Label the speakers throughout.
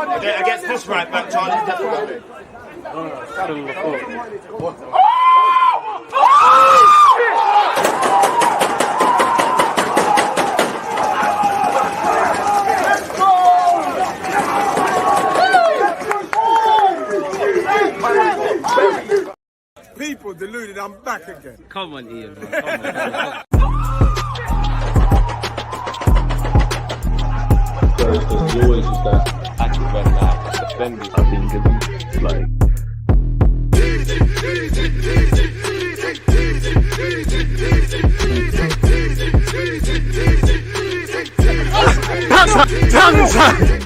Speaker 1: Against this right back, Charlie.
Speaker 2: Still in the court.
Speaker 3: People deluded, I'm back again.
Speaker 2: Come on, Ian, bro. Come on.
Speaker 4: There's always just that active when that defenders, I think,
Speaker 3: Tongue time!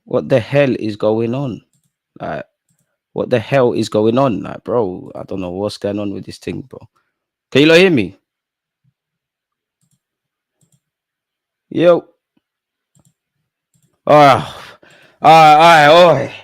Speaker 5: What the hell is going on? Like, what the hell is going on? Like, bro, I don't know what's going on with this thing, bro. Can you not hear me? Yo. Oh, all right.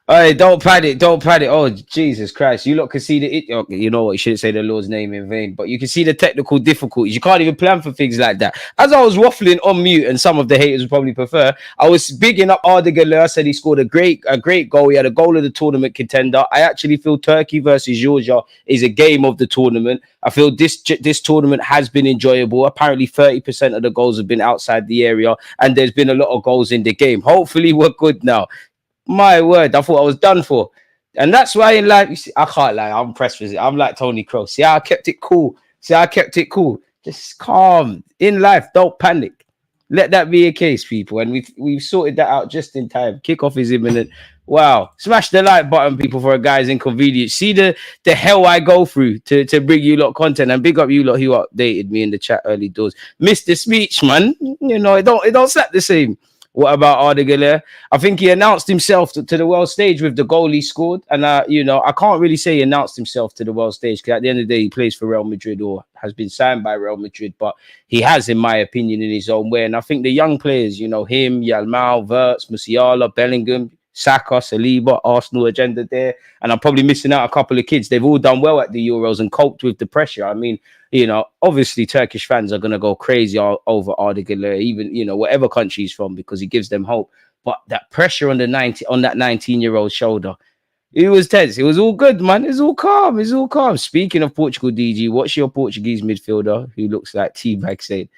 Speaker 5: Hey, don't panic, don't panic. Oh, Jesus Christ. You lot can see okay, you know what, you shouldn't say the Lord's name in vain, but you can see the technical difficulties. You can't even plan for things like that. As I was waffling on mute, and some of the haters would probably prefer, I was bigging up Ardigaler. I said he scored a great goal. He had a goal of the tournament contender. I actually feel Turkey versus Georgia is a game of the tournament. I feel this tournament has been enjoyable. Apparently 30% of the goals have been outside the area, and there's been a lot of goals in the game. Hopefully we're good now. My word, I thought I was done for. And that's why in life, you see, I can't lie, I'm impressed with it. I'm like Tony Kroos. See how I kept it cool. Just calm. In life, don't panic. Let that be a case, people. And we've sorted that out just in time. Kickoff is imminent. Wow. Smash the like button, people, for a guy's inconvenience. See the hell I go through to bring you lot content. And big up you lot who updated me in the chat early doors. Missed the speech, man. You know, it don't slap the same. What about Ardigaler? I think he announced himself to the world stage with the goal he scored. And, you know, I can't really say he announced himself to the world stage because at the end of the day, he plays for Real Madrid or has been signed by Real Madrid. But he has, in my opinion, in his own way. And I think the young players, you know, him, Yalmao, Wirtz, Musiala, Bellingham, Saka, Saliba, Arsenal agenda there. And I'm probably missing out a couple of kids. They've all done well at the Euros and coped with the pressure. I mean, you know, obviously Turkish fans are going to go crazy over Ardigaler, even, you know, whatever country he's from, because he gives them hope. But that pressure on that 19-year-old shoulder, it was tense. It was all good, man. It's all calm. It's all calm. Speaking of Portugal, DG, what's your Portuguese midfielder who looks like T-Bag saying?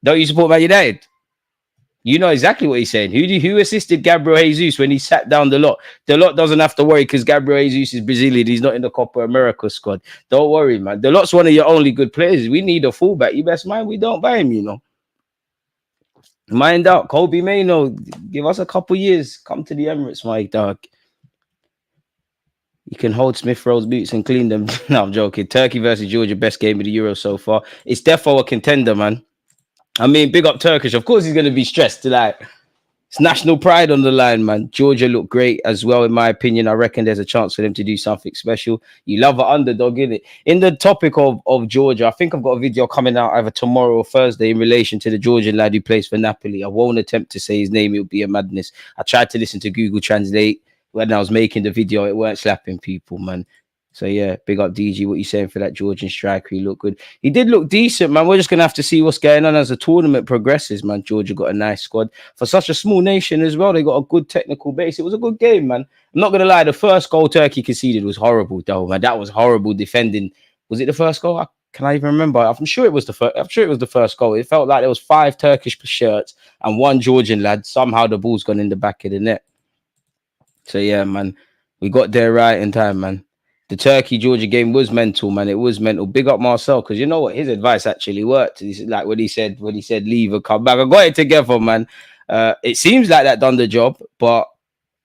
Speaker 5: Don't you support Man United? You know exactly what he's saying. Who assisted Gabriel Jesus when he sat down the lot? The lot doesn't have to worry because Gabriel Jesus is Brazilian. He's not in the Copa America squad. Don't worry, man. The lot's one of your only good players. We need a fullback. You best mind we don't buy him, you know. Mind out. Kobe Mano, give us a couple years. Come to the Emirates, my dog. You can hold Smith Rowe's boots and clean them. No, I'm joking. Turkey versus Georgia, best game of the Euro so far. It's defo a contender, man. I mean, big up Turkish. Of course, he's going to be stressed. Like, it's national pride on the line, man. Georgia looked great as well, in my opinion. I reckon there's a chance for them to do something special. You love an underdog, innit? In the topic of Georgia, I think I've got a video coming out either tomorrow or Thursday in relation to the Georgian lad who plays for Napoli. I won't attempt to say his name. It would be a madness. I tried to listen to Google Translate when I was making the video. It weren't slapping people, man. So, yeah, big up DG. What you saying for that Georgian striker? He looked good. He did look decent, man. We're just going to have to see what's going on as the tournament progresses, man. Georgia got a nice squad. For such a small nation as well, they got a good technical base. It was a good game, man. I'm not going to lie. The first goal Turkey conceded was horrible, though, man. That was horrible defending. Was it the first goal? Can I even remember? I'm sure it was the first. I'm sure it was the first goal. It felt like there was 5 Turkish shirts and 1 Georgian lad. Somehow the ball's gone in the back of the net. So, yeah, man. We got there right in time, man. The Turkey-Georgia game was mental, man. It was mental. Big up Marcel, because you know what? His advice actually worked. Like when he said, leave and come back. I got it together, man. It seems like that done the job, but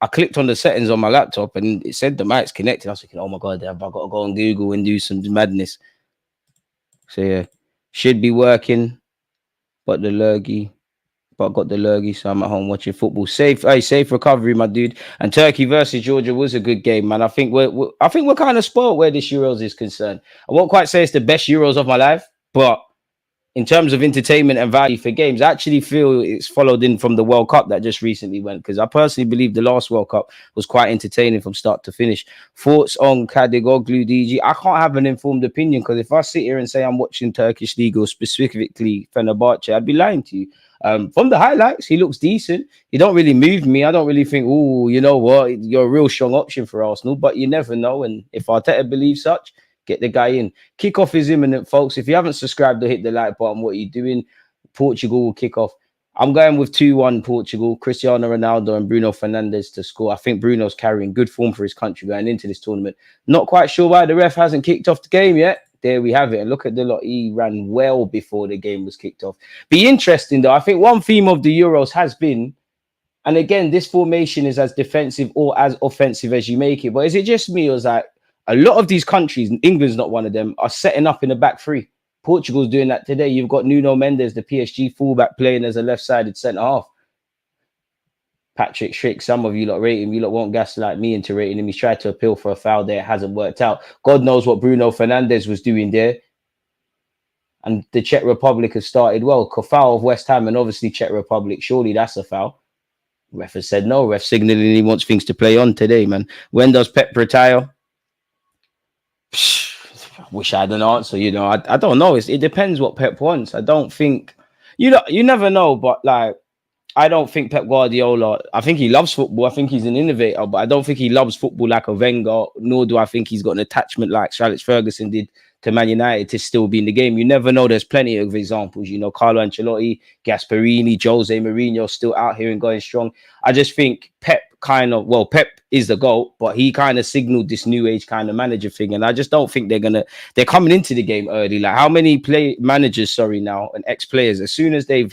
Speaker 5: I clicked on the settings on my laptop and it said the mic's connected. I was thinking, oh my God, I've got to go on Google and do some madness. So, yeah, should be working, but I got the lurgy, so I'm at home watching football. Safe recovery, my dude. And Turkey versus Georgia was a good game, man. I think we're kind of spoiled where this Euros is concerned. I won't quite say it's the best Euros of my life, but in terms of entertainment and value for games, I actually feel it's followed in from the World Cup that just recently went, because I personally believe the last World Cup was quite entertaining from start to finish. Thoughts on Kadigoglu, DG? I can't have an informed opinion, because if I sit here and say I'm watching Turkish League or specifically Fenerbahce, I'd be lying to you. From the highlights, he looks decent. He don't really move me. I don't really think, oh, you know what, you're a real strong option for Arsenal, but you never know. And if Arteta believes such, get the guy in. Kickoff is imminent, folks. If you haven't subscribed or hit the like button, what are you doing? Portugal will kick off. I'm going with 2-1 Portugal. Cristiano Ronaldo and Bruno Fernandes to score. I think Bruno's carrying good form for his country going into this tournament. Not quite sure why the ref hasn't kicked off the game yet. There we have it. And look at the lot. He ran well before the game was kicked off. Be interesting, though. I think one theme of the Euros has been, and again, this formation is as defensive or as offensive as you make it. But is it just me, or is that a lot of these countries, England's not one of them, are setting up in the back three? Portugal's doing that today. You've got Nuno Mendes, the PSG fullback, playing as a left-sided centre-half. Patrick Schick, some of you lot rate him. You lot won't gaslight me into rating him. He's tried to appeal for a foul there. It hasn't worked out. God knows what Bruno Fernandes was doing there. And the Czech Republic has started well. Foul of West Ham and obviously Czech Republic. Surely that's a foul. Ref has said no. Ref signaling he wants things to play on today, man. When does Pep retire? I wish I had an answer. You know, I don't know. It depends what Pep wants. I don't think you never know, but like I don't think Pep Guardiola. I think he loves football. I think he's an innovator, but I don't think he loves football like a Wenger. Nor do I think he's got an attachment like Sir Alex Ferguson did to Man United to still be in the game. You never know. There's plenty of examples. You know, Carlo Ancelotti, Gasperini, Jose Mourinho still out here and going strong. I just think Pep Pep is the GOAT, but he kind of signaled this new age kind of manager thing. And I just don't think they're coming into the game early. Like how many managers now, and ex-players, as soon as they've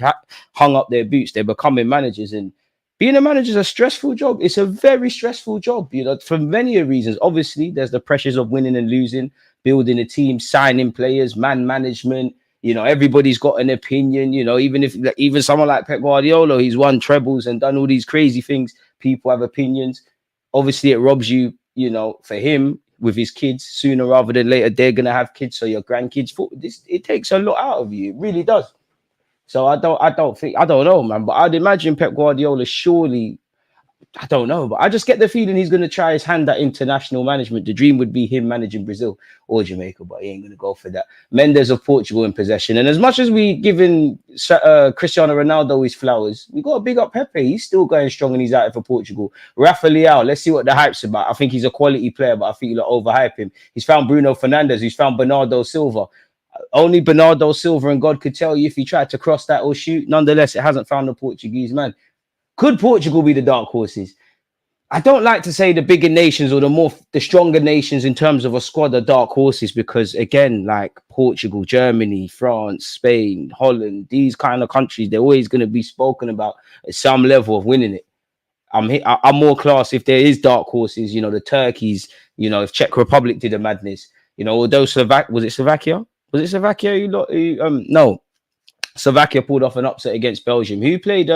Speaker 5: hung up their boots, they're becoming managers. And being a manager is a stressful job. It's a very stressful job, you know, for many reasons. Obviously, there's the pressures of winning and losing, building a team, signing players, man management. You know, everybody's got an opinion, you know, even someone like Pep Guardiola, he's won trebles and done all these crazy things. People have opinions. Obviously, it robs you, you know, for him with his kids. Sooner rather than later, they're going to have kids. So your grandkids, it takes a lot out of you. It really does. So I don't know, man. But I'd imagine Pep Guardiola surely, I don't know, but I just get the feeling he's going to try his hand at international management. The dream would be him managing Brazil or Jamaica, but he ain't going to go for that. Mendes of Portugal in possession. And as much as we giving Cristiano Ronaldo his flowers, we got to big up Pepe. He's still going strong and he's out for Portugal. Rafa Leao, let's see what the hype's about. I think he's a quality player, but I think you'll overhype him. He's found Bruno Fernandes. He's found Bernardo Silva. Only Bernardo Silva and God could tell you if he tried to cross that or shoot. Nonetheless, it hasn't found the Portuguese man. Could Portugal be the dark horses? I don't like to say the bigger nations or the stronger nations in terms of a squad are dark horses because, again, like Portugal, Germany, France, Spain, Holland, these kind of countries, they're always going to be spoken about at some level of winning it. I'm more class if there is dark horses, you know, the Turkeys, you know, if Czech Republic did a madness, you know, although was it Slovakia? Was it Slovakia? No. Slovakia pulled off an upset against Belgium. Who played...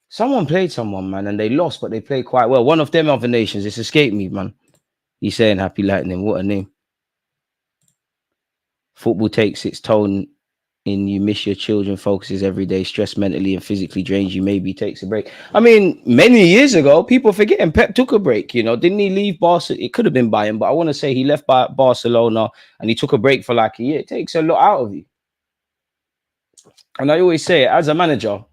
Speaker 5: Someone played someone, man, and they lost, but they played quite well. One of them other nations, it's escaped me, man. He's saying Happy Lightning. What a name. Football takes its toll in you, miss your children, focuses every day, stress mentally and physically drains you, maybe takes a break. I mean, many years ago, people forgetting Pep took a break, you know. Didn't he leave Barcelona? It could have been Bayern, but I want to say he left Barcelona and he took a break for like a year. It takes a lot out of you. And I always say, as a manager,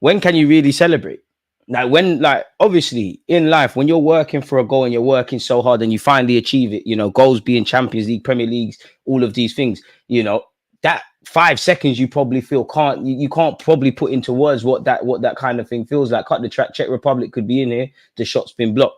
Speaker 5: when can you really celebrate? Like obviously in life, when you're working for a goal and you're working so hard and you finally achieve it, you know, goals being Champions League, Premier Leagues, all of these things, you know, that 5 seconds you probably feel you can't probably put into words what that kind of thing feels like. Cut the track, Czech Republic could be in here, the shot's been blocked.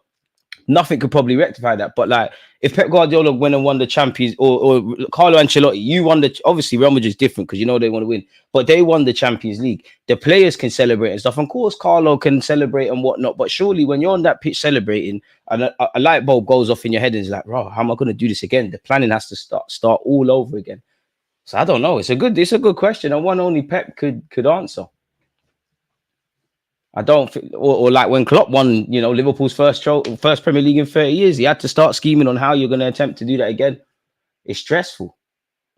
Speaker 5: Nothing could probably rectify that. But like if Pep Guardiola went and won the Champions or Carlo Ancelotti, you won obviously Real Madrid is different because you know they want to win, but they won the Champions League. The players can celebrate and stuff. Of course, Carlo can celebrate and whatnot, but surely when you're on that pitch celebrating and a light bulb goes off in your head and it's like, bro, how am I going to do this again? The planning has to start all over again. So I don't know. It's a good question, and one only Pep could answer. I don't think, or like when Klopp won, you know, Liverpool's first Premier League in 30 years, he had to start scheming on how you're going to attempt to do that again. It's stressful.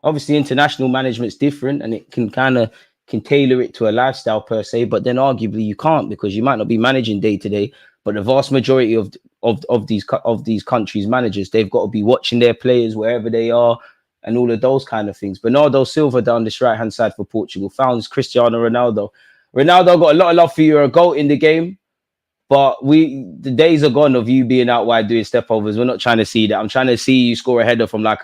Speaker 5: Obviously, international management's different, and it can tailor it to a lifestyle per se. But then, arguably, you can't because you might not be managing day to day. But the vast majority of these countries' managers, they've got to be watching their players wherever they are, and all of those kind of things. Bernardo Silva down this right hand side for Portugal founds Cristiano Ronaldo. Ronaldo got a lot of love for you. You're a GOAT in the game, but the days are gone of you being out wide doing step overs. We're not trying to see that. I'm trying to see you score a header from like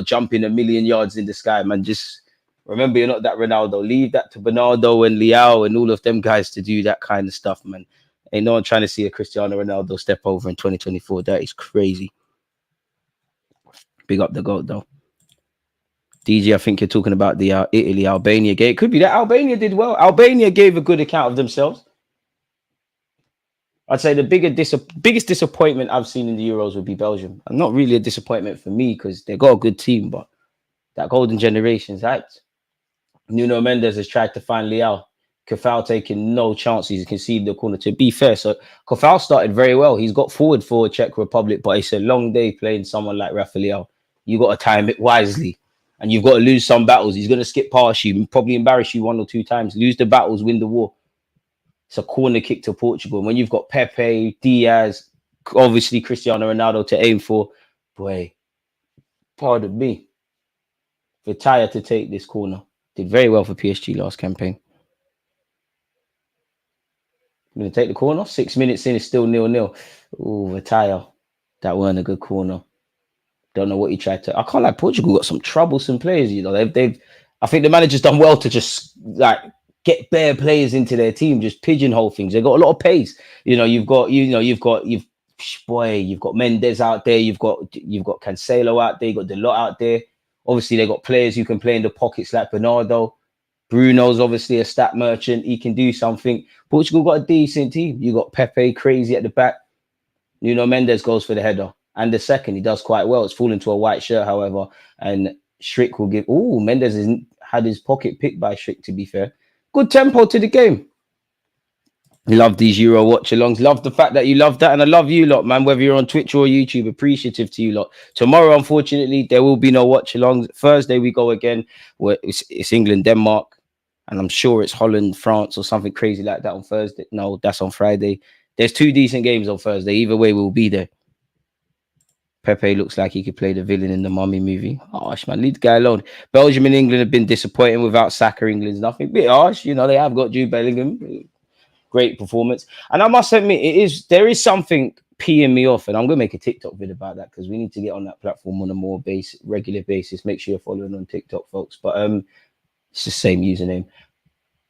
Speaker 5: jumping 1,000,000 yards in the sky, man. Just remember, you're not that Ronaldo. Leave that to Bernardo and Leao and all of them guys to do that kind of stuff, man. Ain't no one trying to see a Cristiano Ronaldo step over in 2024. That is crazy. Big up the GOAT though. DG, I think you're talking about the Italy-Albania game. It could be that Albania did well. Albania gave a good account of themselves. I'd say the biggest disappointment I've seen in the Euros would be Belgium. And not really a disappointment for me because they've got a good team, but that golden generation's hyped. Nuno Mendes has tried to find Leao. Kafal taking no chances. He conceded the corner. To be fair, so Kafal started very well. He's got forward for Czech Republic, but it's a long day playing someone like Rafael. You got to time it wisely, and you've got to lose some battles. He's going to skip past you, probably embarrass you 1 or 2 times. Lose the battles, win the war. It's a corner kick to Portugal. And when you've got Pepe, Diaz, obviously Cristiano Ronaldo to aim for, boy, pardon me, Vitaya to take this corner. Did very well for PSG last campaign. I'm going to take the corner. 6 minutes in, it's still 0-0. Oh, Vitaya. That weren't a good corner. Don't know what he tried to. I can't like Portugal got some troublesome players. You know, they've. I think the manager's done well to just like get bare players into their team, just pigeonhole things. They've got a lot of pace. You've got Mendes out there. You've got Cancelo out there. You've got Deluded out there. Obviously, they got players who can play in the pockets like Bernardo. Bruno's obviously a stat merchant. He can do something. Portugal got a decent team. You got Pepe crazy at the back. Mendes goes for the header. And the second, he does quite well. It's fallen to a white shirt, however. And Schrick will give... Oh, Mendes has had his pocket picked by Schrick, to be fair. Good tempo to the game. Love these Euro watch-alongs. Love the fact that you love that. And I love you lot, man, whether you're on Twitch or YouTube. Appreciative to you lot. Tomorrow, unfortunately, there will be no watch-alongs. Thursday, we go again. It's England, Denmark. And I'm sure it's Holland, France, or something crazy like that on Thursday. No, that's on Friday. There's 2 decent games on Thursday. Either way, we'll be there. Pepe looks like he could play the villain in the Mummy movie. Harsh, man. Leave the guy alone. Belgium and England have been disappointing without Saka. England's nothing. Bit harsh. They have got Jude Bellingham. Great performance. And I must admit, there is something peeing me off. And I'm going to make a TikTok vid about that because we need to get on that platform on a more regular basis. Make sure you're following on TikTok, folks. But it's the same username.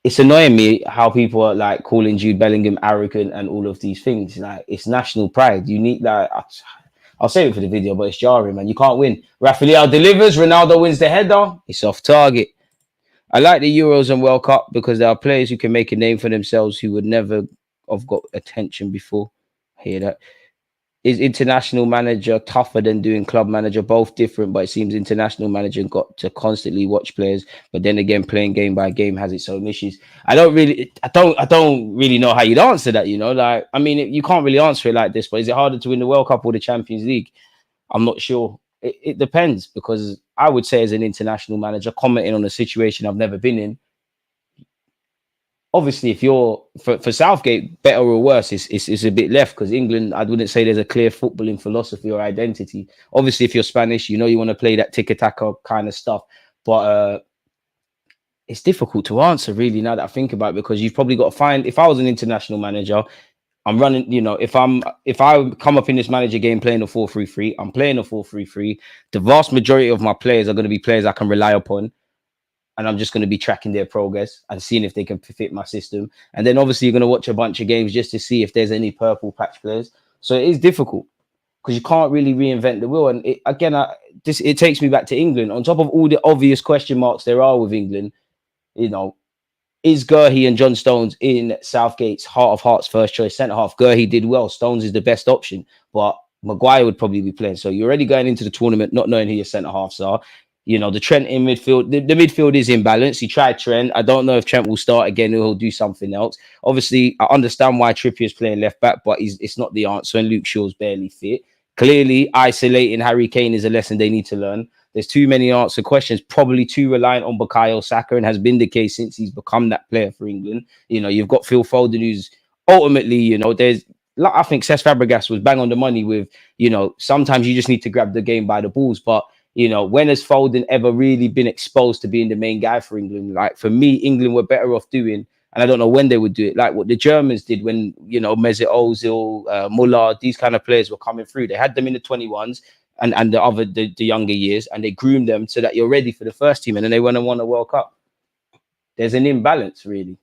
Speaker 5: It's annoying me how people are like calling Jude Bellingham arrogant and all of these things. Like, it's national pride. You need that. I'll save it for the video, but it's jarring, man. You can't win. Rafael delivers. Ronaldo wins the header. It's off target. I like the Euros and World Cup because there are players who can make a name for themselves who would never have got attention before. I hear that. Is international manager tougher than doing club manager? Both different, but it seems international manager got to constantly watch players. But then again, playing game by game has its own issues. I don't really know how you'd answer that. Like, I mean, you can't really answer it like this. But is it harder to win the World Cup or the Champions League? I'm not sure. It depends, because I would say as an international manager commenting on a situation I've never been in. Obviously, if you're for Southgate, better or worse, it's a bit left because England, I wouldn't say there's a clear footballing philosophy or identity. Obviously, if you're Spanish, you want to play that tiki-taka kind of stuff. But it's difficult to answer, really, now that I think about it, because you've probably got to find, if I was an international manager, I'm running, if I come up in this manager game playing a 4-3-3, I'm playing a 4-3-3. The vast majority of my players are going to be players I can rely upon. And I'm just going to be tracking their progress and seeing if they can fit my system. And then obviously you're going to watch a bunch of games just to see if there's any purple patch players. So it is difficult because you can't really reinvent the wheel. And it takes me back to England. On top of all the obvious question marks there are with England, is Gurhey and John Stones in Southgate's heart of hearts first choice centre half? Gurhey did well. Stones is the best option, but Maguire would probably be playing. So you're already going into the tournament not knowing who your centre halves are. The Trent in midfield, the midfield is in balance. He tried Trent. I don't know if Trent will start again or he'll do something else. Obviously, I understand why Trippier's playing left back, but it's not the answer. And Luke Shaw's barely fit. Clearly, isolating Harry Kane is a lesson they need to learn. There's too many answer questions, probably too reliant on Bukayo Saka, and has been the case since he's become that player for England. You've got Phil Foden, who's ultimately, there's, I think Cesc Fabregas was bang on the money with, sometimes you just need to grab the game by the balls, but when has Foden ever really been exposed to being the main guy for England? Like, for me, England were better off doing, and I don't know when they would do it, like what the Germans did when, Mesut Ozil, Muller, these kind of players were coming through. They had them in the 21s and the younger years, and they groomed them so that you're ready for the first team, and then they went and won a World Cup. There's an imbalance, really.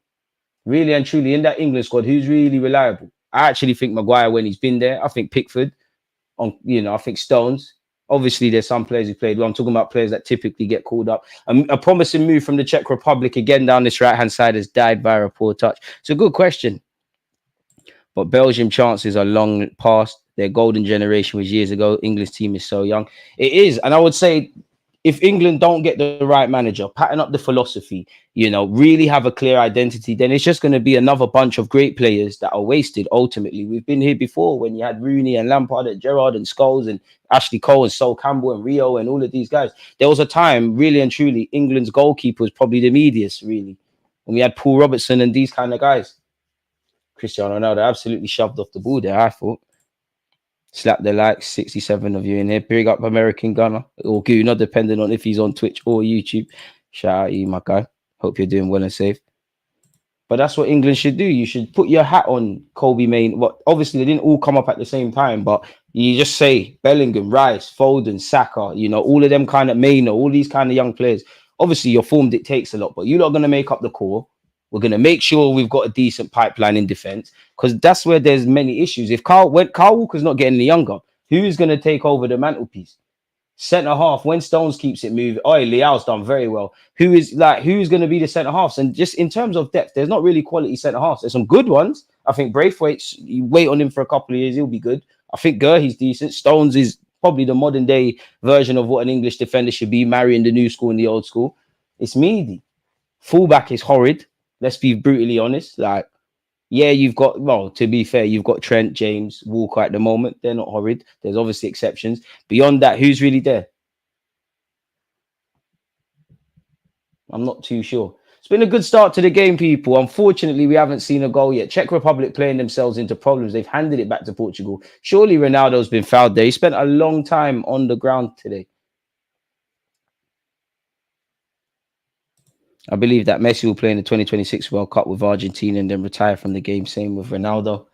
Speaker 5: Really and truly, in that England squad, who's really reliable? I actually think Maguire, when he's been there. I think Pickford, I think Stones. Obviously, there's some players who played well. I'm talking about players that typically get called up. A promising move from the Czech Republic again down this right-hand side has died via a poor touch. It's a good question. But Belgium chances are long past. Their golden generation was years ago. English team is so young. It is. And I would say if England don't get the right manager, pattern up the philosophy, really have a clear identity, then it's just going to be another bunch of great players that are wasted. Ultimately, we've been here before when you had Rooney and Lampard and Gerrard and Scholes and Ashley Cole and Sol Campbell and Rio and all of these guys. There was a time, really and truly, England's goalkeeper was probably the medius, really. When we had Paul Robertson and these kind of guys. Cristiano Ronaldo absolutely shoved off the ball there, I thought. Slap the like 67 of you in here. Big up American Gunner or Gooner, depending on if he's on Twitch or YouTube. Shout out to you, my guy. Hope you're doing well and safe. But that's what England should do. You should put your hat on Kobe Main. Well, obviously, they didn't all come up at the same time, but you just say Bellingham, Rice, Foden, Saka, all of them kind of Maino, all these kind of young players. Obviously, your form dictates a lot, but you're not going to make up the core. We're going to make sure we've got a decent pipeline in defense, because that's where there's many issues. If Carl Walker's not getting any younger, who is going to take over the mantelpiece? Centre half, when Stones keeps it moving. Oh, Leao's done very well. Who's going to be the centre halves? And just in terms of depth, there's not really quality centre halves. There's some good ones. I think Braithwaite, you wait on him for a couple of years, he'll be good. I think Gurley's decent. Stones is probably the modern day version of what an English defender should be, marrying the new school and the old school. It's Meady. Fullback is horrid. Let's be brutally honest. You've got, to be fair, you've got Trent, James, Walker at the moment. They're not horrid. There's obviously exceptions. Beyond that, who's really there? I'm not too sure. It's been a good start to the game, people. Unfortunately, we haven't seen a goal yet. Czech Republic playing themselves into problems. They've handed it back to Portugal. Surely Ronaldo's been fouled there. He spent a long time on the ground today. I believe that Messi will play in the 2026 World Cup with Argentina and then retire from the game. Same with Ronaldo.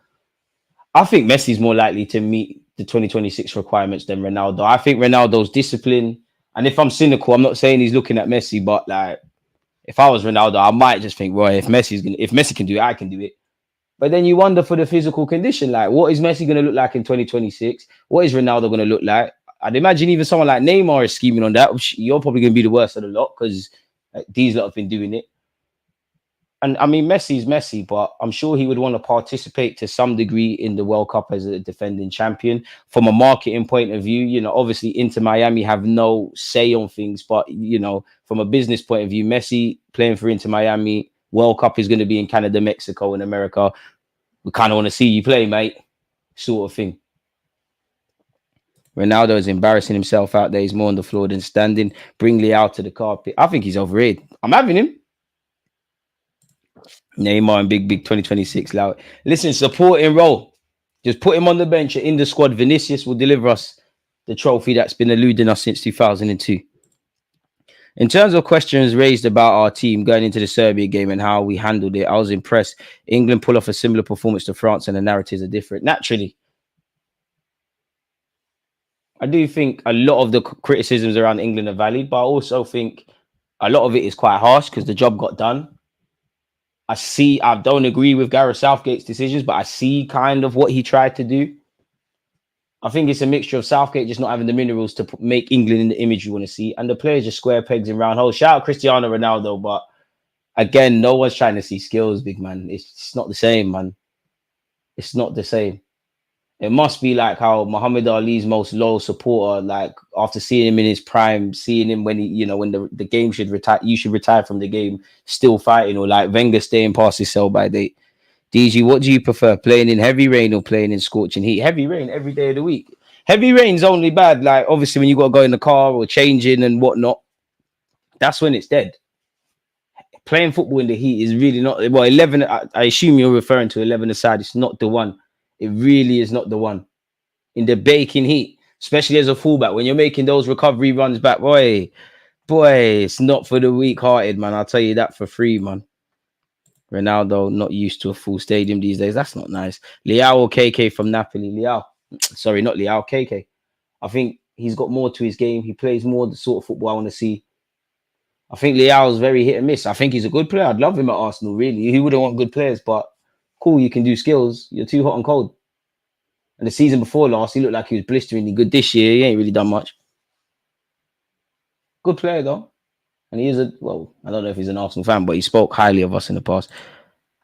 Speaker 5: I think Messi's more likely to meet the 2026 requirements than Ronaldo. I think Ronaldo's discipline. And if I'm cynical, I'm not saying he's looking at Messi, but if I was Ronaldo, I might just think, well, if Messi can do it, I can do it. But then you wonder for the physical condition, what is Messi going to look like in 2026? What is Ronaldo going to look like? I'd imagine even someone like Neymar is scheming on that. You're probably going to be the worst of the lot because these lot have been doing it. And I mean, Messi's Messi, but I'm sure he would want to participate to some degree in the World Cup as a defending champion. From a marketing point of view, obviously Inter Miami have no say on things, but, from a business point of view, Messi playing for Inter Miami, World Cup is going to be in Canada, Mexico, and America. We kind of want to see you play, mate, sort of thing. Ronaldo is embarrassing himself out there. He's more on the floor than standing. Bring Leao to the carpet. I think he's overrated. I'm having him. Neymar and big 2026. Listen, supporting role. Just put him on the bench in the squad. Vinicius will deliver us the trophy that's been eluding us since 2002. In terms of questions raised about our team going into the Serbia game and how we handled it, I was impressed. England pull off a similar performance to France and the narratives are different. Naturally, I do think a lot of the criticisms around England are valid, but I also think a lot of it is quite harsh because the job got done. I don't agree with Gareth Southgate's decisions, but I see kind of what he tried to do. I think it's a mixture of Southgate just not having the minerals to make England in the image you want to see, and the players just square pegs in round holes. Shout out Cristiano Ronaldo, but again, no one's trying to see skills, big man. It's not the same, man. It's not the same. It must be like how Muhammad Ali's most loyal supporter, after seeing him in his prime, seeing him when when the game should retire, you should retire from the game, still fighting, or like Wenger staying past his sell-by date. DG, what do you prefer, playing in heavy rain or playing in scorching heat? Heavy rain every day of the week. Heavy rain's only bad, obviously when you got to go in the car or changing and whatnot. That's when it's dead. Playing football in the heat is really not. Well, 11. I assume you're referring to 11 aside. It's not the one. It really is not the one. In the baking heat, especially as a fullback, when you're making those recovery runs back, boy, it's not for the weak-hearted, man. I'll tell you that for free, man. Ronaldo not used to a full stadium these days. That's not nice. Leao or KK from Napoli? Leao. Sorry, not Leao. KK. I think he's got more to his game. He plays more the sort of football I want to see. I think Leao's very hit and miss. I think he's a good player. I'd love him at Arsenal, really. He wouldn't want good players, but cool, you can do skills. You're too hot and cold. And the season before last, he looked like he was blisteringly good. This year, he ain't really done much. Good player, though. And he is I don't know if he's an Arsenal fan, but he spoke highly of us in the past.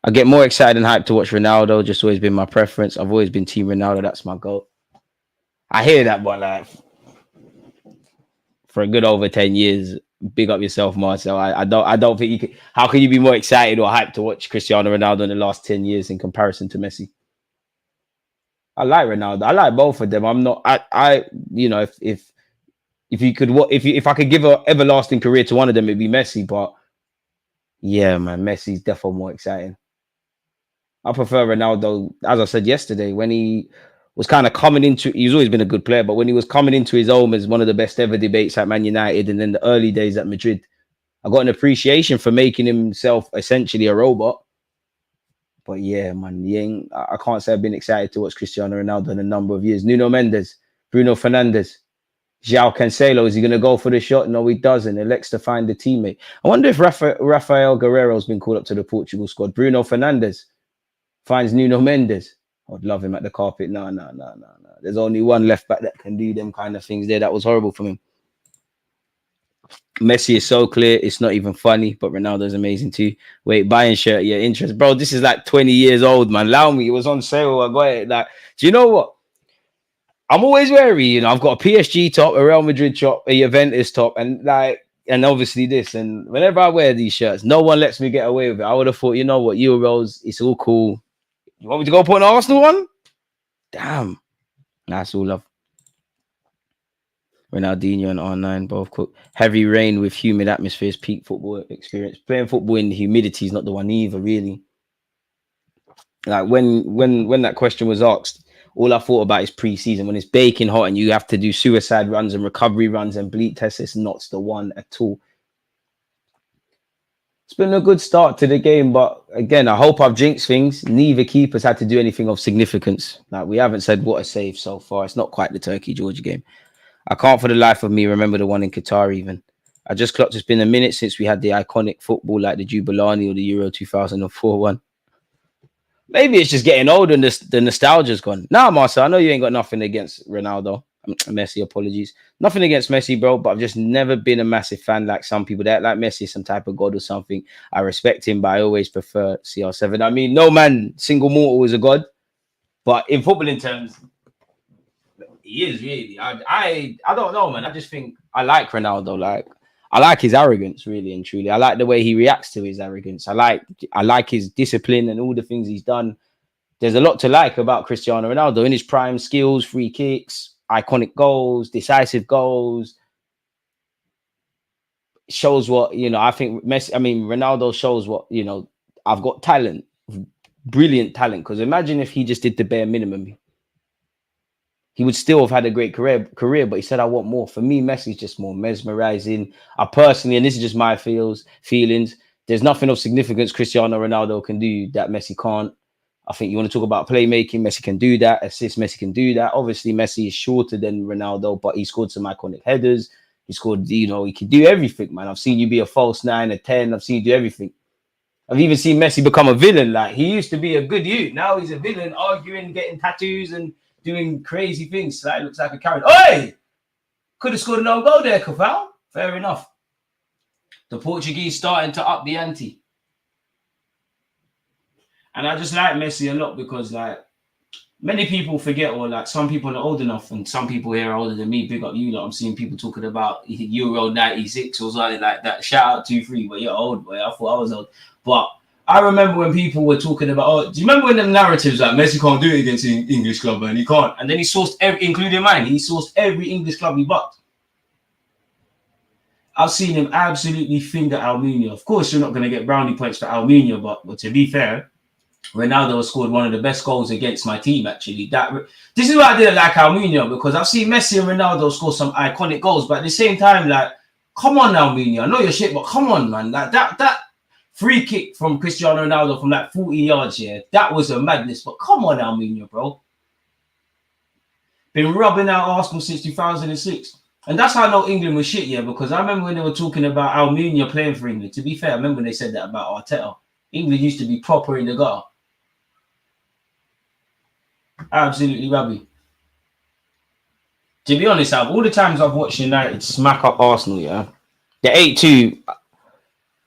Speaker 5: I get more excited and hyped to watch Ronaldo. Just always been my preference. I've always been Team Ronaldo. That's my goal. I hear that, but for a good over 10 years. Big up yourself, Marcel. I don't think you can. How can you be more excited or hyped to watch Cristiano Ronaldo in the last 10 years in comparison to Messi? I like Ronaldo. I like both of them. I'm not. You know, if you could, if I could give an everlasting career to one of them, it'd be Messi. But yeah, man, Messi's definitely more exciting. I prefer Ronaldo, as I said yesterday, when he was kind of coming into. He's always been a good player, but when he was coming into his own as one of the best ever debates at Man United, and then the early days at Madrid, I got an appreciation for making himself essentially a robot. But yeah, man, I can't say I've been excited to watch Cristiano Ronaldo in a number of years. Nuno Mendes, Bruno Fernandes, João Cancelo, is he going to go for the shot? No, he doesn't. Elects to find a teammate. I wonder if Rafael Guerrero's been called up to the Portugal squad. Bruno Fernandes finds Nuno Mendes. I'd love him at the carpet. No. There's only one left back that can do them kind of things there. That was horrible for him. Messi is so clear, it's not even funny, but Ronaldo's amazing too. Wait, buying shirt, yeah, interest. Bro, this is like 20 years old, man. Allow me, it was on sale. I got it. Like, do you know what? I'm always wary, you know. I've got a PSG top, a Real Madrid top, a Juventus top, and obviously this. And whenever I wear these shirts, no one lets me get away with it. I would have thought, you know what, Euros, it's all cool. You want me to go put an Arsenal one? Damn. That's all love. Ronaldinho and R9 both cook. Heavy rain with humid atmospheres, peak football experience. Playing football in the humidity is not the one either, really. Like when that question was asked, all I thought about is pre-season. When it's baking hot and you have to do suicide runs and recovery runs and bleed tests, it's not the one at all. It's been a good start to the game, but again, I hope I've jinxed things. Neither keepers had to do anything of significance. Like, we haven't said what a save so far. It's not quite the Turkey-Georgia game. I can't for the life of me remember the one in Qatar even. I just clocked it's been a minute since we had the iconic football like the Jubilani or the Euro 2004 one. Maybe it's just getting older and the nostalgia's gone. Nah, Marcel, I know you ain't got nothing against Ronaldo. Messi, apologies. Nothing against Messi, bro, but I've just never been a massive fan like some people that like Messi, some type of god or something. I respect him, but I always prefer CR7. I mean, no man, single mortal is a god. But in footballing terms, he is really. I don't know, man. I just think I like Ronaldo. Like, I like his arrogance, really and truly. I like the way he reacts to his arrogance. I like his discipline and all the things he's done. There's a lot to like about Cristiano Ronaldo in his prime: skills, free kicks, iconic goals, decisive goals. Shows what, you know, I think Ronaldo shows what, you know, I've got talent, brilliant talent. Because imagine if he just did the bare minimum. He would still have had a great career, but he said, I want more. For me, Messi's just more mesmerizing. I personally, and this is just my feelings, there's nothing of significance Cristiano Ronaldo can do that Messi can't. I think you want to talk about playmaking, Messi can do that. Assist, Messi can do that. Obviously, Messi is shorter than Ronaldo, but he scored some iconic headers. He scored, you know, he can do everything, man. I've seen you be a false 9, a 10. I've seen you do everything. I've even seen Messi become a villain. Like, he used to be a good youth. Now he's a villain, arguing, getting tattoos and doing crazy things. Like, looks like a Karen. Oi! Could have scored an own goal there, Kafal. Fair enough. The Portuguese starting to up the ante. And I just like Messi a lot because, like, many people forget, or like some people are old enough, and some people here are older than me. Big up you lot. I'm seeing people talking about Euro 96 or something like that. Shout out 2-3, but you're old, boy. I thought I was old. But I remember when people were talking about, do you remember when the narratives like Messi can't do it against an English club and he can't? And then he sourced including mine, he sourced every English club he bucked. I've seen him absolutely finger Almunia. Of course, you're not going to get brownie points for Almunia, but to be fair, Ronaldo has scored one of the best goals against my team, actually. This is why I didn't like Almunia, because I've seen Messi and Ronaldo score some iconic goals, but at the same time, like, come on, Almunia. I know you're shit, but come on, man. Like, that free kick from Cristiano Ronaldo from like 40 yards, yeah, that was a madness. But come on, Almunia, bro. Been rubbing out Arsenal since 2006. And that's how I know England was shit, yeah, because I remember when they were talking about Almunia playing for England. To be fair, I remember when they said that about Arteta. England used to be proper in the gutter. Absolutely rubby. To be honest, out of all the times I've watched United smack up Arsenal, yeah, the 8-2,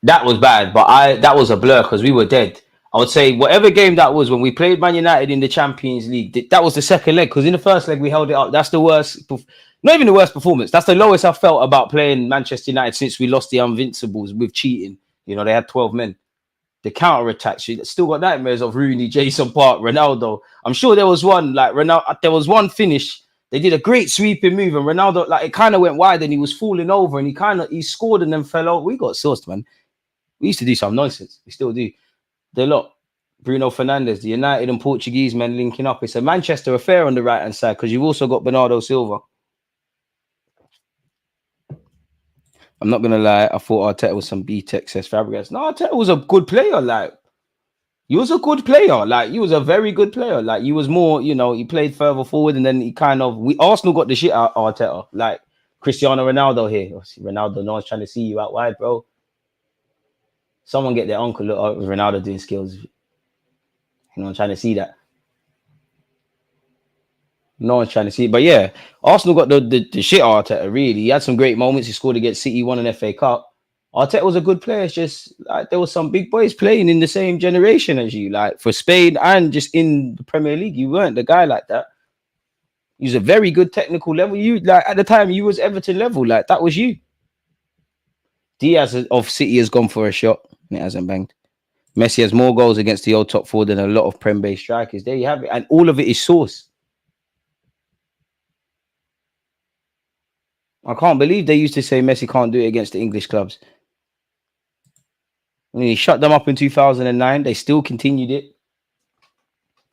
Speaker 5: that was bad, but that was a blur because we were dead. I would say whatever game that was when we played Man United in the Champions League, that was the second leg. Because in the first leg we held it up. That's the worst, not even the worst performance. That's the lowest I felt about playing Manchester United since we lost the Invincibles with cheating. You know, they had 12 men. The counter attack, still got nightmares of Rooney, Jason Park, Ronaldo. I'm sure there was one like Ronaldo. There was one finish. They did a great sweeping move, and Ronaldo, like, it kind of went wide, and he was falling over, and he scored and then fell over. We got sourced, man. We used to do some nonsense. We still do. The lot, Bruno Fernandes, the United and Portuguese men linking up. It's a Manchester affair on the right hand side because you've also got Bernardo Silva. I'm not gonna lie. I thought Arteta was some B-Tech, says Fabregas. No, Arteta was a good player. Like, he was a good player. Like, he was a very good player. Like, he was more, you know, he played further forward, and then Arsenal got the shit out of Arteta. Like Cristiano Ronaldo here. Obviously, Ronaldo, no one's trying to see you out wide, bro. Someone get their uncle look at Ronaldo doing skills. You know, I'm trying to see that. No one's trying to see it. But yeah, Arsenal got the shit out of Arteta, really. He had some great moments. He scored against City, won an FA Cup. Arteta was a good player. It's just like there was some big boys playing in the same generation as you, like for Spain and just in the Premier League. You weren't the guy like that. He was a very good technical level. You, like, at the time, you was Everton level. Like, that was you. Diaz of City has gone for a shot and it hasn't banged. Messi has more goals against the old top four than a lot of Prem-based strikers. There you have it. And all of it is source. I can't believe they used to say Messi can't do it against the English clubs. I mean, he shut them up in 2009. They still continued it.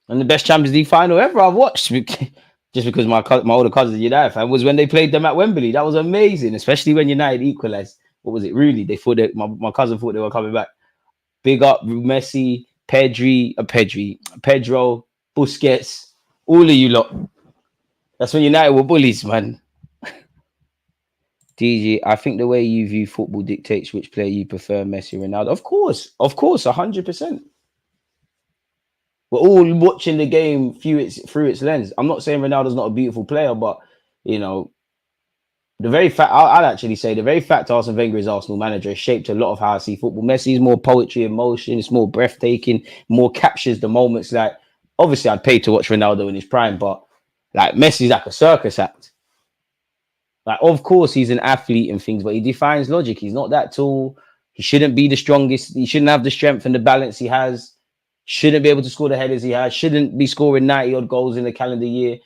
Speaker 5: And the best Champions League final ever I've watched, just because my older cousin's a United fan, was when they played them at Wembley. That was amazing, especially when United equalised. What was it? Really? They thought that my cousin thought they were coming back. Big up Messi, Pedro, Busquets, all of you lot. That's when United were bullies, man. DG, I think the way you view football dictates which player you prefer, Messi, Ronaldo. Of course, 100%. We're all watching the game through its lens. I'm not saying Ronaldo's not a beautiful player, but, you know, the very fact, I'd actually say the very fact Arsene Wenger is Arsenal manager has shaped a lot of how I see football. Messi is more poetry, emotion, it's more breathtaking, more captures the moments. Like, obviously, I'd pay to watch Ronaldo in his prime, but like Messi's like a circus act. Like, of course, he's an athlete and things, but he defies logic. He's not that tall. He shouldn't be the strongest. He shouldn't have the strength and the balance he has. Shouldn't be able to score the headers he has. Shouldn't be scoring 90-odd goals in a calendar year.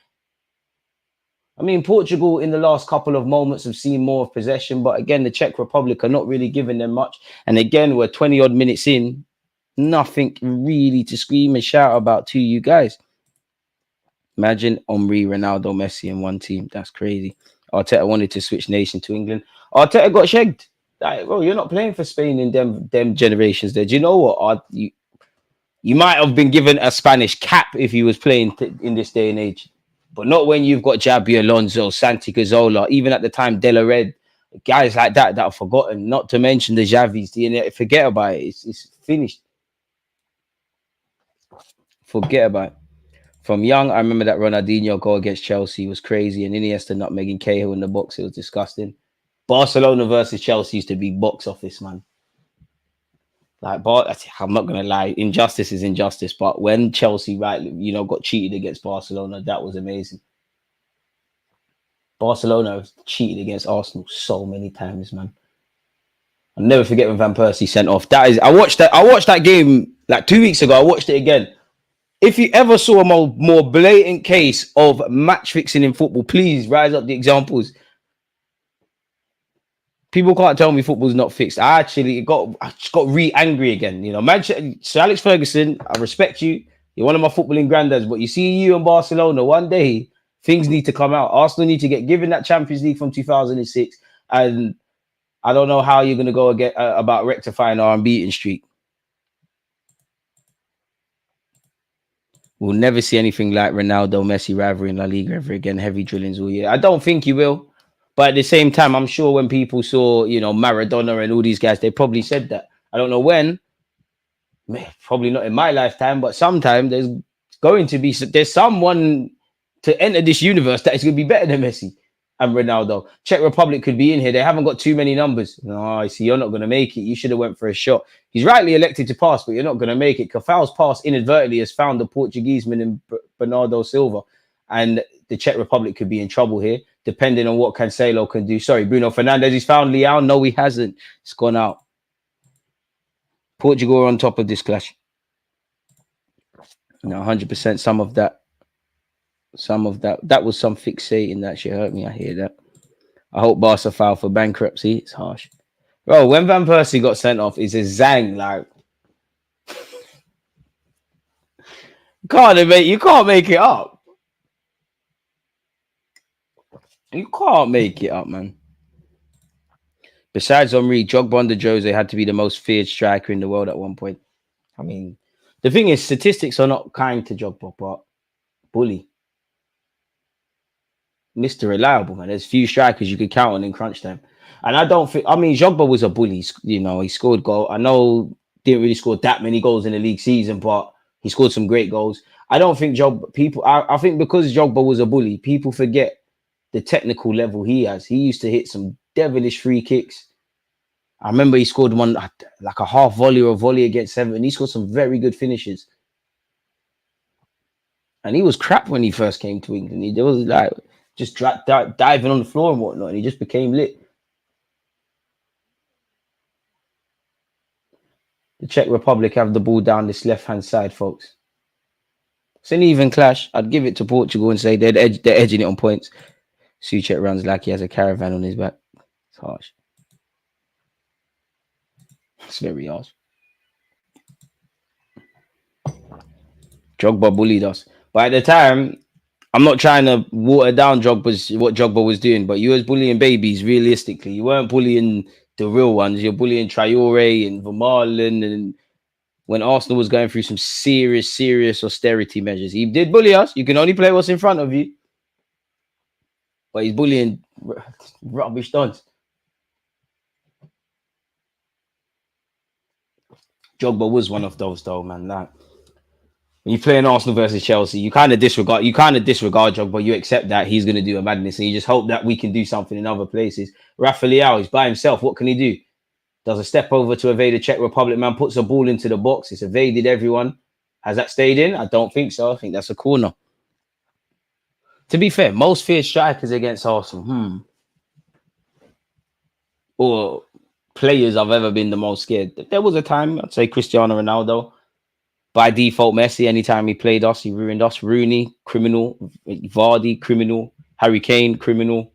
Speaker 5: I mean, Portugal in the last couple of moments have seen more of possession, but again, the Czech Republic are not really giving them much. And again, we're 20-odd minutes in. Nothing really to scream and shout about to you guys. Imagine Henry, Ronaldo, Messi in one team. That's crazy. Arteta wanted to switch nation to England. Arteta got shagged. Like, bro, you're not playing for Spain in them generations there. Do you know what? You might have been given a Spanish cap if he was playing in this day and age. But not when you've got Xabi Alonso, Santi Cazorla, even at the time, De La Red, guys like that are forgotten. Not to mention the Xavis. Forget about it. It's finished. Forget about it. From young, I remember that Ronaldinho goal against Chelsea was crazy, and Iniesta nutmegging Cahill in the box. It was disgusting. Barcelona versus Chelsea used to be box office, man. Like, I'm not gonna lie, injustice is injustice. But when Chelsea, got cheated against Barcelona, that was amazing. Barcelona have cheated against Arsenal so many times, man. I'll never forget when Van Persie sent off. I watched that game like 2 weeks ago. I watched it again. If you ever saw a more blatant case of match fixing in football, please rise up the examples. People can't tell me football's not fixed. I just got angry again. You know, Sir Alex Ferguson, I respect you. You're one of my footballing granddads, but you see you and Barcelona, one day things need to come out. Arsenal need to get given that Champions League from 2006, and I don't know how you're going to go about rectifying our unbeaten streak. We'll never see anything like Ronaldo, Messi rivalry in La Liga ever again. Heavy drillings all year. I don't think you will. But at the same time, I'm sure when people saw, Maradona and all these guys, they probably said that. I don't know when. Probably not in my lifetime, but sometime there's someone to enter this universe that is going to be better than Messi. and Ronaldo. Czech Republic could be in here. They haven't got too many numbers. No, I see. You're not going to make it. You should have went for a shot. He's rightly elected to pass, but you're not going to make it. Cafal's pass inadvertently has found the Portuguese man in Bernardo Silva, and the Czech Republic could be in trouble here, depending on what Cancelo can do. Sorry, Bruno Fernandes. He's found Leao. No, he hasn't. It's gone out. Portugal are on top of this clash. No, 100%. Some of that was some fixating that shit hurt me. I hear that. I hope Barca filed for bankruptcy. It's harsh. Bro, when Van Persie got sent off, it's a zang. Like, you can't make it up. You can't make it up, man. Besides Henry, Drogba under Jose had to be the most feared striker in the world at one point. I mean, the thing is, statistics are not kind to Drogba, but bully. Mr. Reliable, man. There's few strikers you could count on in crunch time. And I don't think, I mean, Drogba was a bully. You know, he scored goal. I know didn't really score that many goals in the league season, but he scored some great goals. I don't think I think because Drogba was a bully, people forget the technical level he has. He used to hit some devilish free kicks. I remember he scored one, like a half volley or a volley against Everton. He scored some very good finishes. And he was crap when he first came to England. He was like, just diving on the floor and whatnot, and he just became lit. The Czech Republic have the ball down this left-hand side, folks. It's an even clash. I'd give it to Portugal and say they're edging it on points. Souček runs like he has a caravan on his back. It's harsh. It's very harsh. Drogba bullied us. But at the time, I'm not trying to water down what Drogba was doing, but you was bullying babies, realistically. You weren't bullying the real ones. You're bullying Traore and Vermaelen, and when Arsenal was going through some serious austerity measures. He did bully us. You can only play what's in front of you. But he's bullying rubbish dons. Drogba was one of those, though, man. Like, when you play in Arsenal versus Chelsea, you kind of disregard Drogba. You accept that he's going to do a madness, and you just hope that we can do something in other places. Rafa Leao, he's by himself. What can he do? Does a step over to evade the Czech Republic man, puts a ball into the box. It's evaded everyone. Has that stayed in? I don't think so. I think that's a corner. To be fair, most feared strikers against Arsenal, or players I've ever been the most scared. There was a time, I'd say Cristiano Ronaldo. By default, Messi, anytime he played us, he ruined us. Rooney, criminal. Vardy, criminal. Harry Kane, criminal.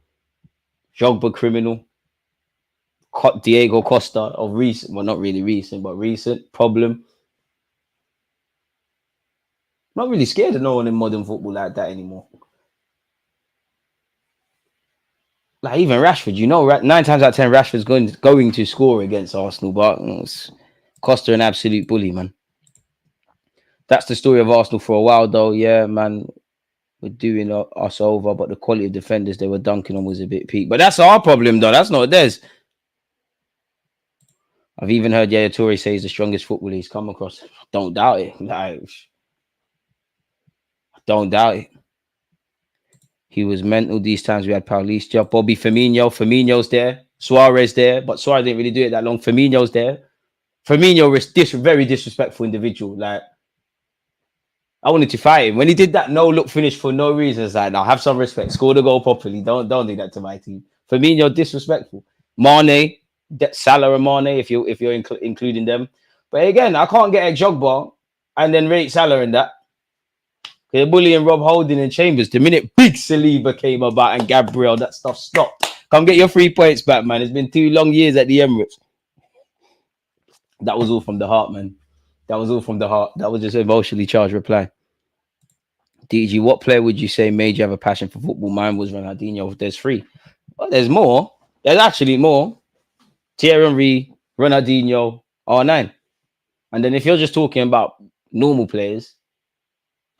Speaker 5: Drogba, criminal. Diego Costa, of recent, well, not really recent, but recent, problem. Not really scared of no one in modern football like that anymore. Like even Rashford, you know, 9 times out of 10, Rashford's going to score against Arsenal, but Costa an absolute bully, man. That's the story of Arsenal for a while, though. Yeah, man, we're doing us over, but the quality of defenders they were dunking on was a bit peak. But that's our problem, though. That's not theirs. I've even heard Yaya Toure say he's the strongest footballer he's come across. Don't doubt it. Like, don't doubt it. He was mental these times. We had Paulista, Bobby Firmino. Firmino's there. Suarez there. But Suarez didn't really do it that long. Firmino's there. Firmino is very disrespectful individual. Like, I wanted to fight him. When he did that no-look finish for no reason, it's like, now have some respect. Score the goal properly. Don't do that to my team. Firmino, disrespectful. Mane, Salah and Mane, if you're including them. But again, I can't get a Drogba and then rate Salah in that. They're bullying Rob Holding and Chambers. The minute big Saliba came about and Gabriel, that stuff stopped. Come get your 3 points back, man. It's been 2 long years at the Emirates. That was all from the heart, man. That was all from the heart. That was just an emotionally charged reply. DG, what player would you say made you have a passion for football? Mine was Ronaldinho. There's 3. Well, there's more. There's actually more. Thierry Henry, Ronaldinho, R9. And then if you're just talking about normal players,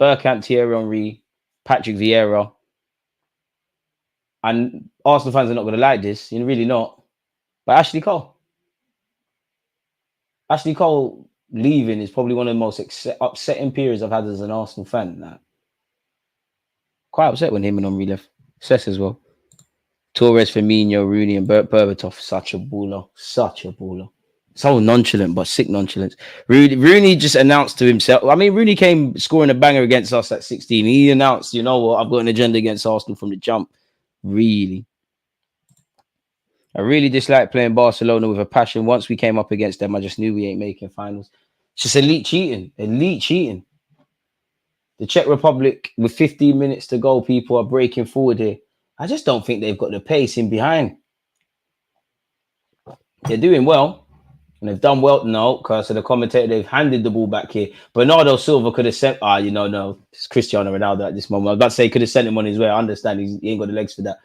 Speaker 5: Bergkamp, Thierry Henry, Patrick Vieira. And Arsenal fans are not going to like this. You're really not. But Ashley Cole. Ashley Cole leaving is probably one of the most upsetting periods I've had as an Arsenal fan. Quite upset when him and Henry left. Cess as well. Torres, Firmino, Rooney, and Berbatov. Such a baller. Such a baller. So nonchalant, but sick nonchalant. Rooney just announced to himself. I mean, Rooney came scoring a banger against us at 16. He announced, you know what, I've got an agenda against Arsenal from the jump. Really. I really dislike playing Barcelona with a passion. Once we came up against them, I just knew we ain't making finals. It's just elite cheating. Elite cheating. The Czech Republic, with 15 minutes to go, people are breaking forward here. I just don't think they've got the pace in behind. They're doing well. And they've done well. No, because of the commentator, they've handed the ball back here. Bernardo Silva could have sent... no. It's Cristiano Ronaldo at this moment. I was about to say he could have sent him on his way. I understand he ain't got the legs for that.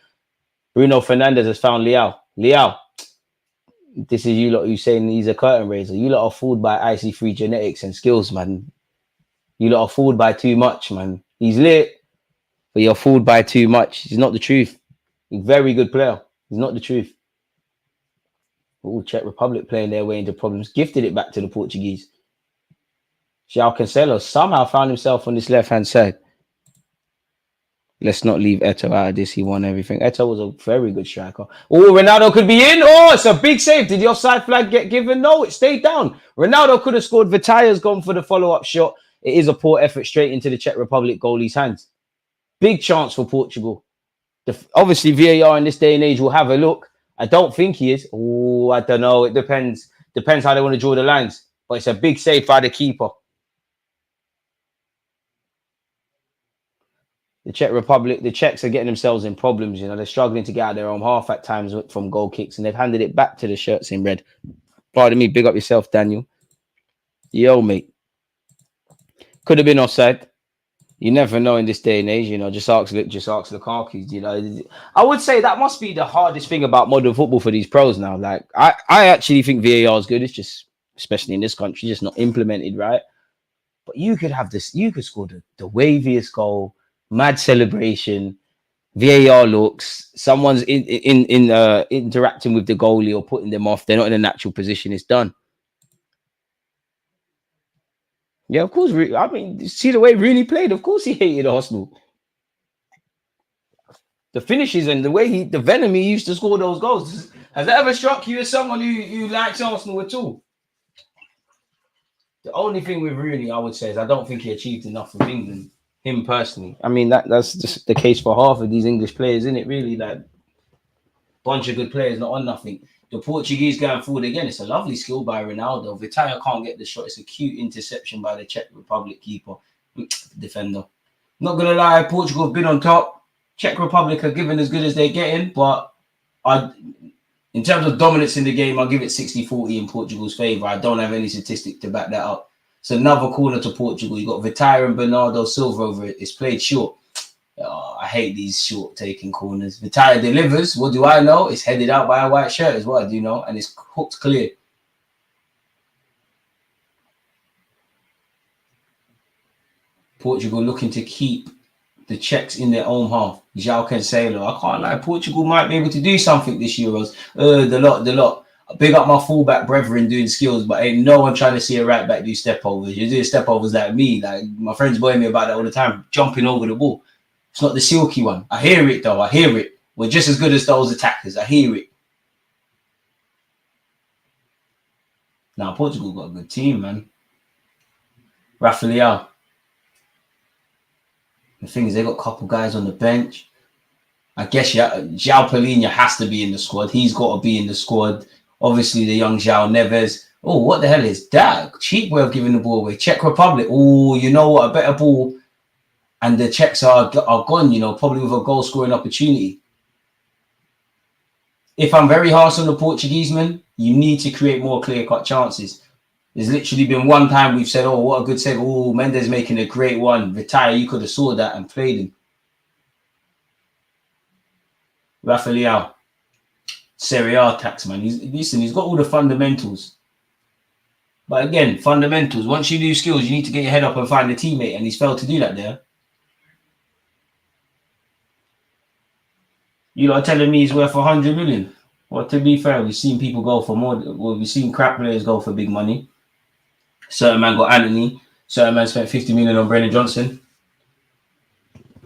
Speaker 5: Bruno Fernandes has found Leao. Leao, this is you lot who's saying he's a curtain raiser. You lot are fooled by IC3 genetics and skills, man. You lot are fooled by too much, man. He's lit, but you're fooled by too much. He's not the truth. He's a very good player. He's not the truth. Oh, Czech Republic playing their way into problems. Gifted it back to the Portuguese. João Cancelo somehow found himself on this left-hand side. Let's not leave Eto'o out of this. He won everything. Eto'o was a very good striker. Oh, Ronaldo could be in. Oh, it's a big save. Did the offside flag get given? No, it stayed down. Ronaldo could have scored. Vitaya's gone for the follow-up shot. It is a poor effort straight into the Czech Republic goalie's hands. Big chance for Portugal. Obviously, VAR in this day and age will have a look. I don't think he is. Oh, I don't know. It depends. Depends how they want to draw the lines. But it's a big save by the keeper. The Czech Republic, the Czechs are getting themselves in problems. You know, they're struggling to get out their own half at times from goal kicks, and they've handed it back to the shirts in red. Pardon me, big up yourself, Daniel. Yo, mate. Could have been offside. You never know in this day and age. You know, just ask Lukaku. You know, I would say that must be the hardest thing about modern football for these pros now. Like, I actually think VAR is good. It's just, especially in this country, just not implemented right. But you could have this. You could score the waviest goal. Mad celebration, VAR looks, someone's interacting with the goalie or putting them off. They're not in a natural position. It's done. Yeah, of course. I mean, see the way Rooney played. Of course, he hated Arsenal. The finishes and the way the venom he used to score those goals. Has that ever struck you as someone who likes Arsenal at all? The only thing with Rooney, I would say, is I don't think he achieved enough with England. Him personally. I mean, that's just the case for half of these English players, isn't it? Really, like, bunch of good players, not on nothing. The Portuguese going forward again, it's a lovely skill by Ronaldo. Vitaya can't get the shot. It's a cute interception by the Czech Republic keeper, defender. Not going to lie, Portugal have been on top. Czech Republic are given as good as they're getting, but in terms of dominance in the game, I'll give it 60-40 in Portugal's favour. I don't have any statistic to back that up. It's another corner to Portugal. You got Vitaya and Bernardo Silva over it. It's played short. Oh, I hate these short taking corners. Vitaya delivers. What do I know? It's headed out by a white shirt is what I do know. And it's hooked clear. Portugal looking to keep the Czechs in their own half. João Cancelo. I can't lie. Portugal might be able to do something this Euros. The lot. Big up my fullback brethren doing skills, but ain't no one trying to see a right back do step overs. You're doing step overs like me. Like my friends boy me about that all the time, jumping over the ball. It's not the silky one. I hear it though. I hear it. We're just as good as those attackers. I hear it. Now Portugal got a good team, man. Rafael. The thing is, they got a couple guys on the bench. I guess João Palhinha has to be in the squad. He's got to be in the squad. Obviously, the young João Neves. Oh, what the hell is that? Cheap way of giving the ball away. Czech Republic. Oh, you know what? A better ball. And the Czechs are gone, you know, probably with a goal-scoring opportunity. If I'm very harsh on the Portuguese, man, you need to create more clear-cut chances. There's literally been one time we've said, oh, what a good save. Oh, Mendes making a great one. Vitaya, you could have saw that and played him. Rafael. Serie A tax, man. He's got all the fundamentals. But again, fundamentals. Once you do skills, you need to get your head up and find a teammate, and he's failed to do that there. You lot are telling me he's worth 100 million. Well, to be fair, we've seen people go for more. Well, we've seen crap players go for big money. Certain man got Anthony. Certain man spent 50 million on Brennan Johnson.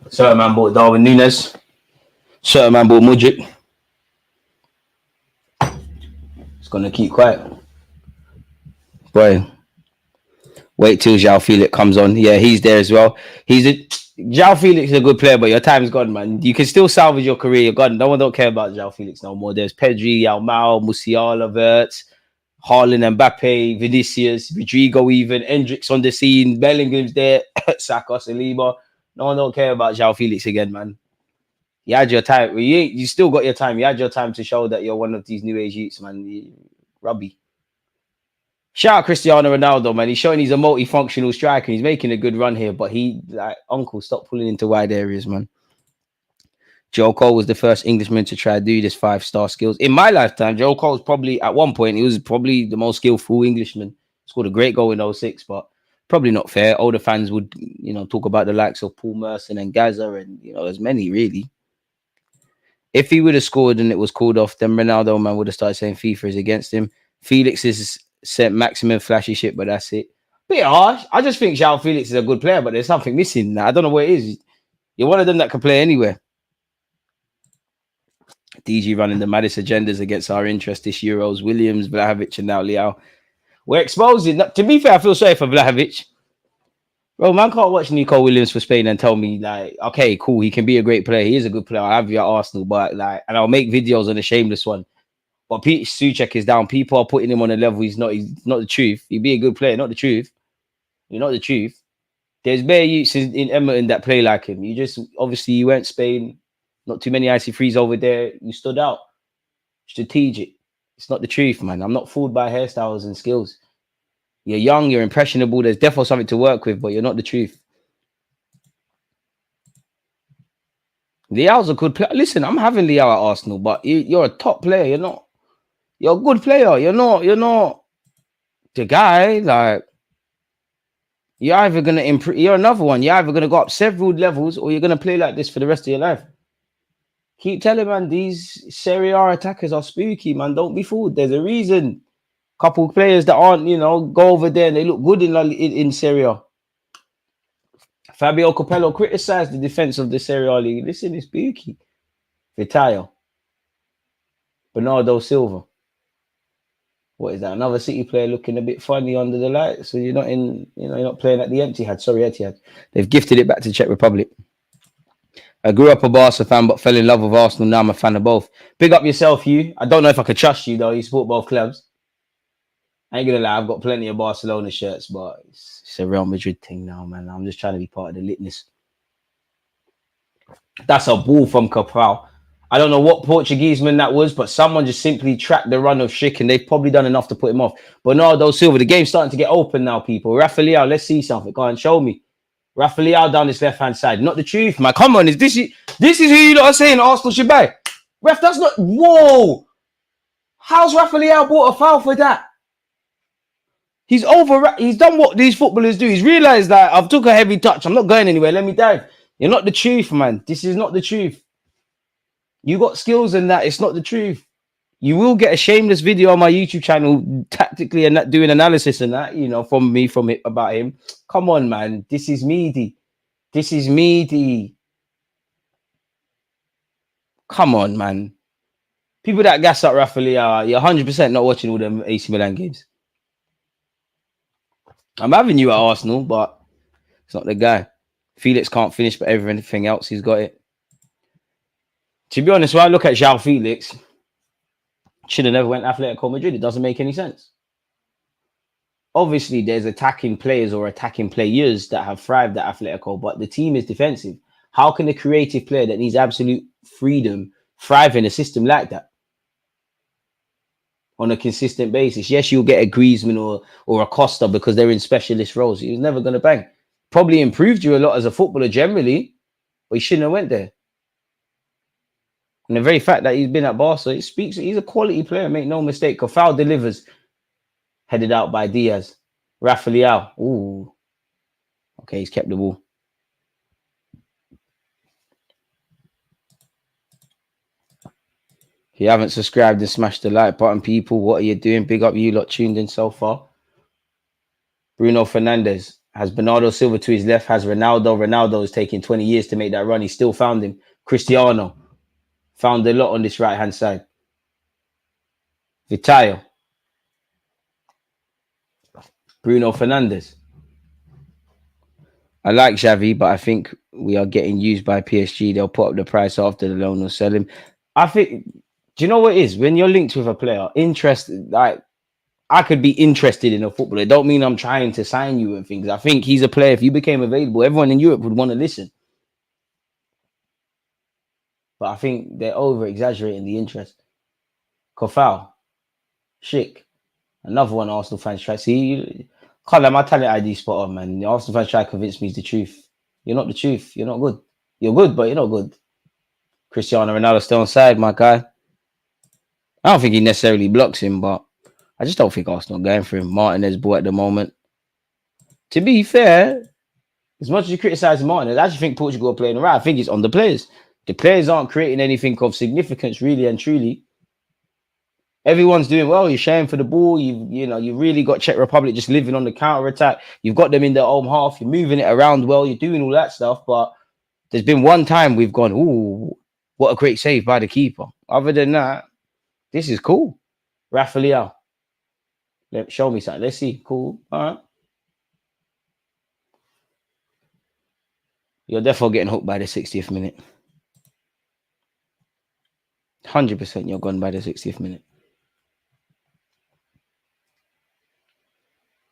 Speaker 5: Certain man bought Darwin Núñez. Certain man bought Mudryk. gonna keep quiet. Boy, wait till João Felix comes on. Yeah, he's there as well. João Felix is a good player, but your time's gone, man. You can still salvage your career. You're gone. No one don't care about João Felix no more. There's Pedri, Almao, Musiala, Verts, Haaland, Mbappe, Vinicius, Rodrigo, even Hendricks on the scene. Bellingham's there. Saka, Saliba. No one don't care about João Felix again, man. You had your time. You still got your time. You had your time to show that you're one of these new age youths, man. Rubby. Shout out Cristiano Ronaldo, man. He's showing he's a multifunctional striker. He's making a good run here, but uncle, stop pulling into wide areas, man. Joe Cole was the first Englishman to try to do this 5-star skills. In my lifetime, Joe Cole's probably, at one point, he was probably the most skillful Englishman. Scored a great goal in 06, but probably not fair. Older fans would, talk about the likes of Paul Merson and Gaza and, there's many, really. If he would have scored and it was called off, then Ronaldo, man, would have started saying FIFA is against him. Felix is sent maximum flashy shit, but that's it. Bit harsh. I just think João Felix is a good player, but there's something missing. I don't know what it is. You're one of them that can play anywhere. DG running the maddest agendas against our interest this Euros. Williams, Vlahovic, and now Leao. We're exposing. To be fair, I feel sorry for Vlahovic. Bro, man can't watch Nico Williams for Spain and tell me, like, okay, cool, he can be a great player. He is a good player. I have you at Arsenal, but and I'll make videos on the shameless one. But Pete Souček is down. People are putting him on a level he's not the truth. He'd be a good player, not the truth. You're not the truth. There's bare youths in Everton that play like him. Obviously, you went Spain. Not too many IC3s over there. You stood out. Strategic. It's not the truth, man. I'm not fooled by hairstyles and skills. You're young, you're impressionable. There's definitely something to work with, but you're not the truth. Leao's a good player. Listen, I'm having Leao at Arsenal, but you're a top player. You're a good player. You're not the guy. Like, you're either gonna improve. You're another one. You're either gonna go up several levels, or you're gonna play like this for the rest of your life. Keep telling, man, these Serie A attackers are spooky, man. Don't be fooled. There's a reason. Couple of players that aren't, go over there and they look good in Serie A. Fabio Capello criticized the defense of the Serie A league. Listen, it's spooky. Vital. Bernardo Silva. What is that? Another City player looking a bit funny under the light. So you're not you're not playing at the Etihad. Sorry, Etihad. They've gifted it back to Czech Republic. I grew up a Barca fan, but fell in love with Arsenal. Now I'm a fan of both. Big up yourself, you. I don't know if I could trust you, though. You support both clubs. I ain't gonna lie, I've got plenty of Barcelona shirts, but it's a Real Madrid thing now, man. I'm just trying to be part of the litness. That's a ball from Capral. I don't know what Portuguese man that was, but someone just simply tracked the run of Schick, and they've probably done enough to put him off. Bernardo Silva, the game's starting to get open now, people. Rafa Leao, let's see something. Go on, show me. Rafa Leao down this left-hand side. Not the truth, man. Come on, this is who you lot are saying Arsenal should buy. Ref, that's not... Whoa! How's Rafa Leao bought a foul for that? He's done what these footballers do. He's realized that I've took a heavy touch. I'm not going anywhere. Let me dive. You're not the truth, man. This is not the truth. You got skills in that. It's not the truth. You will get a shameless video on my YouTube channel, tactically and that doing analysis and that, from it about him. Come on, man. This is meaty. This is meaty. Come on, man. People that gas up Rafa Leao, you're 100% not watching all them AC Milan games. I'm having you at Arsenal, but it's not the guy. Felix can't finish, but everything else, he's got it. To be honest, when I look at João Felix, should have never went Atletico Madrid. It doesn't make any sense. Obviously, there's attacking players or attacking players that have thrived at Atletico, but the team is defensive. How can a creative player that needs absolute freedom thrive in a system like that? On a consistent basis. Yes, you'll get a Griezmann or a Costa because they're in specialist roles. He was never going to bang. Probably improved you a lot as a footballer generally, but he shouldn't have went there. And the very fact that he's been at Barca, it speaks. He's a quality player, make no mistake. Cafal delivers. Headed out by Diaz. Rafa Leao. Ooh. Okay, he's kept the ball. If you haven't subscribed and smashed the like button, people, what are you doing? Big up you lot tuned in so far. Bruno Fernandes has Bernardo Silva to his left, has Ronaldo. Ronaldo is taking 20 years to make that run. He still found him. Cristiano found a lot on this right-hand side. Vital. Bruno Fernandes. I like Xavi, but I think we are getting used by PSG. They'll put up the price after the loan or sell him. I think, do you know what it is? When you're linked with a player, like, I could be interested in a footballer. It don't mean I'm trying to sign you and things. I think he's a player. If you became available, everyone in Europe would want to listen. But I think they're over-exaggerating the interest. Kofal, Schick, another one Arsenal fans try. See, can't let my talent ID spot on, man. The Arsenal fans try to convince me it's the truth. You're not the truth. You're not good. You're good, but you're not good. Cristiano Ronaldo still on side, my guy. I don't think he necessarily blocks him, but I just don't think Arsenal are going for him. Martinez bought at the moment. To be fair, as much as you criticize Martinez, I actually think Portugal are playing right. I think it's on the players. The players aren't creating anything of significance, really and truly. Everyone's doing well. You're sharing for the ball. You really got Czech Republic just living on the counter attack. You've got them in their home half. You're moving it around well. You're doing all that stuff. But there's been one time we've gone, ooh, what a great save by the keeper. Other than that, this is cool. Rafael, show me something. Let's see. Cool. All right. You're definitely getting hooked by the 60th minute. 100% you're gone by the 60th minute.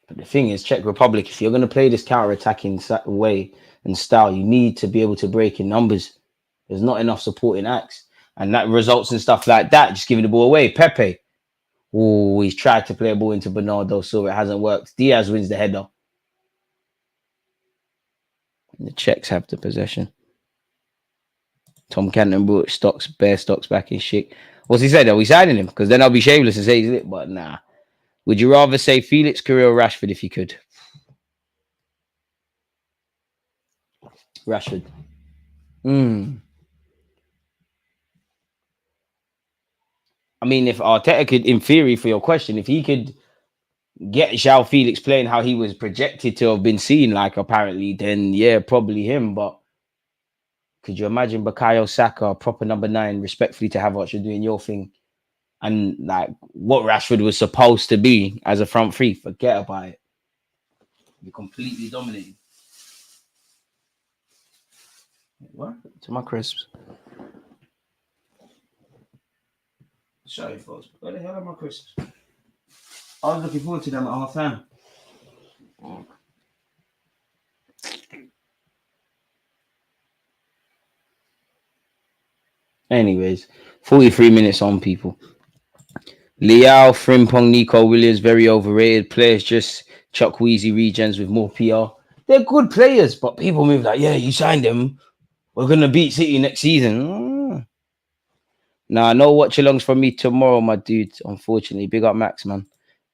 Speaker 5: But the thing is, Czech Republic, if you're going to play this counter-attacking way and style, you need to be able to break in numbers. There's not enough supporting acts. And that results in stuff like that, just giving the ball away. Pepe. Oh, he's tried to play a ball into Bernardo, so it hasn't worked. Diaz wins the header. And the Czechs have the possession. Tom Canton brought bare stocks back in Schick. What's he said? Are we signing him? Because then I'll be shameless and say he's lit, but nah. Would you rather say Felix, Carrillo, or Rashford if you could? Rashford. I mean, if Arteta could, in theory, for your question, if he could get João Felix playing how he was projected to have been seen, like apparently, then yeah, probably him. But could you imagine Bukayo Saka, proper number 9, respectfully to Havertz, you're doing your thing? And like what Rashford was supposed to be as a front three, forget about it. You're completely dominating. What? To my crisps. Sorry, folks. Where the hell are my crisps? I was looking forward to them at half time. Anyways, 43 minutes on, people. Liao, Frimpong, Nico Williams, very overrated. Players just chuck wheezy regens with more PR. They're good players, but people move like, yeah, you signed them. We're going to beat City next season. Nah, no watch-alongs from me tomorrow, my dude. Unfortunately, big up Max, man.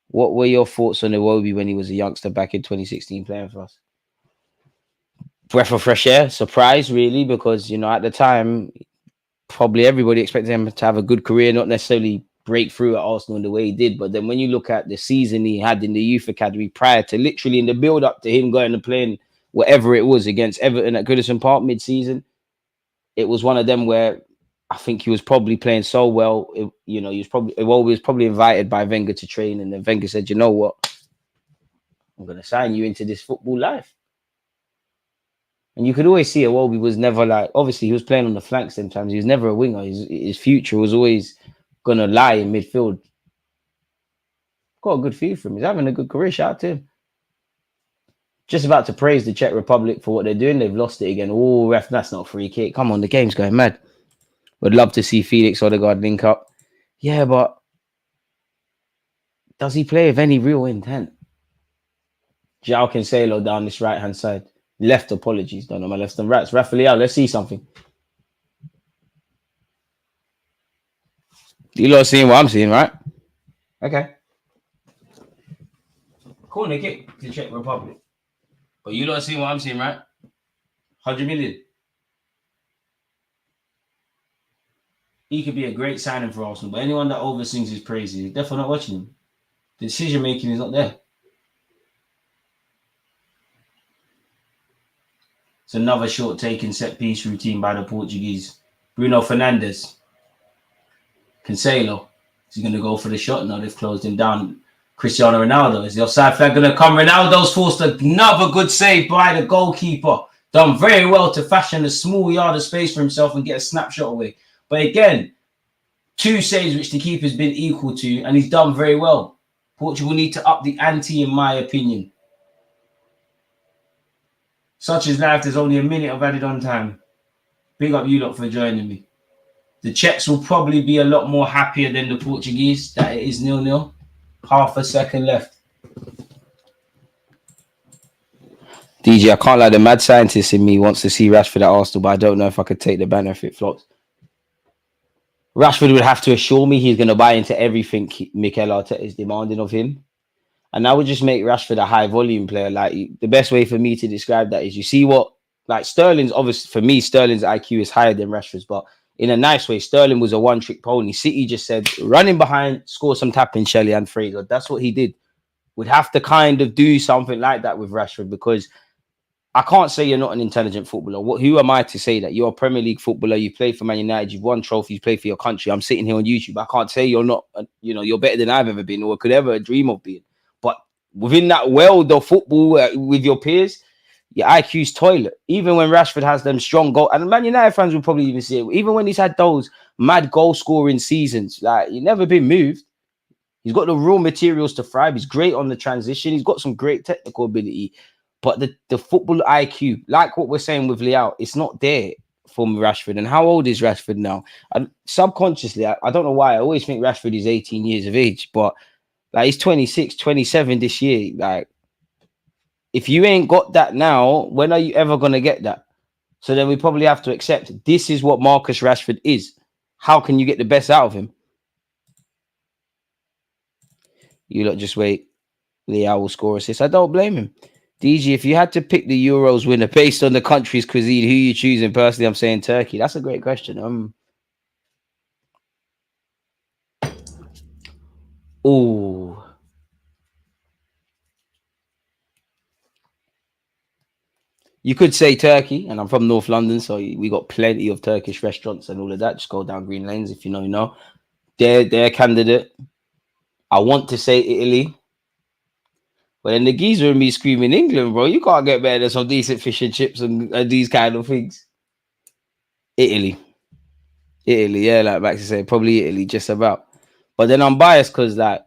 Speaker 5: What were your thoughts on Iwobi when he was a youngster back in 2016 playing for us? Breath of fresh air. Surprise, really, because, at the time, probably everybody expected him to have a good career, not necessarily break through at Arsenal in the way he did. But then when you look at the season he had in the youth academy prior to literally in the build-up to him going and playing whatever it was against Everton at Goodison Park mid-season, it was one of them where I think he was probably playing so well. He was probably invited by Wenger to train, and then Wenger said, "You know what? I'm going to sign you into this football life." And you could always see Iwobi was never like, obviously he was playing on the flanks sometimes. He was never a winger. His future was always going to lie in midfield. Got a good feel for him. He's having a good career. Shout out to him. Just about to praise the Czech Republic for what they're doing. They've lost it again. Oh, ref, that's not a free kick. Come on, the game's going mad. Would love to see Felix Odegaard link up. Yeah, but does he play with any real intent? João Cancelo down this right-hand side. Left, apologies. Don't know my left and right. Rafael, let's see something. You lot seeing what I'm seeing, right? Okay. Corner kick to Czech Republic. But you lot seeing what I'm seeing, right? 100 million. He could be a great signing for Arsenal, but anyone that oversings his praises is definitely not watching him. The decision making is not there. It's another short taken set piece routine by the Portuguese. Bruno Fernandes. Cancelo. Is he going to go for the shot? No, they've closed him down. Cristiano Ronaldo. Is the offside flag going to come? Ronaldo's forced another good save by the goalkeeper. Done very well to fashion a small yard of space for himself and get a snapshot away. But again, 2 saves which the keeper's been equal to, and he's done very well. Portugal need to up the ante, in my opinion. Such is life, there's only a minute of added on time. Big up you lot for joining me. The Czechs will probably be a lot more happier than the Portuguese that it is 0-0. Half a second left. DG, I can't lie, the mad scientist in me wants to see Rashford at Arsenal, but I don't know if I could take the banner if it flops. Rashford would have to assure me he's going to buy into everything Mikel Arteta is demanding of him. And that would just make Rashford a high volume player. Like, the best way for me to describe that is, you see what, like, Sterling's, obviously, for me, Sterling's IQ is higher than Rashford's, but in a nice way, Sterling was a one-trick pony. City just said, running behind, score some tapping, Shelley and Fraser. That's what he did. Would have to kind of do something like that with Rashford, because I can't say you're not an intelligent footballer. Who am I to say that? You're a Premier League footballer. You play for Man United. You've won trophies. You play for your country. I'm sitting here on YouTube. I can't say you're not, you're better than I've ever been or could ever dream of being. But within that world of football with your peers, your IQ's toilet. Even when Rashford has them strong goal, and Man United fans will probably even see it, even when he's had those mad goal scoring seasons, like, he's never been moved. He's got the raw materials to thrive. He's great on the transition. He's got some great technical ability. But the football IQ, like what we're saying with Leao, it's not there for Rashford. And how old is Rashford now? Subconsciously, I don't know why. I always think Rashford is 18 years of age. But like, he's 26, 27 this year. Like, if you ain't got that now, when are you ever going to get that? So then we probably have to accept this is what Marcus Rashford is. How can you get the best out of him? You lot just wait. Leao will score assists. I don't blame him. DG, if you had to pick the Euros winner based on the country's cuisine, who you choosing? Personally, I'm saying Turkey. That's a great question. Oh. You could say Turkey, and I'm from North London, so we got plenty of Turkish restaurants and all of that. Just go down Green Lanes if you know. They're a candidate. I want to say Italy. But then the geezer and me screaming England, bro. You can't get better than some decent fish and chips and these kind of things. Italy, yeah, like Max is saying, probably Italy, just about. But then I'm biased because, like,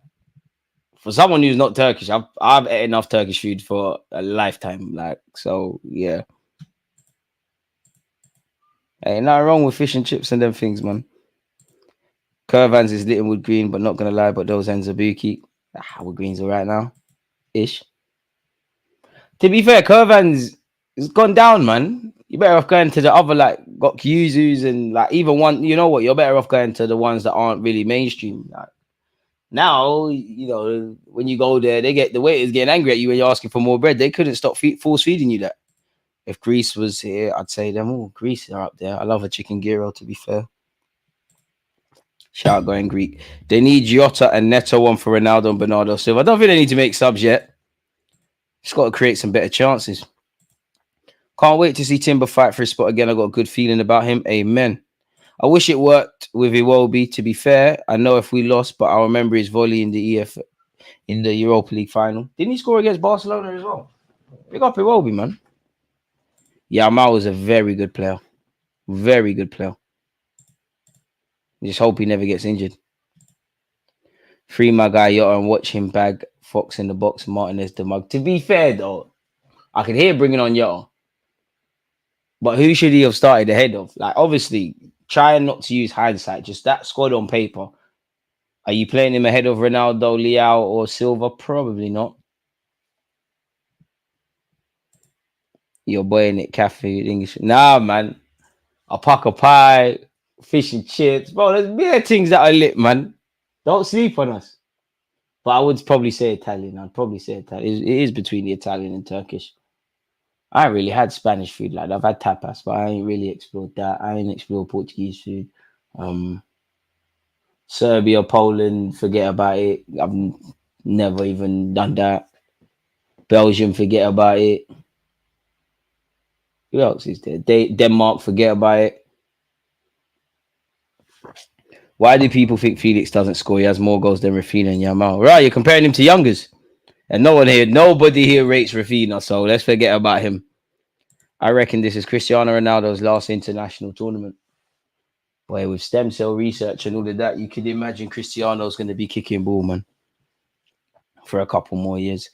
Speaker 5: for someone who's not Turkish, I've ate enough Turkish food for a lifetime. Like, so, yeah. Ain't nothing wrong with fish and chips and them things, man. Curvans is little with green, but not going to lie, but those ends are bookie. With green's all right now. Ish. To be fair, Curvans has gone down, man. You're better off going to the other, like, got Kyuzus and, like, even one, you know what? You're better off going to the ones that aren't really mainstream. Like, now, when you go there, the waiters getting angry at you when you're asking for more bread. They couldn't stop force feeding you that. If Greece was here, I'd say them all. Greece are up there. I love a chicken gyro, to be fair. Shout out going Greek. They need Jota and Neto one for Ronaldo and Bernardo Silva. I don't think they need to make subs yet. Just got to create some better chances. Can't wait to see Timber fight for his spot again. I got a good feeling about him. Amen. I wish it worked with Iwobi. To be fair, I know if we lost, but I remember his volley in the Europa League final. Didn't he score against Barcelona as well? Pick up Iwobi, man. Yamal was a very good player. Very good player. Just hope he never gets injured. Free my guy Yota and watch him bag Fox in the box. Martinez the mug. To be fair, though, I can hear bringing on Yota. But who should he have started ahead of? Like, obviously, trying not to use hindsight. Just that squad on paper. Are you playing him ahead of Ronaldo, Leao, or Silva? Probably not. Your boy in it, cafe English. Nah, man. A pack of pie, fish and chips. Bro, there's mere things that are lit, man. Don't sleep on us. But I would probably say Italian. I'd probably say Italian. It is between the Italian and Turkish. I ain't really had Spanish food like that. I've had tapas, but I ain't really explored that. I ain't explored Portuguese food. Serbia, Poland, forget about it. I've never even done that. Belgium, forget about it. Who else is there? Denmark, forget about it. Why do people think Felix doesn't score? He has more goals than Rafinha and Yamal. Right, you're comparing him to youngers. And nobody here rates Rafinha, so let's forget about him. I reckon this is Cristiano Ronaldo's last international tournament. Boy, with stem cell research and all of that, you could imagine Cristiano's going to be kicking ball, man, for a couple more years.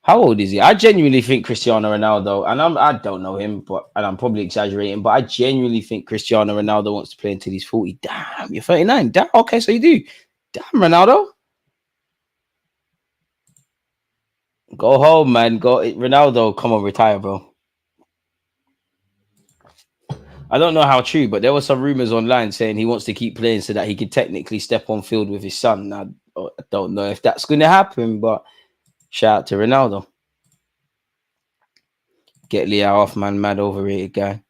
Speaker 5: How old is he? I genuinely think Cristiano Ronaldo, and I don't know him, and I'm probably exaggerating, but I genuinely think Cristiano Ronaldo wants to play until he's 40. Damn, you're 39. Damn, okay, so you do. Damn, Ronaldo. Go home, man. Ronaldo, come on, retire, bro. I don't know how true, but there were some rumors online saying he wants to keep playing so that he could technically step on field with his son. I don't know if that's going to happen, but shout out to Ronaldo. Get Leao off, man. Mad overrated guy.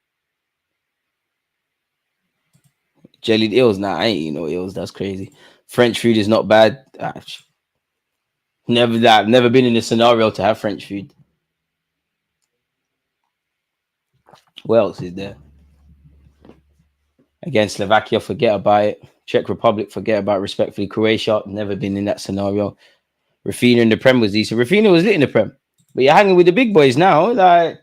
Speaker 5: Jellied eels? Nah, I ain't eating no eels. That's crazy. French food is not bad. Never been in a scenario to have French food. What else is there? Again, Slovakia, forget about it. Czech Republic, forget about it. Respectfully, Croatia, never been in that scenario. Rafinha in the Prem was decent. Rafinha was lit in the Prem. But you're hanging with the big boys now. Like,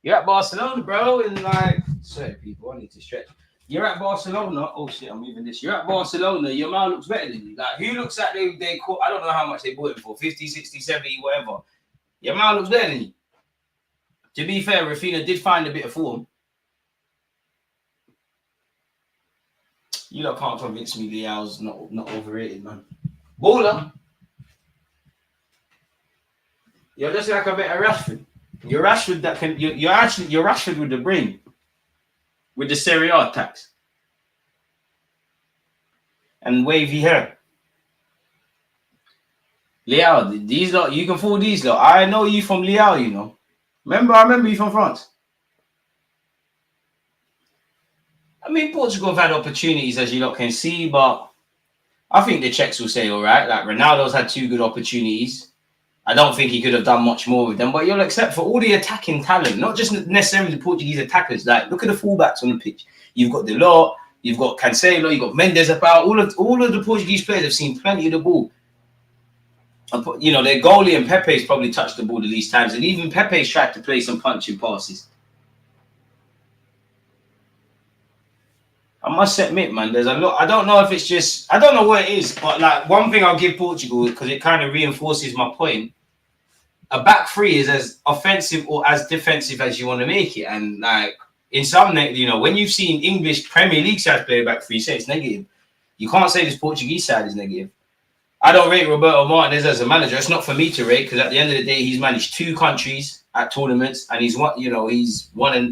Speaker 5: you're at Barcelona, bro. And like, sorry, people, I need to stretch. You're at Barcelona. Oh, shit, I'm moving this. You're at Barcelona. Your man looks better than you. Like, who looks at they call, I don't know how much they bought him for. 50, 60, 70, whatever. Your man looks better than you. To be fair, Rafinha did find a bit of form. You lot can't convince me Leao's not overrated, man. Baller. You're just like a better Rashford. You're Rashford that can. You're Rashford with the brain, with the Serie A tax, and wavy hair. Leao, these lot, you can fool these lot. I know you from Leao, you know. I remember you from France. I mean, Portugal have had opportunities, as you lot can see, but I think the Czechs will say, all right, like Ronaldo's had 2 good opportunities. I don't think he could have done much more with them, but you'll accept for all the attacking talent, not just necessarily the Portuguese attackers. Like, look at the fullbacks on the pitch. You've got Deluded, you've got Cancelo, you've got Mendes about. All of the Portuguese players have seen plenty of the ball. You know, their goalie and Pepe's probably touched the ball the least times, and even Pepe's tried to play some punching passes. I must admit, man, there's a lot. I don't know if it's just, I don't know what it is, but like one thing I'll give Portugal, because it kind of reinforces my point, a back three is as offensive or as defensive as you want to make it. And like in some, you know, when you've seen English Premier League sides play a back three, say it's negative. You can't say this Portuguese side is negative. I don't rate Roberto Martinez as a manager. It's not for me to rate, because at the end of the day, he's managed 2 countries at tournaments, and he's won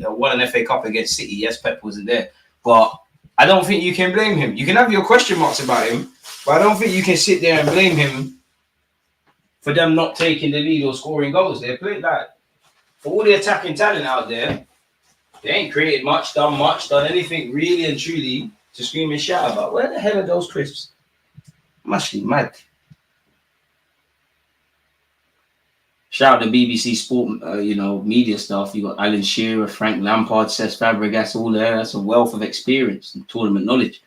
Speaker 5: an FA Cup against City. Yes, Pep wasn't there, but I don't think you can blame him. You can have your question marks about him, but I don't think you can sit there and blame him for them not taking the lead or scoring goals. They played like, for all the attacking talent out there, they ain't created much, done anything really and truly to scream and shout about. Where the hell are those crisps? Must be mad. Shout out to BBC Sport, media stuff. You got Alan Shearer, Frank Lampard, Cesc Fabregas, all there. That's a wealth of experience and tournament knowledge.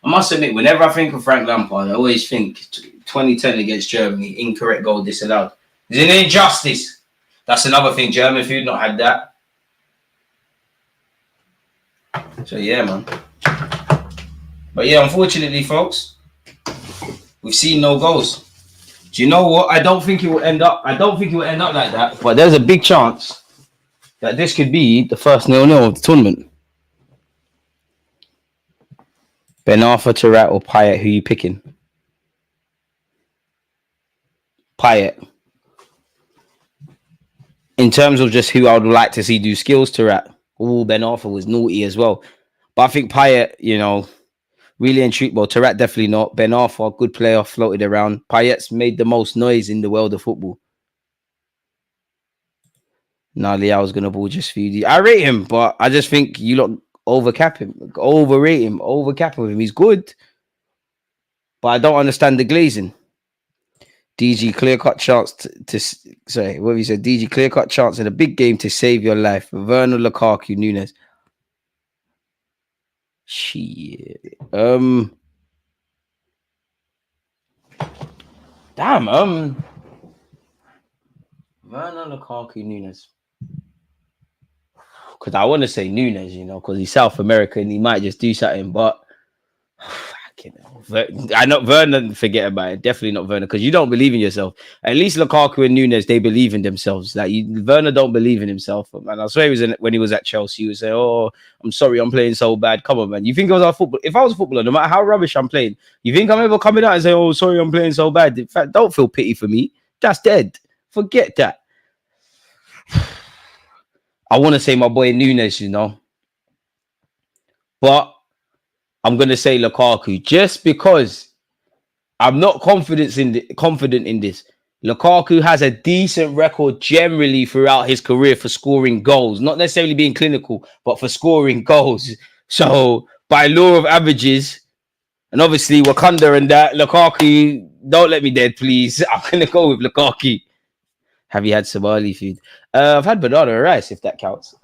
Speaker 5: I must admit, whenever I think of Frank Lampard, I always think 2010 against Germany, incorrect goal disallowed. It's an injustice. That's another thing. German food not had that. So yeah, man. But yeah, unfortunately, folks, we've seen no goals. Do you know what? I don't think it will end up like that. But there's a big chance that this could be the first 0-0 of the tournament. Ben Arfa, Tarat, or Payet? Who are you picking? Payet. In terms of just who I would like to see do skills, Tarat. Oh, Ben Arfa was naughty as well. But I think Payet, really and true. Well, Tarat definitely not. Ben Arfa, good player, floated around. Payet's made the most noise in the world of football. Now Leao's gonna ball just for you. I rate him, but I just think you lot overrate him. He's good, but I don't understand the glazing. DG clear-cut chance what have you said? DG clear-cut chance in a big game to save your life. Werner, Lukaku, Nunes. Shit. Damn. Werner, Lukaku, Nunes. Because I want to say Nunes, because he's South American and he might just do something, but I know Werner, forget about it. Definitely not Werner, because you don't believe in yourself. At least Lukaku and Nunes, they believe in themselves. Like Werner don't believe in himself. And I swear when he was at Chelsea, he would say, "Oh, I'm sorry, I'm playing so bad." Come on, man. You think I was a football? If I was a footballer, no matter how rubbish I'm playing, you think I'm ever coming out and say, "Oh, sorry, I'm playing so bad"? In fact, don't feel pity for me. That's dead. Forget that. I want to say my boy Nunes, but I'm gonna say Lukaku just because I'm not confident in this. Lukaku has a decent record generally throughout his career for scoring goals, not necessarily being clinical, but for scoring goals. So by law of averages, and obviously Wakanda and that, Lukaku, don't let me dead, please. I'm gonna go with Lukaku. Have you had Somali food? I've had banana rice, if that counts.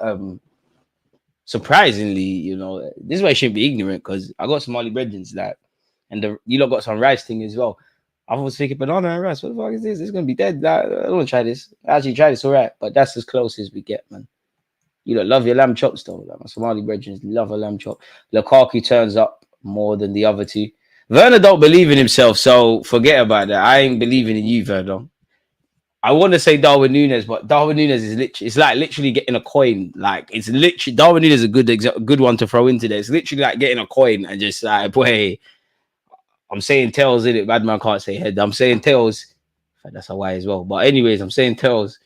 Speaker 5: Surprisingly, this is why I shouldn't be ignorant, because I got Somali brethrens that, and you lot got some rice thing as well. I was thinking banana and rice. What the fuck is this? It's gonna be dead. I don't want to try this. I actually tried this, all right, but that's as close as we get, man. You lot love your lamb chops though. Like my Somali brethren love a lamb chop. Lukaku turns up more than the other two. Werner don't believe in himself, so forget about that. I ain't believing in you, Werner. I want to say Darwin Nunes, but Darwin Nunes is literally getting a coin. Like it's literally Darwin Nunes is a good one to throw into there. It's literally like getting a coin and just like, boy, I'm saying tails in it. Bad man can't say head. I'm saying tails. That's a why as well. But anyways, I'm saying tails.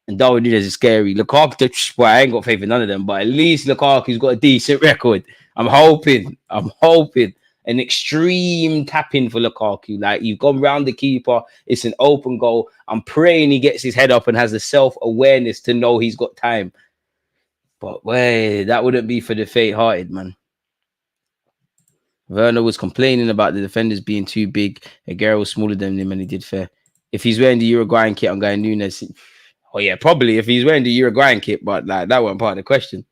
Speaker 5: And Darwin Nunes is scary. Lukaku, boy, I ain't got faith in none of them. But at least Lukaku's got a decent record. I'm hoping an extreme tapping for Lukaku. Like you've gone round the keeper. It's an open goal. I'm praying he gets his head up and has the self-awareness to know he's got time. But wait, that wouldn't be for the faint-hearted, man. Werner was complaining about the defenders being too big. Aguero was smaller than him and he did fair. If he's wearing the Uruguayan kit, I'm going Nunes. Oh yeah, probably if he's wearing the Uruguayan kit, but like that wasn't part of the question.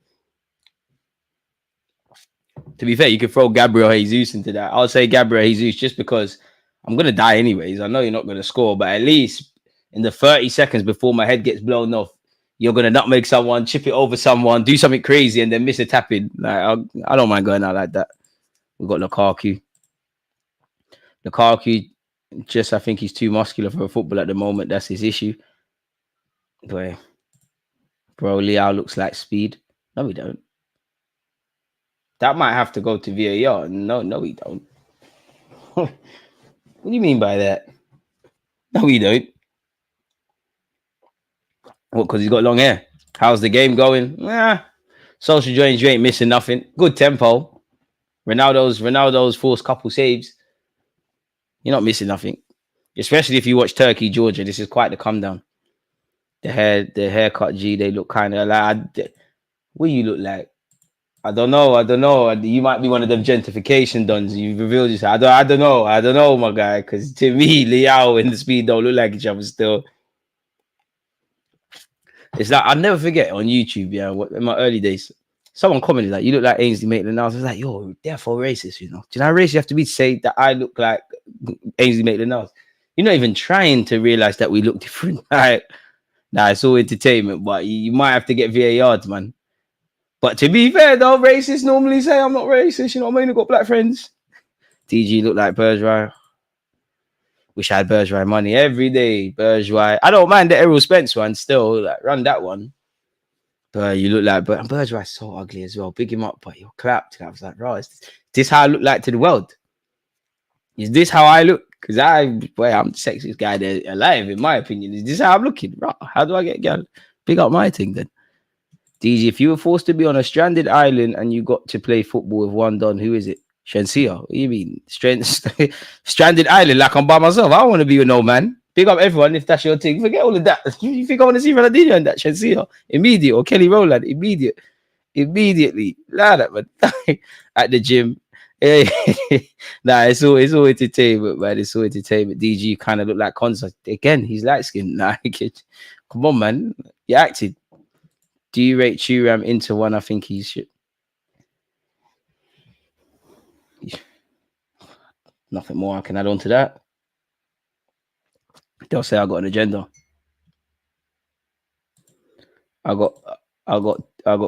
Speaker 5: To be fair, you could throw Gabriel Jesus into that. I'll say Gabriel Jesus just because I'm gonna die anyways. I know you're not gonna score, but at least in the 30 seconds before my head gets blown off, you're gonna nutmeg someone, chip it over someone, do something crazy, and then miss a tap in. Like I don't mind going out like that. We've got Lukaku. I think he's too muscular for a football at the moment. That's his issue. Boy, bro, Leao looks like speed. No, we don't. That might have to go to VAR. No, we don't. What do you mean by that? No, we don't. What, because he's got long hair? How's the game going? Social joins, you ain't missing nothing. Good tempo. Ronaldo's forced couple saves. You're not missing nothing. Especially if you watch Turkey, Georgia. This is quite the come down. The haircut, G, they look kind of like... What do you look like? I don't know. You might be one of them gentrification dons. You've revealed yourself. I don't know, my guy. Because to me, Leao and the speed don't look like each other still. It's like, I'll never forget on YouTube, in my early days, someone commented like, you look like Ainsley Maitland-Niles. I was like, yo, therefore racist, Do you know how racist you have to be to say that I look like Ainsley Maitland-Niles? You're not even trying to realize that we look different. Like, nah, it's all entertainment, but you might have to get VAR'd, man. But to be fair, though, racists normally say I'm not racist. You know what I mean? I've got black friends. TG look like Bergerac. Wish I had Bergerac money every day. Bergerac. I don't mind the Errol Spence one still. Like, run that one. But you look like... But Bergerac's so ugly as well. Big him up, but you're clapped. And I was like, bro, is this how I look like to the world? Is this how I look? Because I'm the sexiest guy there alive, in my opinion. Is this how I'm looking? Bro, how do I get girl? Big up my thing then. DG, if you were forced to be on a stranded island and you got to play football with one don, who is it? Shensia. What do you mean? Stranded island, like I'm by myself. I don't want to be with no man. Big up everyone if that's your thing. Forget all of that. You think I want to see Ronaldinho and that Shensia? Immediate. Or Kelly Rowland? Immediately. Like that, man. At the gym. Nah, it's all entertainment, man. It's all entertainment. DG kind of look like Konza. Again, he's light skinned. Nah, come on, man. You acted. Do you rate Thuram into one? I think he should. Nothing more I can add on to that. They'll say I got an agenda. I got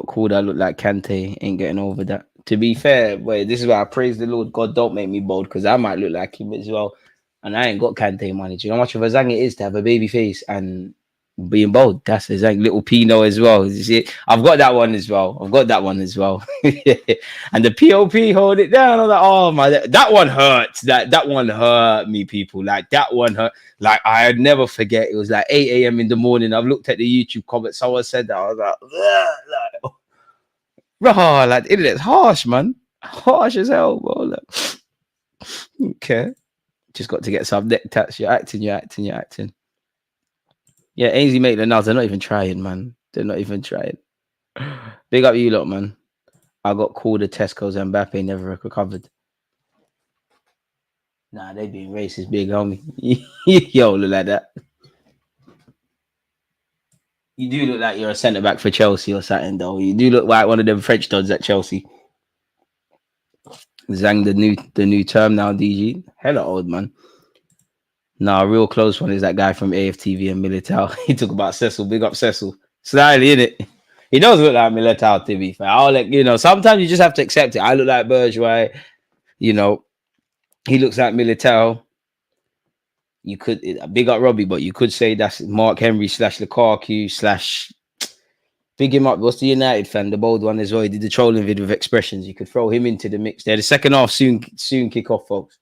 Speaker 5: called. I look like Kante. Ain't getting over that. To be fair, wait, this is why I praise the Lord. God, don't make me bold because I might look like him as well. And I ain't got Kante money. Do you know how much of a zang it is to have a baby face and being bold? That's a zang. Little Pino as well. You see, I've got that one as well. And the POP hold it down. I'm like, oh my, that one hurts. That one hurt me, people. Like that one hurt. Like I'd never forget. It was like 8 a.m. in the morning. I've looked at the YouTube comments. Someone said that. I was like, bro, like the internet's harsh, man. Harsh as hell, bro. Like, okay. Just got to get some neck tats. You're acting. Yeah, Ainsley make the nods. They're not even trying, man. They're not even trying. Big up you lot, man. I got called a Tesco's and Mbappe never recovered. Nah, they being racist, big homie. Yo, look like that. You do look like you're a centre back for Chelsea or something, though. You do look like one of them French duds at Chelsea. Zang the new term now, DG. Hella old, man. Nah, a real close one is that guy from AFTV and Militao. He talk about Cecil. Big up Cecil. Slightly, innit? He does look like Militao, to be fair. I'll let you know. Sometimes you just have to accept it. I look like Bourgeois. You know, he looks like Militao. You could big up Robbie, but you could say that's Mark Henry / Lukaku / big him up. What's the United fan? The bold one as well. He did the trolling video with expressions. You could throw him into the mix there. The second half soon kick off, folks.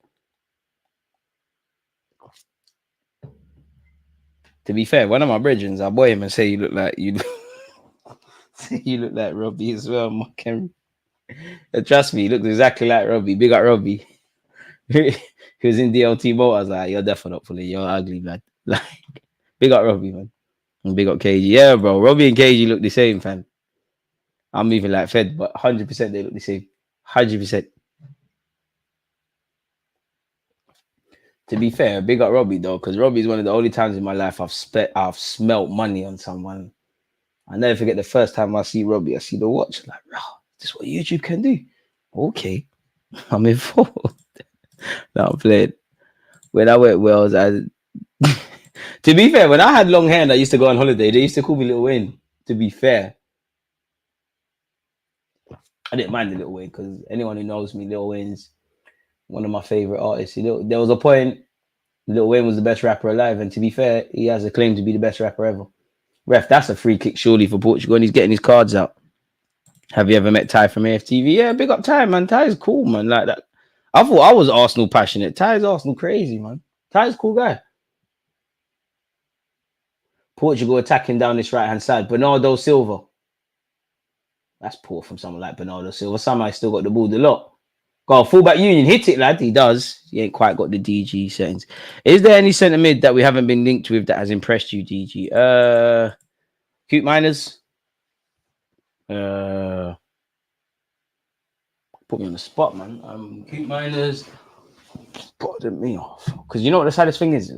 Speaker 5: To be fair, one of my brethren, I boy him and say you look like Robbie as well, Mark Henry. Trust me, he looks exactly like Robbie. Big up Robbie. He was in DLT Boat. I was like, you're definitely not pulling. You're ugly, man. Like, big up Robbie, man. And big up KG. Yeah, bro. Robbie and KG look the same, fam. I'm moving like Fed, but 100% they look the same. 100%. To be fair, big up Robbie though, because Robbie's one of the only times in my life I've smelt money on someone. I never forget the first time I see Robbie, I see the watch. Like, bro, this is what YouTube can do. Okay, I'm involved. No, I'm playing. When I went Wales, to be fair, when I had long hair and I used to go on holiday, they used to call me Lil Wayne. To be fair, I didn't mind the Lil Wayne because anyone who knows me, Lil Wayne's one of my favorite artists. You know, there was a point Lil Wayne was the best rapper alive, and to be fair, he has a claim to be the best rapper ever. Ref, that's a free kick surely for Portugal, and he's getting his cards out. Have you ever met Ty from AFTV? Yeah, big up Ty, man. Ty's cool, man. Like that. I thought I was Arsenal passionate. Ty's Arsenal crazy, man. Ty's a cool guy. Portugal attacking down this right-hand side. Bernardo Silva. That's poor from someone like Bernardo Silva. Somehow he's still got the ball a lot. Go fullback Union. Hit it, lad. He does. He ain't quite got the DG settings. Is there any centre mid that we haven't been linked with that has impressed you, DG? Cute Miners. Put me on the spot, man. Cute Miners. Pardon me off. Because you know what the saddest thing is?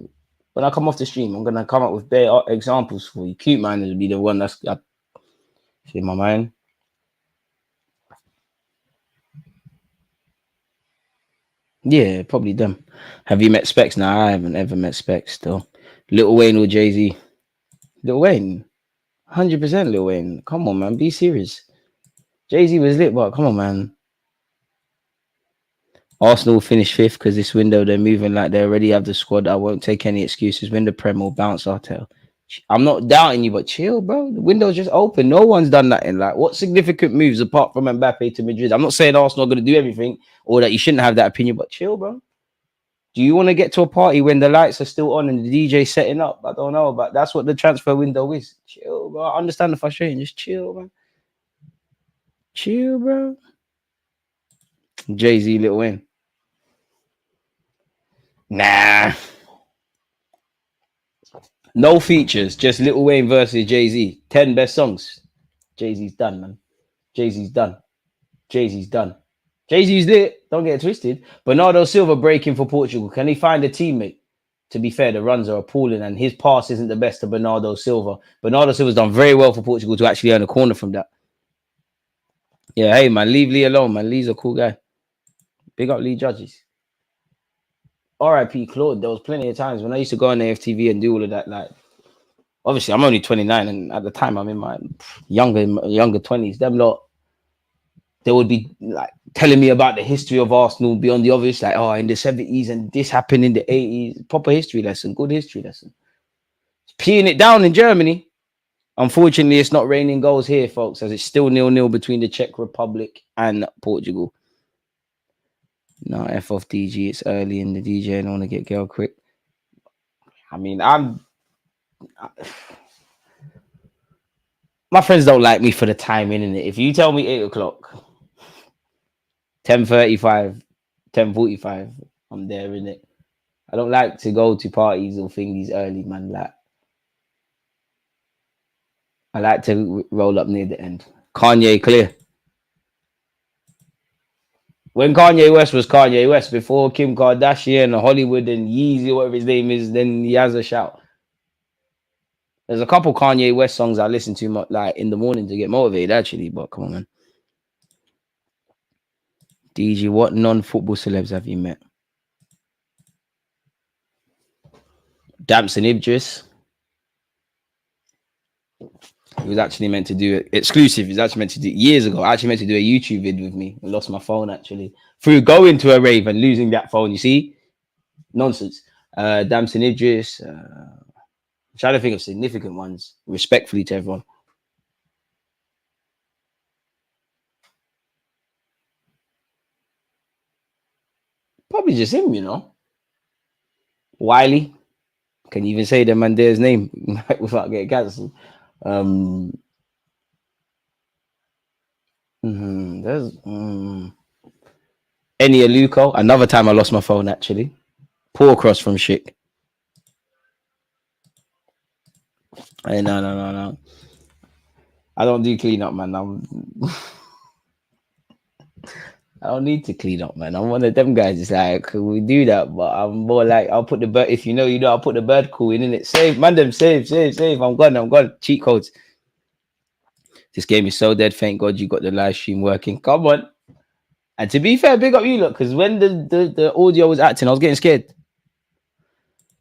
Speaker 5: When I come off the stream, I'm going to come up with bare examples for you. Cute Miners would be the one that's in my mind. Yeah, probably them. Have you met Specs? No, I haven't ever met Specs still. Lil Wayne or Jay-Z? Lil Wayne. 100% Lil Wayne. Come on, man. Be serious. Jay-Z was lit, but come on, man. Arsenal finished 5th because this window they're moving like they already have the squad. I won't take any excuses. Win the Prem or bounce, I'll tell. I'm not doubting you, but chill, bro. The window's just open. No one's done nothing. Like, what significant moves apart from Mbappe to Madrid? I'm not saying Arsenal are going to do everything or that you shouldn't have that opinion, but chill, bro. Do you want to get to a party when the lights are still on and the DJ setting up? I don't know, but that's what the transfer window is. Chill, bro. I understand the frustration. Just chill, man. Chill, bro. Jay-Z, Lil Wayne. Nah. No features, just Lil Wayne versus Jay-Z. 10 best songs. Jay-Z's done, man. Jay-Z's done. Jay-Z's done. Jay-Z's lit. Don't get it twisted. Bernardo Silva breaking for Portugal. Can he find a teammate? To be fair, the runs are appalling and his pass isn't the best to Bernardo Silva. Bernardo Silva's done very well for Portugal to actually earn a corner from that. Yeah, hey, man, leave Lee alone, man. Lee's a cool guy. Big up Lee Judges. R.I.P. Claude. There was plenty of times when I used to go on AFTV and do all of that. Like, obviously, I'm only 29, and at the time, I'm in my younger 20s. Them lot, they would be like telling me about the history of Arsenal beyond the obvious, like, oh, in the 70s and this happened in the 80s. Proper history lesson, good history lesson. Peeing it down in Germany. Unfortunately, it's not raining goals here, folks, as it's still 0-0 between the Czech Republic and Portugal. No, F off DG. It's early in the DJ. I don't want to get girl quick. I mean, my friends don't like me for the timing, innit? If you tell me 8 o'clock, 10:35, 10:45, I'm there, innit? I don't like to go to parties or thingies early, man. Like, I like to roll up near the end. Kanye clear. When Kanye West was Kanye West, before Kim Kardashian, Hollywood, and Yeezy, whatever his name is, then he has a shout. There's a couple Kanye West songs I listen to like in the morning to get motivated, actually. But come on, man. DG, what non-football celebs have you met? Damson Idris. He was actually meant to do it exclusive. He was actually meant to do years ago. I actually meant to do a YouTube vid with me. I lost my phone actually through going to a rave and losing that phone. You see, nonsense. Damson Idris. I'm trying to think of significant ones. Respectfully to everyone. Probably just him, you know. Wiley. Can you even say the man's name without getting cancelled? There's Eni Aluko. Another time I lost my phone actually. Poor cross from Schick. Hey, no. I don't do clean up, man. I don't need to clean up, man. I'm one of them guys. It's like we do that, but I'm more like I'll put the bird. If you know, I'll put the bird call in it. Save, man. Them save. I'm gone. Cheat codes. This game is so dead. Thank God you got the live stream working. Come on. And to be fair, big up you, look, because when the audio was acting, I was getting scared.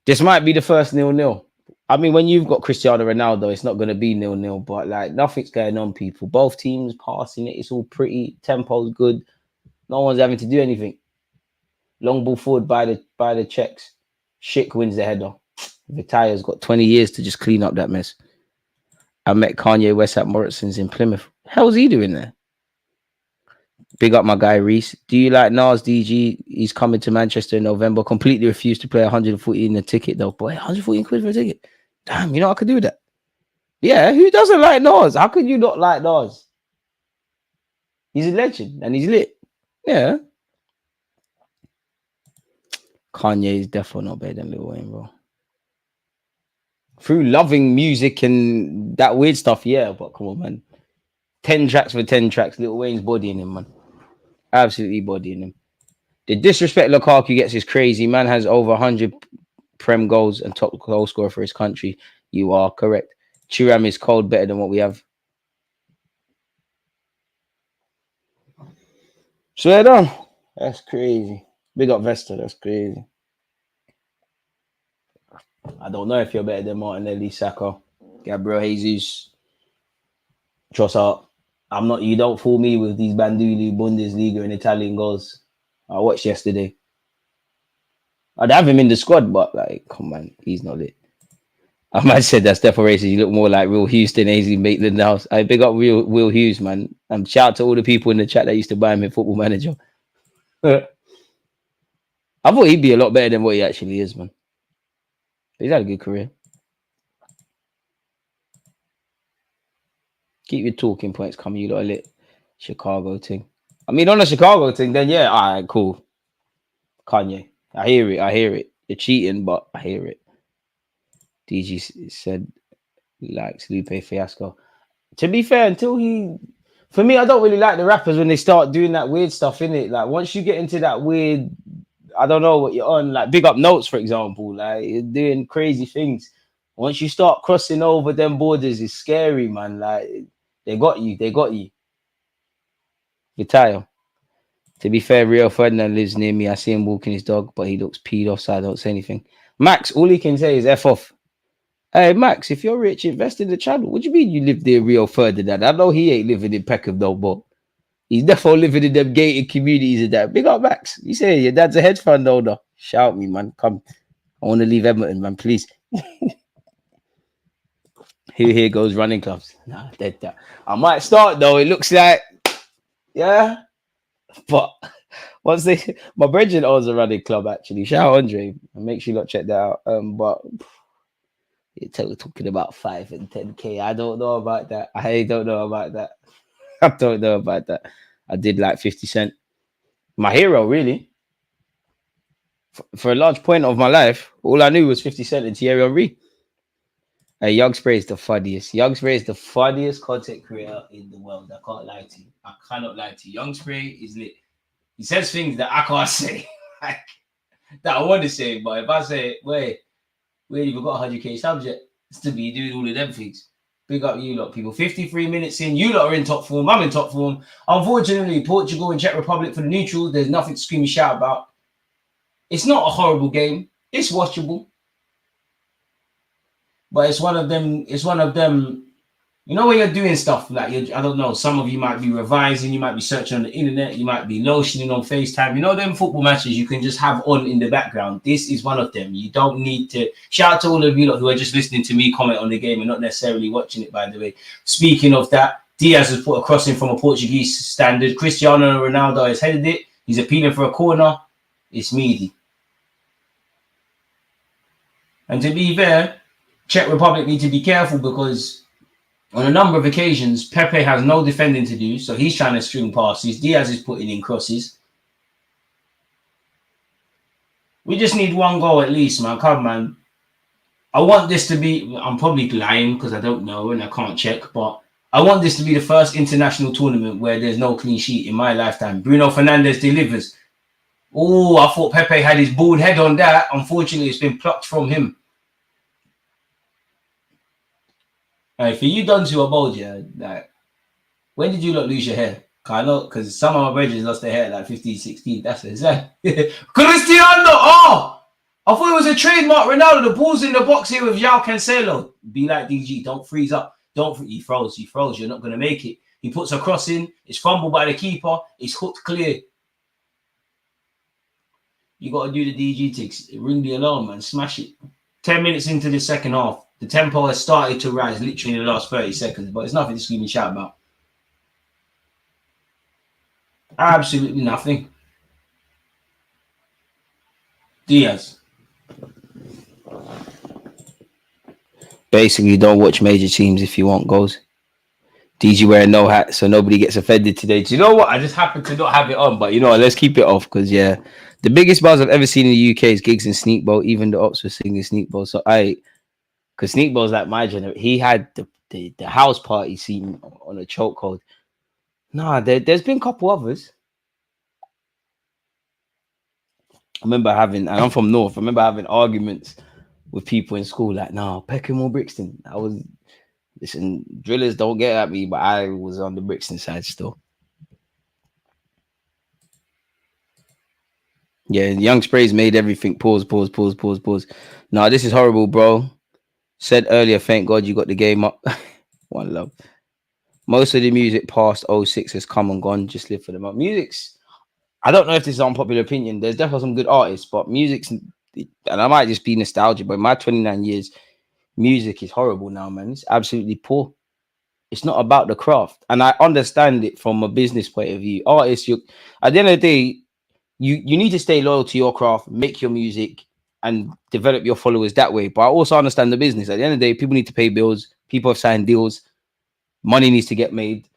Speaker 5: This might be the first 0-0. I mean, when you've got Cristiano Ronaldo, it's not going to be 0-0, but like nothing's going on, people. Both teams passing it. It's all pretty. Tempo's good. No one's having to do anything. Long ball forward by the Czechs. Schick wins the header. Vitaya's got 20 years to just clean up that mess. I met Kanye West at Morrison's in Plymouth. How's he doing there? Big up my guy Reese. Do you like Nas DG? He's coming to Manchester in November. Completely refused to play 140 in a ticket though. Boy, 114 quid for a ticket. Damn, you know I could do that. Yeah, who doesn't like Nas? How could you not like Nas? He's a legend and he's lit. Yeah. Kanye is definitely not better than Lil Wayne, bro. Through loving music and that weird stuff, yeah, but come on, man. 10 tracks for 10 tracks. Lil Wayne's bodying him, man. Absolutely bodying him. The disrespect Lukaku gets is crazy. Man has over 100 Prem goals and top goal scorer for his country. You are correct. Thuram is cold, better than what we have. Swear down. That's crazy. Big up Vesta. That's crazy. I don't know if you're better than Martinelli, Saka, Gabriel Jesus, Trossard. I'm not. You don't fool me with these Banduli, Bundesliga, and Italian goals. I watched yesterday. I'd have him in the squad, but like, come on, he's not it. I might have said that's definitely racist. You look more like Will Houston, Ainsley Maitland House. I big up Will Hughes, man. And shout out to all the people in the chat that used to buy him in Football Manager. I thought he'd be a lot better than what he actually is, man. He's had a good career. Keep your talking points coming. You lot are lit. Chicago thing. I mean, on the Chicago thing, then yeah, all right, cool. Kanye. I hear it. You're cheating, but I hear it. DG said he likes Lupe Fiasco. To be fair, for me, I don't really like the rappers when they start doing that weird stuff, innit? Like, once you get into that weird, I don't know what you're on, like Big Up Notes, for example, like you're doing crazy things. Once you start crossing over them borders, it's scary, man. Like, they got you. Vitayo. To be fair, Rio Ferdinand lives near me. I see him walking his dog, but he looks peed off, so I don't say anything. Max, all he can say is F off. Hey, Max, if you're rich, invest in the channel. What do you mean you live near Rio Ferdinand? I know he ain't living in Peckham no more. He's definitely living in them gated communities and that. Big up, Max. You say your dad's a hedge fund owner. Shout me, man. Come. I want to leave Edmonton, man, please. Here goes running clubs. Nah, dead that. I might start, though. It looks like, yeah. But once my brethren owns a running club, actually. Shout out Andre. Make sure you lot check that out. But you're talking about 5 and 10K. I don't know about that. I don't know about that. I don't know about that. I did like 50 Cent. My hero, really. For a large point of my life, all I knew was 50 Cent and Thierry Henry. Young Spray is the funniest. Young Spray is the funniest content creator in the world. I can't lie to you. I cannot lie to you. Young Spray is lit. He says things that I can't say. Like, that I want to say, but if I say, wait, we ain't even got 100K subject to be doing all of them things. Big up you lot, people. 53 minutes in. You lot are in top form. I'm in top form. Unfortunately, Portugal and Czech Republic for the neutrals. There's nothing to scream and shout about. It's not a horrible game. It's watchable. But it's one of them. It's one of them. You know when you're doing stuff like I don't know. Some of you might be revising. You might be searching on the internet. You might be lotioning on FaceTime. You know them football matches you can just have on in the background. This is one of them. You don't need to. Shout out to all of you lot who are just listening to me comment on the game and not necessarily watching it. By the way, speaking of that, Diaz has put a crossing from a Portuguese standard. Cristiano Ronaldo has headed it. He's appealing for a corner. It's meaty. And to be fair, Czech Republic need to be careful because on a number of occasions, Pepe has no defending to do, so he's trying to string passes. Diaz is putting in crosses. We just need one goal at least, man. Come, man. I want this to be... I'm probably lying because I don't know and I can't check, but I want this to be the first international tournament where there's no clean sheet in my lifetime. Bruno Fernandes delivers. Oh, I thought Pepe had his bald head on that. Unfortunately, it's been plucked from him. Hey, for you done to a bold, yeah, like, when did you not lose your hair? I know, because some of my brothers lost their hair at like 15, 16. That's it. Cristiano! Oh! I thought it was a trademark Ronaldo. The ball's in the box here with João Cancelo. Be like DG. Don't freeze up. He froze. You're not going to make it. He puts a cross in. It's fumbled by the keeper. It's hooked clear. You got to do the DG ticks. Ring the alarm, man. Smash it. 10 minutes into the second half. The tempo has started to rise literally in the last 30 seconds, but it's nothing to scream and shout about. Absolutely nothing. Diaz. Basically, don't watch major teams if you want goals. DG wearing no hat, so nobody gets offended today. Do you know what? I just happen to not have it on, but you know what? Let's keep it off because, yeah, the biggest buzz I've ever seen in the UK is Giggs and Sneakbowl. Even the ops were singing Sneakbowl. So because Sneakbowl's like my generation. He had the house party scene on a chokehold. Nah, there's been a couple others. I remember having, and I'm from North, I remember having arguments with people in school like, nah, Peckham or Brixton. Listen, drillers don't get at me, but I was on the Brixton side still. Yeah, Young Sprays made everything pause. Nah, this is horrible, bro. Said earlier, thank God you got the game up. One love. Most of the music past 06 has come and gone. Just live for them up. Music's, I don't know if this is unpopular opinion. There's definitely some good artists, but music's, and I might just be nostalgic, but in my 29 years, music is horrible now, man. It's absolutely poor. It's not about the craft. And I understand it from a business point of view. Artists, at the end of the day, you need to stay loyal to your craft, make your music, and develop your followers that way. But I also understand the business. At the end of the day, people need to pay bills. People have signed deals. Money needs to get made.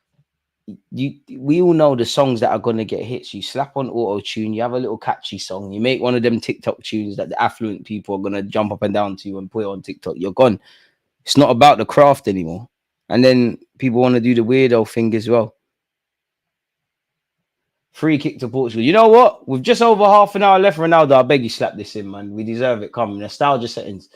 Speaker 5: We all know the songs that are going to get hits. You slap on auto-tune. You have a little catchy song. You make one of them TikTok tunes that the affluent people are going to jump up and down to and put it on TikTok. You're gone. It's not about the craft anymore. And then people want to do the weirdo thing as well. Free kick to Portugal. You know what? With just over half an hour left, Ronaldo, I beg you slap this in, man. We deserve it. Come, nostalgia settings.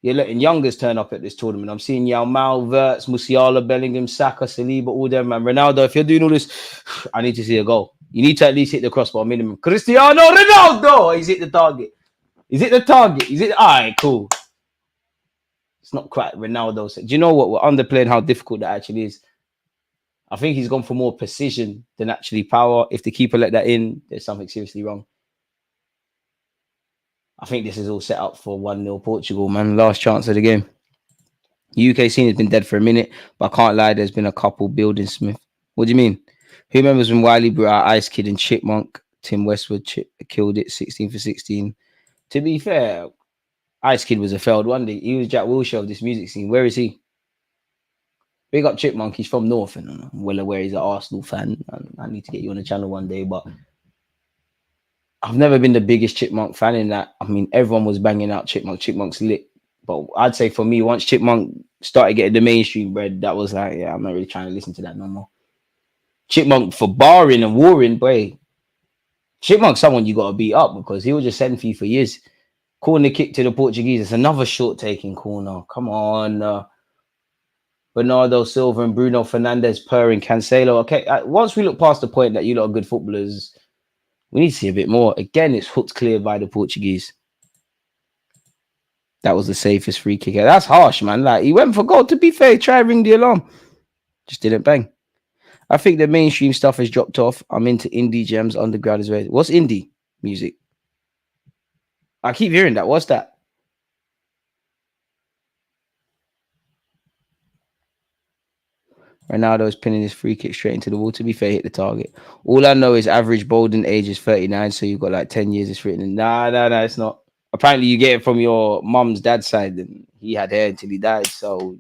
Speaker 5: You're letting youngers turn up at this tournament. I'm seeing Yao Mal, Verts, Musiala, Bellingham, Saka, Saliba, all them, man. Ronaldo, if you're doing all this, I need to see a goal. You need to at least hit the crossbar minimum. Cristiano Ronaldo! He's hit the target. Is it the target? Is it? All right, cool. It's not quite Ronaldo. Do you know what? We're underplaying how difficult that actually is. I think he's gone for more precision than actually power. If the keeper let that in, there's something seriously wrong. I think this is all set up for 1-0 Portugal, man. Last chance of the game. UK scene has been dead for a minute, but I can't lie, there's been a couple building Smith. What do you mean? Who remembers when Wiley brought out Ice Kid and Chipmunk? Tim Westwood killed it 16 for 16. To be fair, Ice Kid was a failed one day. He was Jack Wilshere of this music scene. Where is he? Big up Chipmunk. He's from North, and I'm well aware he's an Arsenal fan. I need to get you on the channel one day, but I've never been the biggest Chipmunk fan in that. I mean, everyone was banging out Chipmunk. Chipmunk's lit. But I'd say for me, once Chipmunk started getting the mainstream bread, that was like, yeah, I'm not really trying to listen to that no more. Chipmunk for barring and warring, boy. Chipmunk's someone you got to beat up because he will just send for you for years. Corner kick to the Portuguese. It's another short taking corner. Come on. Bernardo Silva and Bruno Fernandes purring Cancelo. Okay, once we look past the point that you lot are good footballers, we need to see a bit more. Again, it's hooked clear by the Portuguese. That was the safest free kick. That's harsh, man. Like, he went for goal. To be fair, try ring the alarm. Just didn't bang. I think the mainstream stuff has dropped off. I'm into indie gems, underground as well. What's indie music? I keep hearing that. What's that? Ronaldo's pinning his free kick straight into the wall. To be fair, hit the target. All I know is average Bolden age is 39, so you've got like 10 years. It's written in. Nah, it's not. Apparently, you get it from your mum's dad's side, and he had hair until he died, so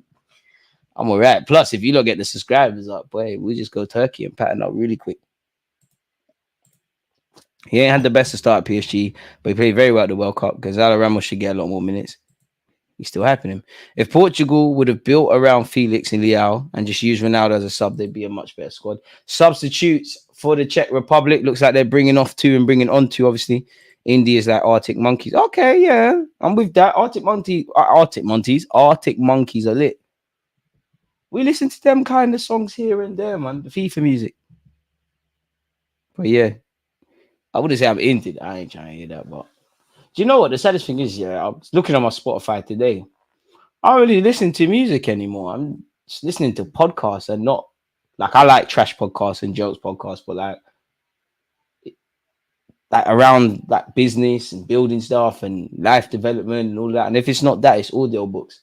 Speaker 5: I'm all right. Plus, if you don't get the subscribers up, boy, we just go Turkey and pattern up really quick. He ain't had the best to start at PSG, but he played very well at the World Cup because Ramos should get a lot more minutes. He's still hyping him. If Portugal would have built around Felix and Leao and just used Ronaldo as a sub, they'd be a much better squad. Substitutes for the Czech Republic. Looks like they're bringing off 2 and bringing on 2, obviously. India's like Arctic Monkeys. Okay, yeah. I'm with that. Arctic Monkeys are lit. We listen to them kind of songs here and there, man. The FIFA music. But yeah. I wouldn't say I'm into that. I ain't trying to hear that, but do you know what the saddest thing is? Yeah, I was looking at my Spotify today. I don't really listen to music anymore. I'm just listening to podcasts and not like I like trash podcasts and jokes podcasts, but like around like business and building stuff and life development and all that. And if it's not that, it's audio books.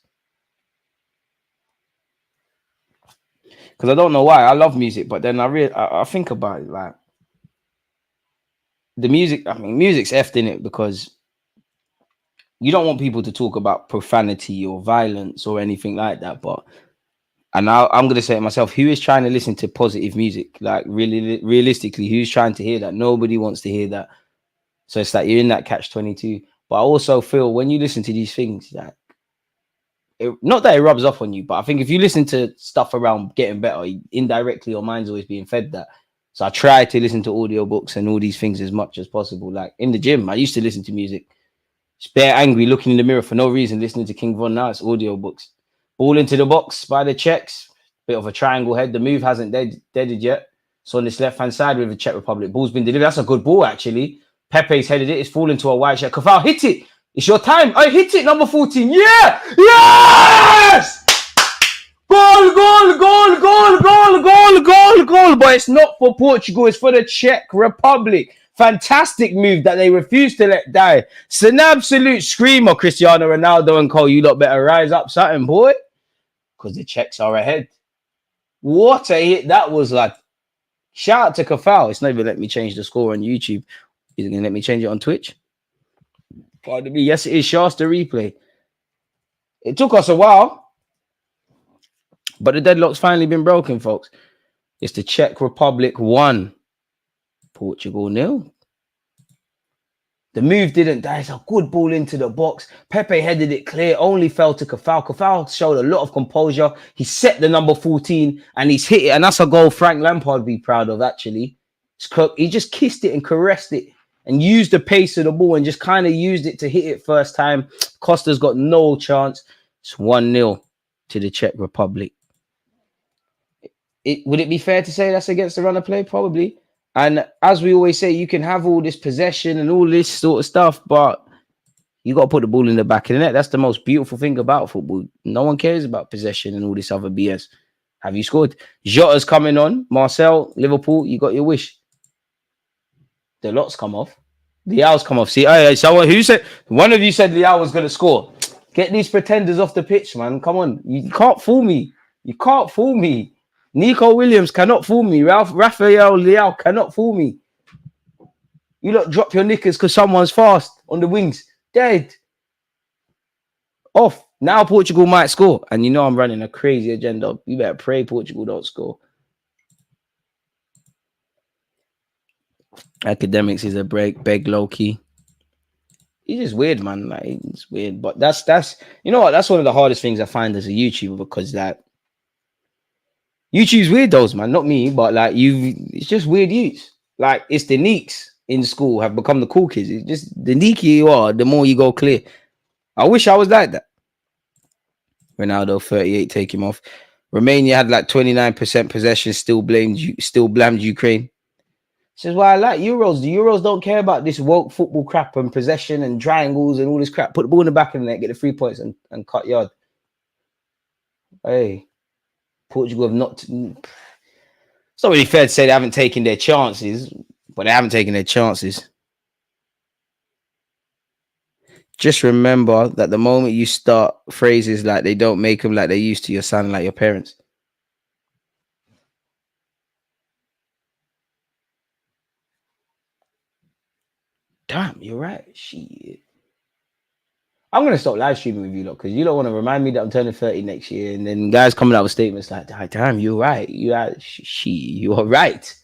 Speaker 5: Because I don't know why. I love music, but then I think about it like the music. I mean, music's effed in it because you don't want people to talk about profanity or violence or anything like that. But I'm going to say it myself. Who is trying to listen to positive music? Like really, realistically, who's trying to hear that? Nobody wants to hear that. So it's like you're in that catch-22. But I also feel when you listen to these things, like not that it rubs off on you, but I think if you listen to stuff around getting better, indirectly your mind's always being fed that. So I try to listen to audiobooks and all these things as much as possible. Like in the gym, I used to listen to music. Bare angry, looking in the mirror for no reason, listening to King Von. Now it's audiobooks. Ball into the box by the Czechs. Bit of a triangle head. The move hasn't deaded yet. So on this left-hand side with the Czech Republic. Ball's been delivered. That's a good ball, actually. Pepe's headed it. It's fallen to a wide shot. Kafal, hit it. It's your time. I hit it, number 14. Yeah! Yes! Goal, goal, goal, goal, goal, goal, goal, goal. But it's not for Portugal. It's for the Czech Republic. Fantastic move that they refused to let die. It's an absolute screamer, Cristiano Ronaldo and Co. You lot better rise up something, boy. Because the Czechs are ahead. What a hit that was like. Shout out to Kafal. It's not even let me change the score on YouTube. Is it going to let me change it on Twitch? Pardon me. Yes, it is. Show us the replay. It took us a while. But the deadlock's finally been broken, folks. It's the Czech Republic 1. Portugal 0. The move didn't die. It's a good ball into the box. Pepe headed it clear. Only fell to Kafal. Kafal showed a lot of composure. He set the number 14 and he's hit it. And that's a goal Frank Lampard would be proud of, actually. He just kissed it and caressed it and used the pace of the ball and just kind of used it to hit it first time. Costa's got no chance. It's 1-0 to the Czech Republic. Would it be fair to say that's against the run of play? Probably. And as we always say, you can have all this possession and all this sort of stuff, but you got to put the ball in the back of the net. That's the most beautiful thing about football. No one cares about possession and all this other BS. Have you scored? Jota's coming on. Marcel, Liverpool, you got your wish. The lot's come off. Liao's come off. See, someone who said, one of you said Liao was going to score. Get these pretenders off the pitch, man. Come on. You can't fool me. You can't fool me. Nico Williams cannot fool me. Rafael Leao cannot fool me. You lot drop your knickers because someone's fast on the wings. Dead. Off. Now Portugal might score. And you know I'm running a crazy agenda. You better pray Portugal don't score. Academics is a beg low-key. He's just weird, man. Like, it's weird. But that's you know what? That's one of the hardest things I find as a YouTuber, because like YouTube's weirdos, man. Not me, but like it's just weird youths. Like it's the neeks in school have become the cool kids. It's just the neakier you are, the more you go clear. I wish I was like that. Ronaldo 38, take him off. Romania had like 29% possession, still blamed Ukraine. This is why I like Euros. The Euros don't care about this woke football crap and possession and triangles and all this crap. Put the ball in the back of the net, get the 3 points and cut yard. Hey, Portugal have not... It's not really fair to say they haven't taken their chances, but they haven't taken their chances. Just remember that the moment you start phrases like they don't make them like they used to, you're sounding like your parents. Damn, you're right. Shit. I'm going to stop live streaming with you lot because you don't want to remind me that I'm turning 30 next year. And then guys coming out with statements like, damn, you're right. You are right.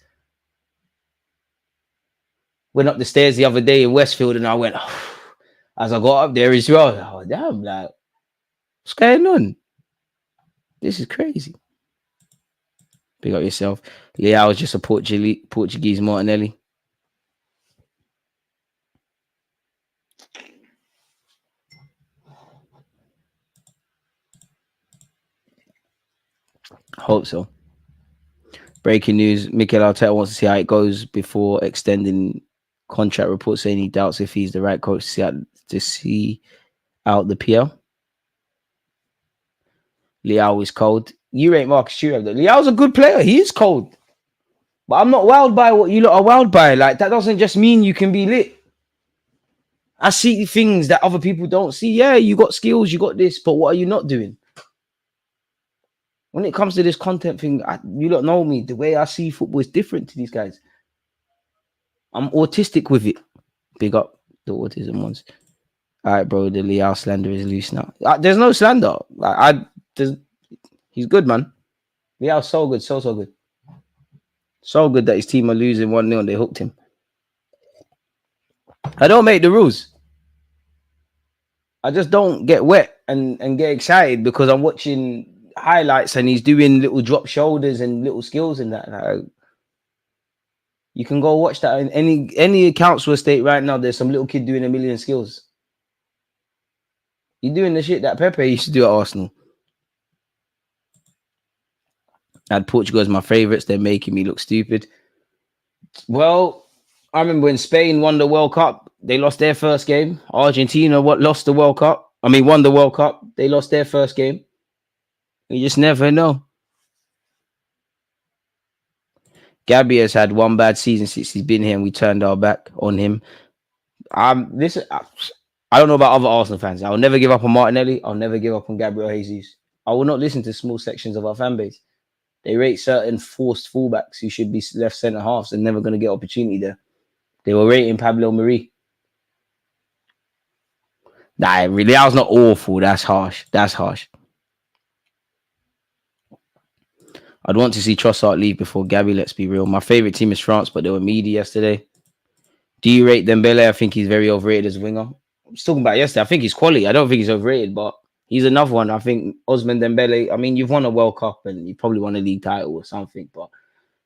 Speaker 5: Went up the stairs the other day in Westfield and I went, oh, as I got up there as well, oh, damn, like, what's going on? This is crazy. Pick up yourself. Leao was just a Portuguese Martinelli. Hope so. Breaking news: Mikel Arteta wants to see how it goes before extending contract. Reports saying he doubts if he's the right coach to see out the PL. Leao is cold. You rate Marcus Thuram though. Leao's a good player. He is cold. But I'm not wowed by what you lot are wowed by. Like, that doesn't just mean you can be lit. I see things that other people don't see. Yeah, you got skills, you got this, but what are you not doing? When it comes to this content thing, you don't know me. The way I see football is different to these guys. I'm autistic with it. Big up the autism ones. All right, bro. The Leao slander is loose now. There's no slander. He's good, man. Leao's so good, so good. So good that his team are losing 1-0 and they hooked him. I don't make the rules. I just don't get wet and get excited because I'm watching highlights and he's doing little drop shoulders and little skills and that. Like, you can go watch that in any council estate right now. There's some little kid doing 1,000,000 skills. You're doing the shit that Pepe used to do at Arsenal. I had Portugal as my favourites. They're making me look stupid. Well, I remember when Spain won the World Cup, they lost their first game. Argentina lost the World Cup. Won the World Cup. They lost their first game. You just never know. Gabby has had one bad season since he's been here and we turned our back on him. I don't know about other Arsenal fans. I will never give up on Martinelli. I'll never give up on Gabriel Jesus. I will not listen to small sections of our fan base. They rate certain forced fullbacks who should be left centre halves and never going to get opportunity there. They were rating Pablo Mari. Nah, really, that was not awful. That's harsh. I'd want to see Trossard leave before Gabby, let's be real. My favourite team is France, but they were meaty yesterday. Do you rate Dembele? I think he's very overrated as a winger. I was talking about yesterday. I think he's quality. I don't think he's overrated, but he's another one. I think Ousmane Dembele, you've won a World Cup and you probably won a league title or something, but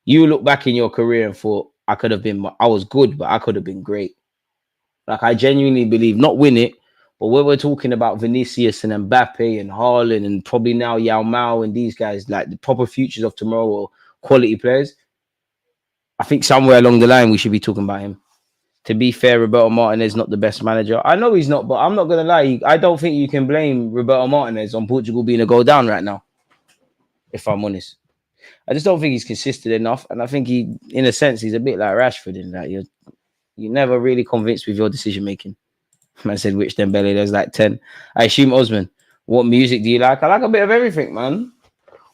Speaker 5: you look back in your career and thought, I was good, but I could have been great. Like, I genuinely believe, not win it, but when we're talking about Vinicius and Mbappe and Haaland and probably now Yao Mao and these guys, like the proper futures of tomorrow or quality players, I think somewhere along the line we should be talking about him. To be fair, Roberto Martinez not the best manager. I know he's not, but I'm not gonna lie. I don't think you can blame Roberto Martinez on Portugal being a go down right now. If I'm honest, I just don't think he's consistent enough, and I think he, in a sense, he's a bit like Rashford in that you're never really convinced with your decision making. Man said, "Which Dembele?" There's like 10. I assume Osman. What music do you like? I like a bit of everything, man.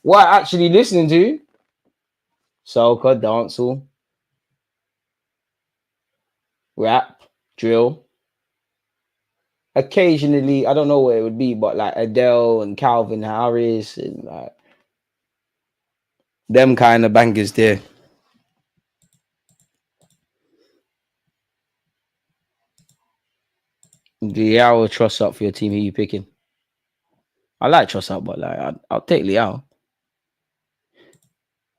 Speaker 5: What I actually listening to? Soca, dancehall, rap, drill. Occasionally, I don't know what it would be, but like Adele and Calvin Harris and like them kind of bangers there. Liao or Trossard for your team? Who you picking? I like Trossard, but like I'll take Liao.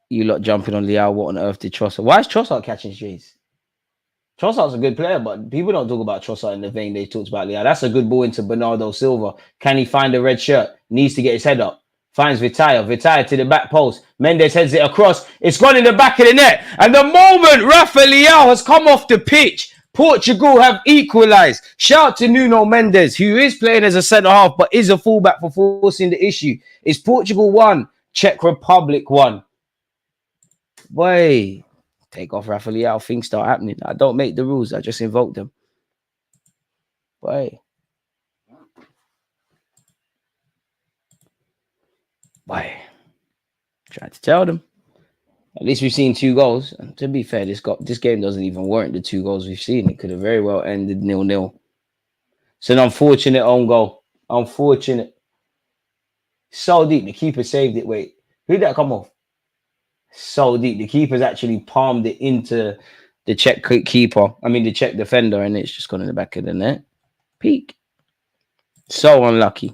Speaker 5: You lot jumping on Liao. What on earth did Trossard? Why is Trossard catching strays? Trossard's a good player, but people don't talk about Trossard in the vein they talked about Liao. That's a good ball into Bernardo Silva. Can he find a red shirt? Needs to get his head up. Finds Vitaya. Vitaya to the back post. Mendes heads it across. It's gone in the back of the net. And the moment Rafa Leao has come off the pitch, Portugal have equalised. Shout to Nuno Mendes, who is playing as a centre-half, but is a fullback for forcing the issue. It's Portugal 1, Czech Republic 1. Boy, take off Rafa Leao, things start happening. I don't make the rules, I just invoke them. Boy. Tried to tell them. At least we've seen 2 goals. And to be fair, this game doesn't even warrant the 2 goals we've seen. It could have very well ended 0-0. It's an unfortunate own goal. Unfortunate. So deep. The keeper saved it. Wait, who did that come off? So deep. The keeper's actually palmed it into the Czech keeper. I mean, the Czech defender, and it's just gone in the back of the net. Peak. So unlucky.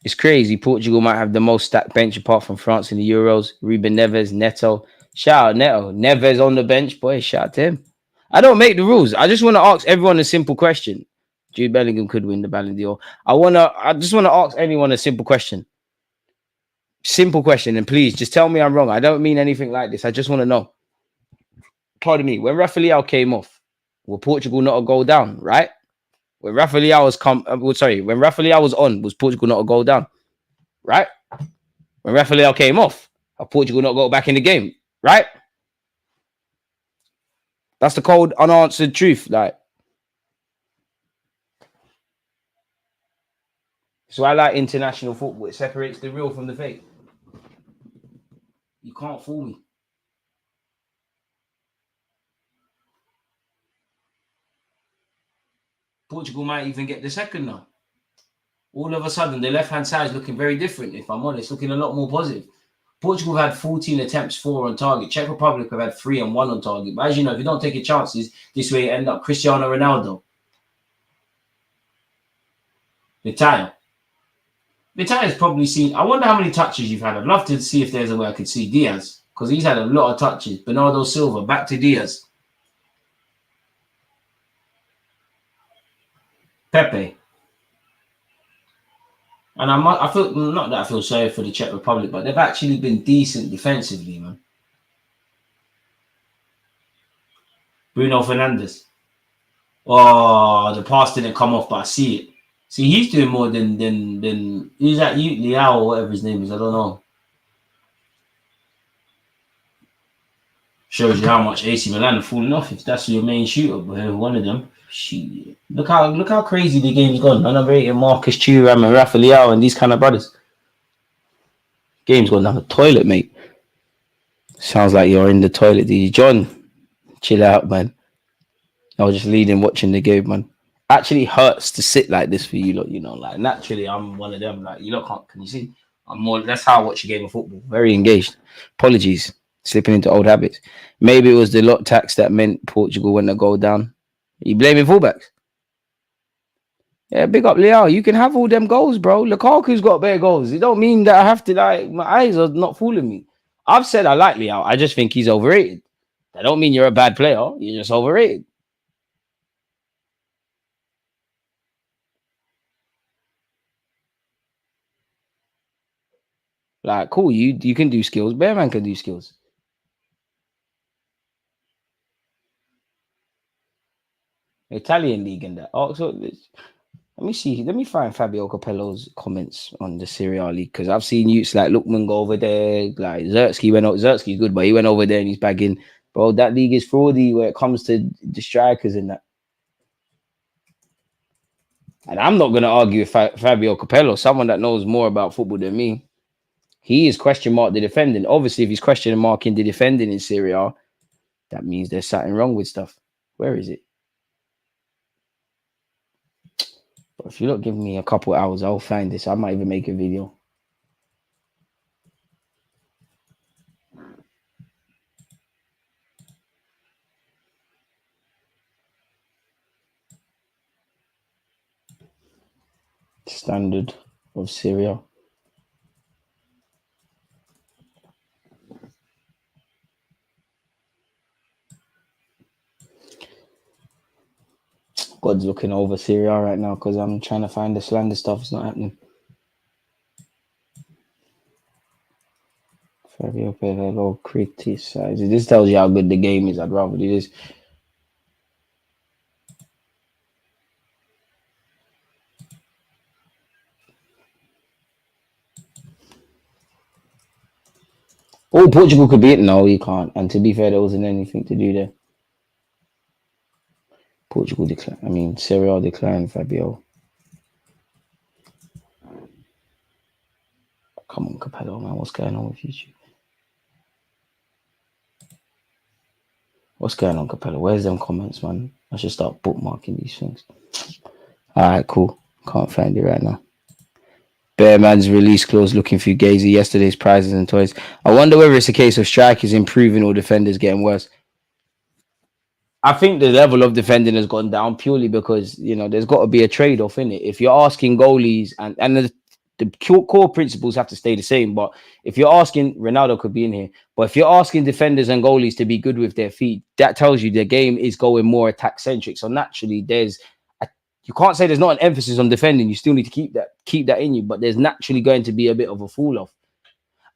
Speaker 5: It's crazy. Portugal might have the most stacked bench apart from France in the Euros. Ruben Neves, Neto. Shout out Neto. Neves on the bench. Boy, shout out to him. I don't make the rules. I just want to ask everyone a simple question. Jude Bellingham could win the Ballon d'Or. I just want to ask anyone a simple question. Simple question. And please, just tell me I'm wrong. I don't mean anything like this. I just want to know. Pardon me. When Rafa Leao came off, will Portugal not a goal down, right? When Rafa Leao when Rafa Leao was on, was Portugal not a goal down? Right? When Rafa Leao came off, Portugal not go back in the game? Right? That's the cold, unanswered truth. Like, so I like international football. It separates the real from the fake. You can't fool me. Portugal might even get the second now. All of a sudden, the left-hand side is looking very different, if I'm honest, looking a lot more positive. Portugal have had 14 attempts, 4 on target. Czech Republic have had 3 and 1 on target. But as you know, if you don't take your chances, this way you end up Cristiano Ronaldo. Vitaya has probably seen... I wonder how many touches you've had. I'd love to see if there's a way I could see Diaz, because he's had a lot of touches. Bernardo Silva, back to Diaz. Pepe. And I feel, not that I feel sorry for the Czech Republic, but they've actually been decent defensively, man. Bruno Fernandes. Oh, the pass didn't come off, but I see it. See, he's doing more than who's that? Liao or whatever his name is. I don't know. Shows you how much AC Milan are falling off if that's your main shooter. But one of them, shit. Look how crazy the game's gone. And I'm rating Marcus Thuram and Rafa Leao and these kind of brothers. Game's gone down the toilet, mate. Sounds like you're in the toilet, do you? John, chill out, man. I was just leading watching the game, man. Actually hurts to sit like this for you lot, you know. Like, naturally, I'm one of them. Like, you lot can't, can you see? I'm more, that's how I watch a game of football. Very engaged. Apologies. Slipping into old habits. Maybe it was the lot tax that meant Portugal went to go down. Are you blaming fullbacks? Yeah, big up Leao. You can have all them goals, bro. Lukaku's got better goals. It don't mean that I have to, like, my eyes are not fooling me. I've said I like Leao. I just think he's overrated. That don't mean you're a bad player. You're just overrated. Like, cool, you can do skills. Bearman can do skills. Italian league and that. Oh, so let me see. Let me find Fabio Capello's comments on the Serie A league because I've seen youths like Lookman go over there. Like Zertsky went. Zertsky's good, but he went over there and he's bagging. Bro, that league is fraudy where it comes to the strikers and that. And I'm not going to argue with Fabio Capello, someone that knows more about football than me. He is question mark the defending. Obviously, if he's question marking the defending in Serie A, that means there's something wrong with stuff. Where is it? But if you don't give me a couple hours, I'll find this. I might even make a video. Standard of Syria. God's looking over Syria right now because I'm trying to find the slander stuff. It's not happening. Fabio Capello criticizes. This tells you how good the game is. I'd rather do this. Oh, Portugal could beat it. No, you can't. And to be fair, there wasn't anything to do there. Portugal declined. I mean, Serie A declined, Fabio. Come on, Capello, man. What's going on with YouTube? What's going on, Capello? Where's them comments, man? I should start bookmarking these things. All right, cool. Can't find it right now. Bearman's release clause looking for Gazy. Yesterday's prizes and toys. I wonder whether it's a case of strikers improving or defenders getting worse. I think the level of defending has gone down purely because, you know, there's got to be a trade-off in it. If you're asking goalies and the core principles have to stay the same, but if you're asking, Ronaldo could be in here, but if you're asking defenders and goalies to be good with their feet, that tells you the game is going more attack-centric. So naturally, you can't say there's not an emphasis on defending. You still need to keep that in you, but there's naturally going to be a bit of a fall-off.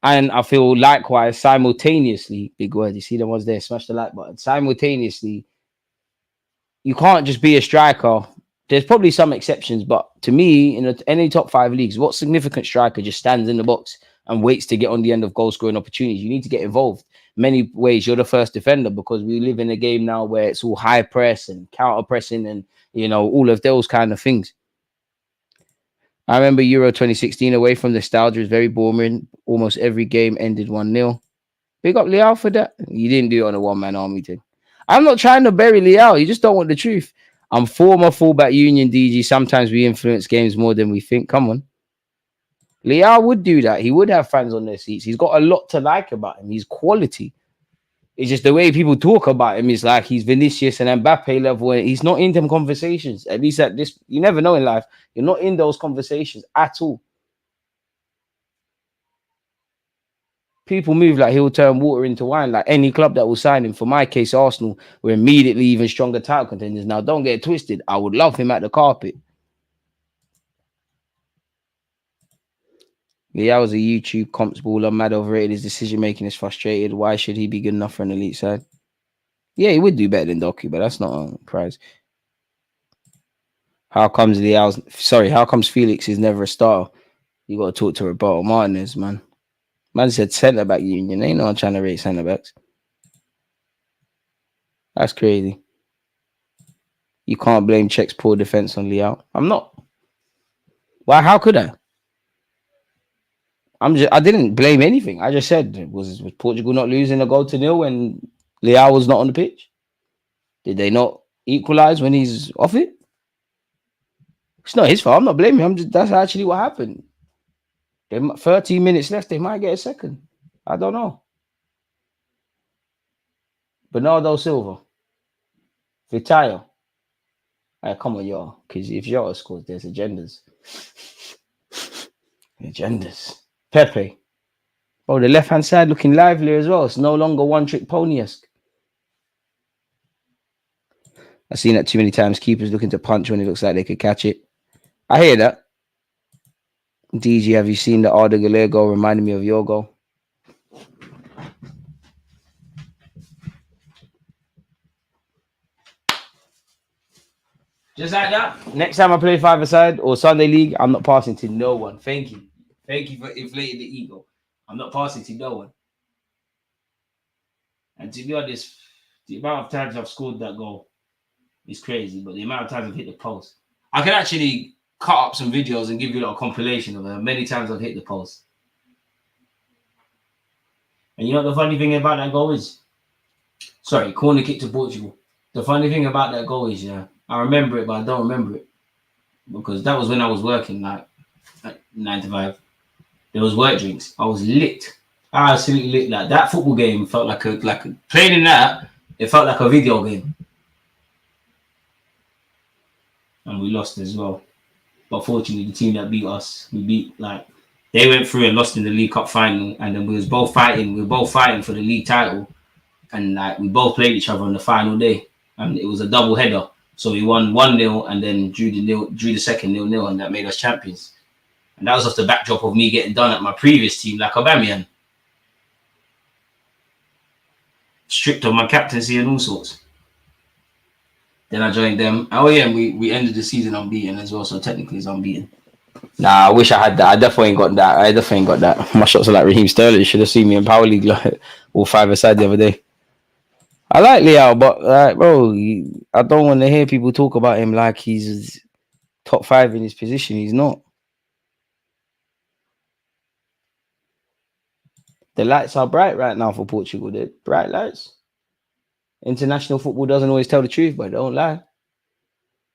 Speaker 5: And I feel likewise, simultaneously, big word, you see the ones there, smash the like button, simultaneously, you can't just be a striker. There's probably some exceptions, but to me, in any top 5 leagues, what significant striker just stands in the box and waits to get on the end of goal-scoring opportunities? You need to get involved. Many ways, you're the first defender because we live in a game now where it's all high press and counter-pressing and, you know, all of those kind of things. I remember Euro 2016 away from nostalgia was very boring. Almost every game ended 1-0. Big up Leao for that. You didn't do it on a one-man army thing. I'm not trying to bury Leao. You just don't want the truth. I'm former fullback union DG. Sometimes we influence games more than we think. Come on. Leao would do that. He would have fans on their seats. He's got a lot to like about him. He's quality. It's just the way people talk about him is like he's Vinicius and Mbappe level. And he's not in them conversations. At least at this, you never know in life. You're not in those conversations at all. People move like he'll turn water into wine, like any club that will sign him. For my case, Arsenal were immediately even stronger title contenders. Now, don't get it twisted. I would love him at the carpet. Leao's a YouTube comps baller, mad overrated. His decision making is frustrated. Why should he be good enough for an elite side? Yeah, he would do better than Doku, but that's not a prize. How comes Felix is never a starter? You got to talk to Roberto Martinez, man. Man said centre back union. Ain't no one trying to rate centre backs. That's crazy. You can't blame Czech's poor defense on Leao. I'm not. Why? How could I? I didn't blame anything. I just said was Portugal not losing a goal to 0 when Leao was not on the pitch? Did they not equalize when he's off it? It's not his fault. I'm not blaming him. That's actually what happened. 13 minutes left. They might get a second. I don't know. Bernardo Silva. Vitayo. Right, come on, y'all. Because if y'all scores, there's agendas. Agendas. Pepe. Oh, the left-hand side looking lively as well. It's no longer one-trick pony-esque. I've seen that too many times. Keepers looking to punch when it looks like they could catch it. I hear that. DG, have you seen the Arda Güler goal? Reminding me of your goal. Just like that. Next time I play five-a-side or Sunday League, I'm not passing to no one. Thank you. Thank you for inflating the ego. I'm not passing to no one. And to be honest, the amount of times I've scored that goal is crazy, but the amount of times I've hit the post. I can actually cut up some videos and give you a little compilation of many times I've hit the post. And you know what the funny thing about that goal is? Sorry, corner kick to Portugal. The funny thing about that goal is, I remember it, but I don't remember it. Because that was when I was working, like 9 to 5. There was work drinks. I was lit. Absolutely lit. Like that football game felt like a playing in that, it felt like a video game. And we lost as well. But fortunately, the team that beat us, they went through and lost in the League Cup final, and then we were both fighting for the league title, and like we both played each other on the final day, and it was a double header. So we won 1-0 and then drew the second 0-0, and that made us champions. And that was off the backdrop of me getting done at my previous team, like Aubameyang. Strict on my captaincy and all sorts. Then I joined them. Oh yeah, and we ended the season unbeaten as well, so technically it's unbeaten. Nah, I wish I had that. I definitely ain't got that. My shots are like Raheem Sterling. You should have seen me in Power League like all five-a-side the other day. I like Leao, but like, bro, I don't want to hear people talk about him like he's top 5 in his position. He's not. The lights are bright right now for Portugal. They're bright lights. International football doesn't always tell the truth, but don't lie.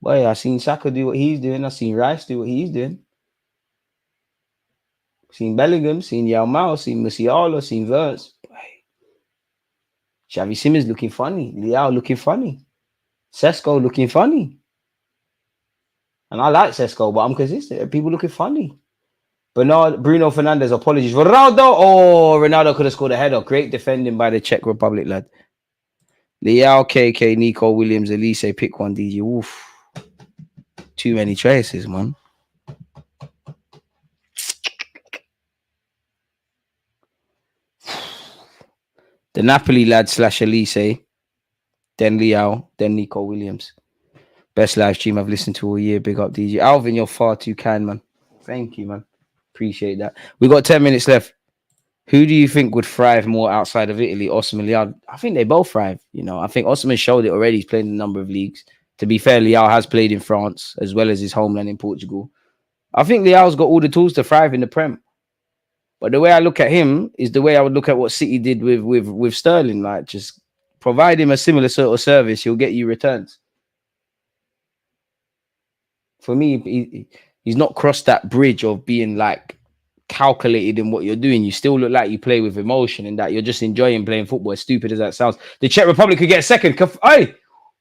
Speaker 5: Boy, I seen Saka do what he's doing. I seen Rice do what he's doing. Seen Bellingham, seen Yamal, seen Musiala, seen Verts. Xavi Simons looking funny. Leao looking funny. Sesko looking funny. And I like Sesko, but I'm consistent. People looking funny. Bruno Fernandes, apologies. Ronaldo. Oh, Ronaldo could have scored a header. Great defending by the Czech Republic, lad. Leao, KK, Nico Williams, Elise, pick one, DG. Oof. Too many choices, man. The Napoli lad / Elise, then Leao, then Nico Williams. Best live stream I've listened to all year. Big up, DG. Alvin, you're far too kind, man. Thank you, man. Appreciate that. We got 10 minutes left. Who do you think would thrive more outside of Italy, Osimhen, Leao? I think they both thrive. I think Osimhen showed it already. He's played in a number of leagues. To be fair, Leao has played in France as well as his homeland in Portugal. I think Leao's got all the tools to thrive in the Prem. But the way I look at him is the way I would look at what City did with Sterling. Like, just provide him a similar sort of service, he'll get you returns. For me, he's not crossed that bridge of being like calculated in what you're doing. You still look like you play with emotion and that you're just enjoying playing football, as stupid as that sounds. The Czech Republic could get second. Hey,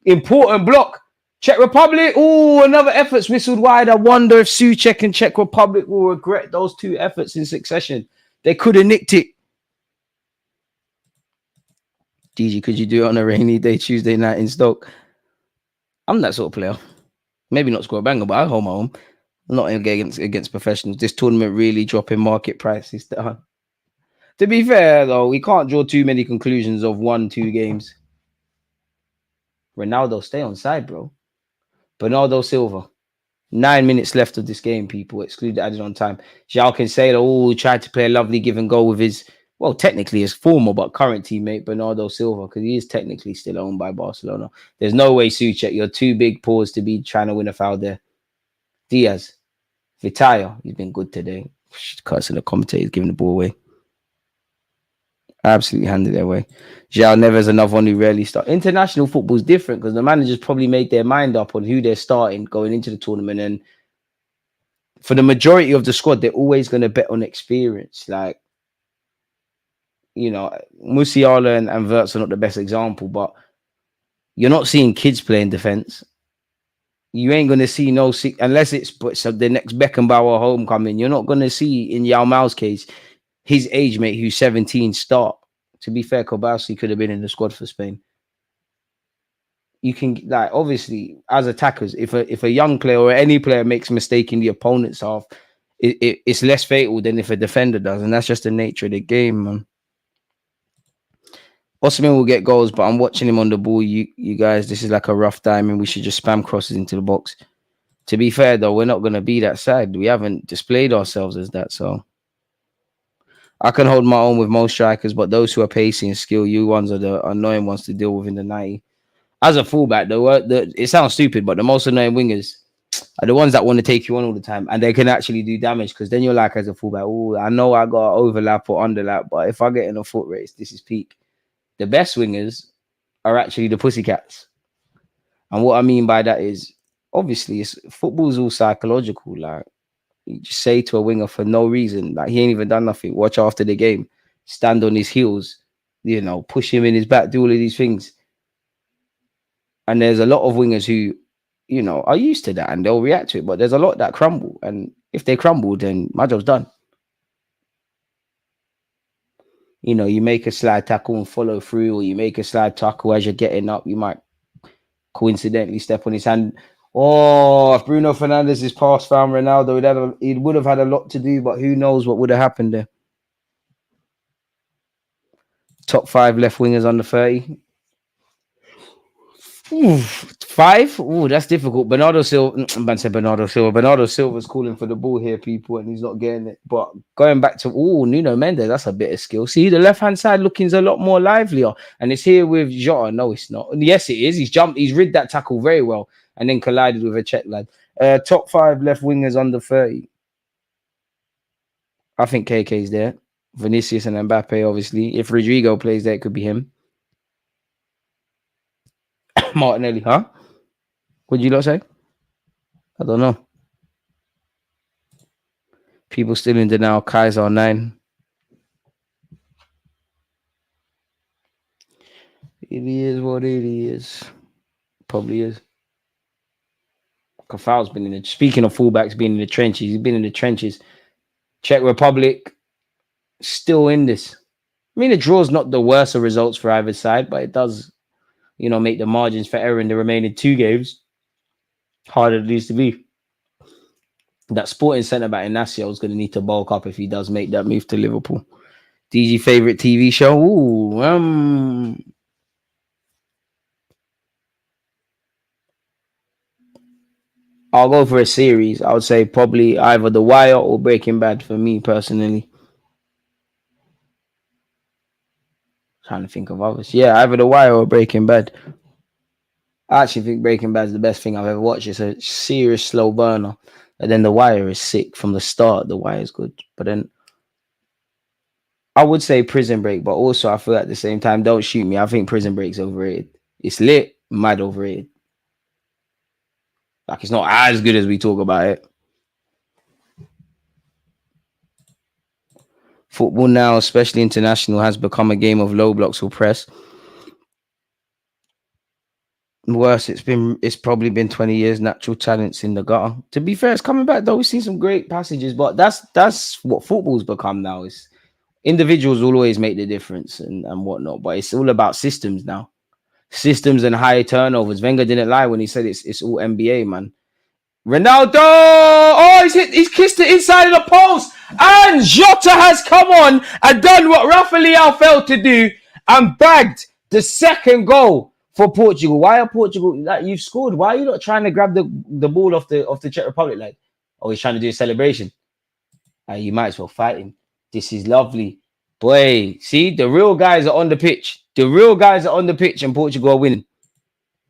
Speaker 5: important block. Czech Republic. Oh, another effort's whistled wide. I wonder if Souček and Czech Republic will regret those 2 efforts in succession. They could have nicked it. DG, could you do it on a rainy day, Tuesday night in Stoke? I'm that sort of player. Maybe not score a banger, but I hold my own. I'm not against professionals. This tournament really dropping market prices down. To be fair, though, we can't draw too many conclusions of 1-2 games. Ronaldo, stay on side, bro. Bernardo Silva. 9 minutes left of this game, people. Exclude the added on time. João Cancelo, tried to play a lovely give and go with his, well, technically his former but current teammate, Bernardo Silva, because he is technically still owned by Barcelona. There's no way, Souček, you're too big paws to be trying to win a foul there. Diaz. Vitaya, he's been good today. Cursing the commentators, giving the ball away. Absolutely handed it away. João Neves, another one who rarely starts. International football is different because the managers probably made their mind up on who they're starting going into the tournament. And for the majority of the squad, they're always going to bet on experience. Like, Musiala and Verts are not the best example, but you're not seeing kids playing defense. You ain't going to see unless it's the next Beckenbauer homecoming. You're not going to see, in Yamal's case, his age mate who's 17 start. To be fair, Kobasi could have been in the squad for Spain. You can, like, obviously, as attackers, if a young player or any player makes a mistake in the opponent's half, it's less fatal than if a defender does, and that's just the nature of the game, man. Osman will get goals, but I'm watching him on the ball. You guys, this is like a rough diamond. We should just spam crosses into the box. To be fair, though, we're not going to be that side. We haven't displayed ourselves as that, so I can hold my own with most strikers, but those who are pacey and skill, you ones are the annoying ones to deal with in the 90. As a fullback, it sounds stupid, but the most annoying wingers are the ones that want to take you on all the time, and they can actually do damage, because then you're like, as a fullback, oh, I know I got overlap or underlap, but if I get in a foot race, this is peak. The best wingers are actually the pussycats. And what I mean by that is, obviously, football's all psychological. Like, you just say to a winger for no reason, like, he ain't even done nothing. Watch after the game, stand on his heels, push him in his back, do all of these things. And there's a lot of wingers who, are used to that and they'll react to it. But there's a lot that crumble. And if they crumble, then my job's done. You make a slide tackle and follow through, or you make a slide tackle as you're getting up. You might coincidentally step on his hand. Oh, if Bruno Fernandes' pass found Ronaldo, he would have had a lot to do, but who knows what would have happened there. Top 5 left wingers under 30. Ooh, 5? Ooh, that's difficult. Bernardo Silva. Bernardo Silva's calling for the ball here, people, and he's not getting it. But going back to Nuno Mendes, that's a bit of skill. See, the left-hand side looking's a lot more livelier. And it's here with Jota. No, it's not. Yes, it is. He's rid that tackle very well and then collided with a Czech lad. Top 5 left wingers under 30. I think KK's there. Vinicius and Mbappe, obviously. If Rodrigo plays there, it could be him. Martinelli, huh? What did you lot say? I don't know. People still in denial. Kaiser 9. It is what it is. Probably is. Kafal's been in the... Speaking of fullbacks being in the trenches, he's been in the trenches. Czech Republic, still in this. I mean, the draw's not the worst of results for either side, but it does, make the margins for error in the remaining 2 games harder than it needs to be. That Sporting centre-back Inacio is going to need to bulk up if he does make that move to Liverpool. DG favourite TV show? Ooh, I'll go for a series. I would say probably either The Wire or Breaking Bad for me personally. Trying to think of others. Yeah, either The Wire or Breaking Bad. I actually think Breaking Bad is the best thing I've ever watched. It's a serious slow burner. And then The Wire is sick from the start. The Wire is good. But then I would say Prison Break, but also I feel at the same time, don't shoot me. I think Prison Break's overrated. It's lit, mad overrated. Like, it's not as good as we talk about it. Football now, especially international, has become a game of low blocks or press. Worse, it's probably been 20 years. Natural talents in the gutter. To be fair, it's coming back though. We've seen some great passages, but that's what football's become now. Is individuals will always make the difference and whatnot, but it's all about systems now. Systems and high turnovers. Wenger didn't lie when he said it's all NBA, man. Ronaldo! Oh, he's kissed it inside of the post, and Jota has come on and done what Rafa Leão failed to do and bagged the second goal for Portugal. Why are Portugal like you've scored? Why are you not trying to grab the ball off the Czech Republic? Like, oh, he's trying to do a celebration. You might as well fight him. This is lovely. Boy, see, the real guys are on the pitch. The real guys are on the pitch and Portugal are winning.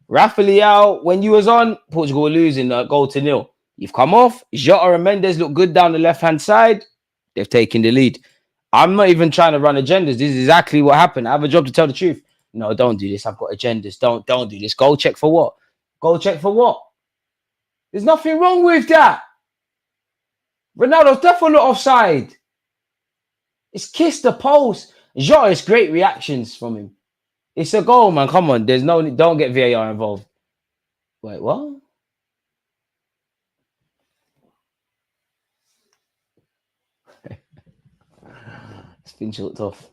Speaker 5: Rafa Leão, when you was on, Portugal were losing goal to 0. You've come off. Jota and Mendes look good down the left-hand side. They've taken the lead. I'm not even trying to run agendas. This is exactly what happened. I have a job to tell the truth. No, don't do this. I've got agendas. Don't do this. Goal check for what? Goal check for what? There's nothing wrong with that. Ronaldo's definitely not offside. It's kissed the post. Jota, it's great reactions from him. It's a goal, man. Come on. There's no... Don't get VAR involved. Wait, what? It's been short off.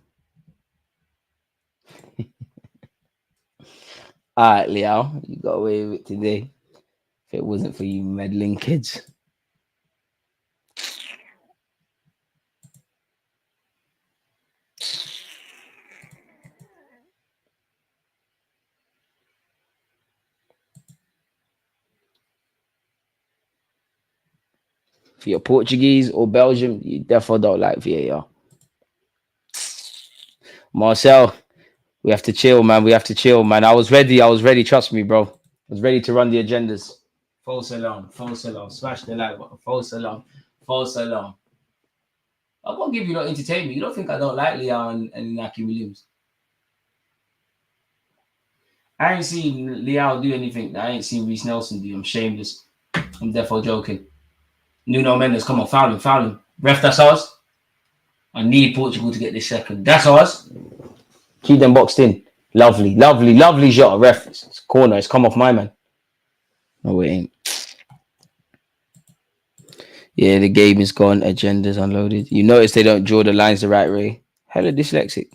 Speaker 5: All right, Leo. You got away with it today. If it wasn't for you meddling kids. If you're Portuguese or Belgium, you definitely don't like VAR. Marcel, we have to chill, man. We have to chill, man. I was ready. Trust me, bro. I was ready to run the agendas. False alarm. Smash the like button. False alarm. I'm gonna give you no entertainment. You don't think I don't like Leao and Inaki Williams? I ain't seen Leao do anything. I ain't seen Reece Nelson do. I'm shameless. I'm therefore joking. Nuno Mendes, come on, foul him. Ref, that's ours. I need Portugal to get this second. That's ours. Keep them boxed in. Lovely shot. Ref, it's corner. It's come off my man. No, it ain't. Yeah, the game is gone. Agenda's unloaded. You notice they don't draw the lines the right way. Hella dyslexic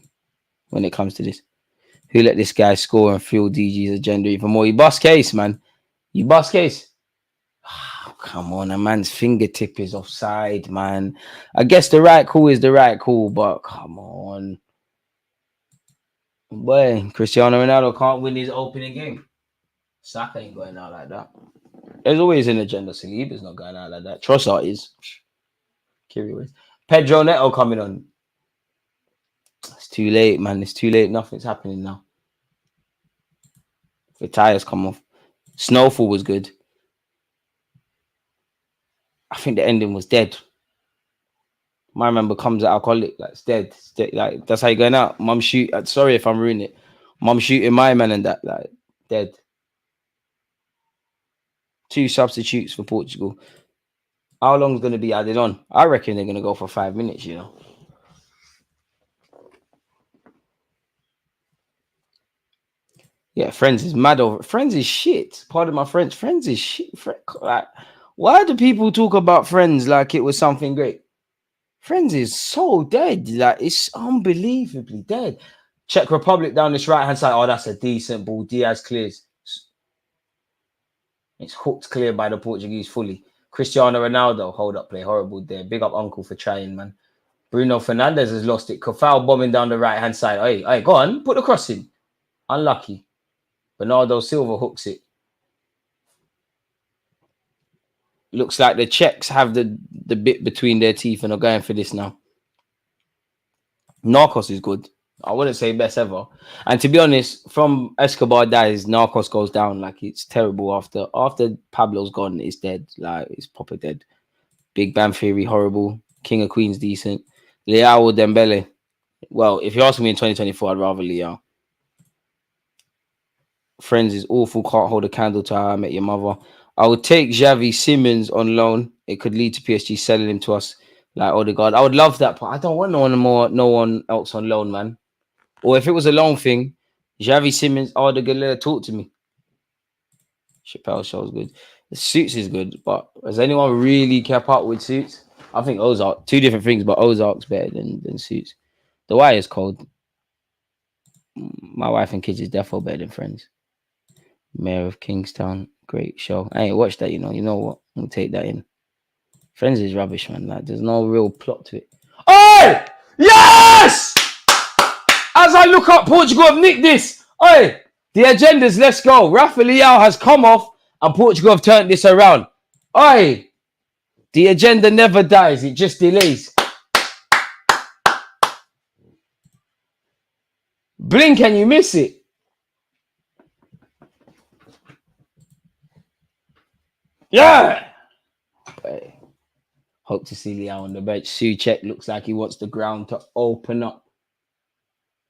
Speaker 5: when it comes to this. Who let this guy score and fuel DG's agenda even more? You bust case, man. Oh, come on, a man's fingertip is offside, man. I guess the right call is the right call, but come on. Boy, Cristiano Ronaldo can't win his opening game. Saka ain't going out like that. There's always an agenda. Saliba's not going out like that. Trossard is. Curious. Pedro Neto coming on. It's too late, man. It's too late. Nothing's happening now. The tires come off. Snowfall was good. I think the ending was dead. My man becomes an alcoholic. Like, it's dead. It's dead. Like, that's how you're going out. Mum shoot. Sorry if I'm ruining it. Mum shooting my man and that. Like, dead. 2 substitutes for Portugal. How long's going to be added on? I reckon they're going to go for 5 minutes, you know. Yeah, Friends is mad over. Friends is shit. Pardon my French. Friends is shit. Like, why do people talk about Friends like it was something great? Friends is so dead. Like, it's unbelievably dead. Czech Republic down this right-hand side. Oh, that's a decent ball. Diaz clears. It's hooked clear by the Portuguese fully. Cristiano Ronaldo, hold up play, horrible there. Big up Uncle for trying, man. Bruno Fernandes has lost it. Kofal bombing down the right-hand side. Hey, go on, put the cross in. Unlucky. Bernardo Silva hooks it. Looks like the Czechs have the bit between their teeth and are going for this now. Narcos is good. I wouldn't say best ever. And to be honest, from Escobar dies, Narcos goes down. Like, it's terrible after Pablo's gone. It's dead. Like, it's proper dead. Big Bang Theory, horrible. King of Queens, decent. Leao or Dembele. Well, if you ask me in 2024, I'd rather Leao. Friends is awful. Can't hold a candle to How I Met Your Mother. I would take Xavi Simons on loan. It could lead to PSG selling him to us like Odegaard. I would love that, but I don't want no one else on loan, man. Or if it was a loan thing, Xavi Simons, Odegaard, talk to me. Chappelle Show's good. The Suits is good, but has anyone really kept up with Suits? I think Ozark. 2 different things, but Ozark's better than Suits. The Wire is cold. My Wife and Kids is definitely better than Friends. Mayor of Kingstown, great show. I ain't watched that, you know. You know what? I'm gonna take that in. Friends is rubbish, man. Like, there's no real plot to it. Oh! Yes! As I look up, Portugal have nicked this. Oi! The agendas, let's go. Rafa Leao has come off and Portugal have turned this around. Oi! The agenda never dies, it just delays. Blink and you miss it. Yeah! Hope to see Leao on the bench. Souček looks like he wants the ground to open up.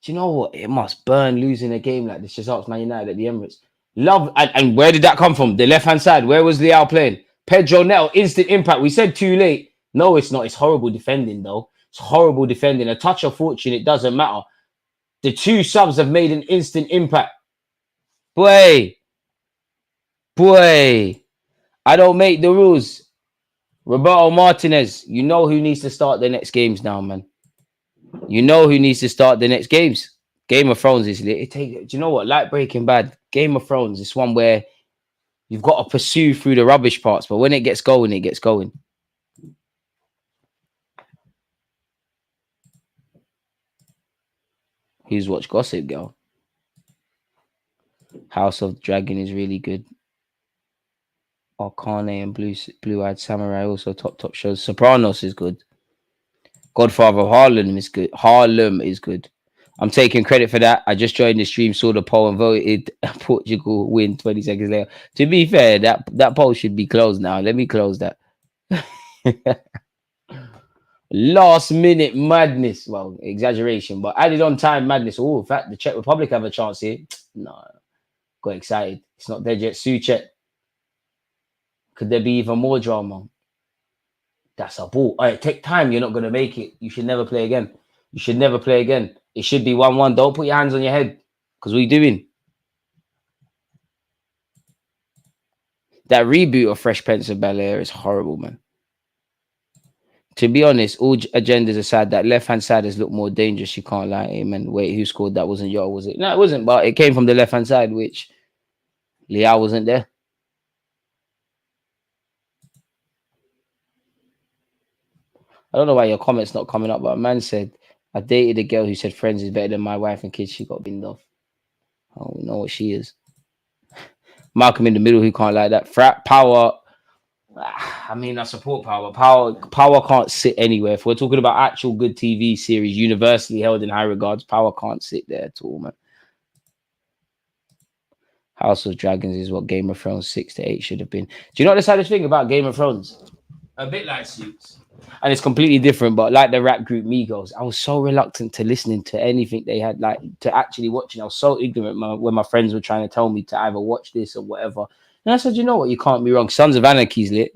Speaker 5: Do you know what? It must burn losing a game like this. Just ask Man United at the Emirates. Love, and where did that come from? The left-hand side. Where was Leao playing? Pedro Neto, instant impact. We said too late. No, it's not. It's horrible defending, though. It's horrible defending. A touch of fortune, it doesn't matter. The 2 subs have made an instant impact. Boy. I don't make the rules. Roberto Martinez, you know who needs to start the next games now, man. You know who needs to start the next games. Game of Thrones is lit. Do you know what? Like Breaking Bad, Game of Thrones is one where you've got to pursue through the rubbish parts, but when it gets going, it gets going. Who's watched Gossip Girl? House of Dragon is really good. Arcane and Blue Eyed Samurai also top shows. Sopranos is good. Godfather of Harlem is good. Harlem is good. I'm taking credit for that. I just joined the stream, saw the poll, and voted Portugal win 20 seconds later. To be fair, that poll should be closed now. Let me close that. Last minute madness. Well, exaggeration, but added on time madness. Oh, in fact, the Czech Republic have a chance here. No, got excited. It's not dead yet. Suchet. Could there be even more drama? That's a ball. All right, take time. You're not going to make it. You should never play again. You should never play again. It should be 1-1. Don't put your hands on your head. Because what are you doing? That reboot of Fresh Prince of Bel-Air is horrible, man. To be honest, all agendas aside, that left-hand side has looked more dangerous. You can't lie. Amen. Wait, who scored? That wasn't Yo, was it? No, it wasn't. But it came from the left-hand side, which Liao wasn't there. I don't know why your comment's not coming up, but a man said, I dated a girl who said Friends is better than my wife and kids. She got binned off. I don't know what she is. Malcolm in the middle, who can't like that. Frat power. I mean, I support power. Power can't sit anywhere. If we're talking about actual good TV series, universally held in high regards, power can't sit there at all, man. House of Dragons is what Game of Thrones 6 to 8 should have been. Do you know the saddest thing about Game of Thrones? A bit like Suits. And it's completely different, but like the rap group Migos, I was so reluctant to listening to anything they had, like to actually watching. I was so ignorant when my friends were trying to tell me to either watch this or whatever. And I said, you know what, you can't be wrong. Sons of Anarchy's lit.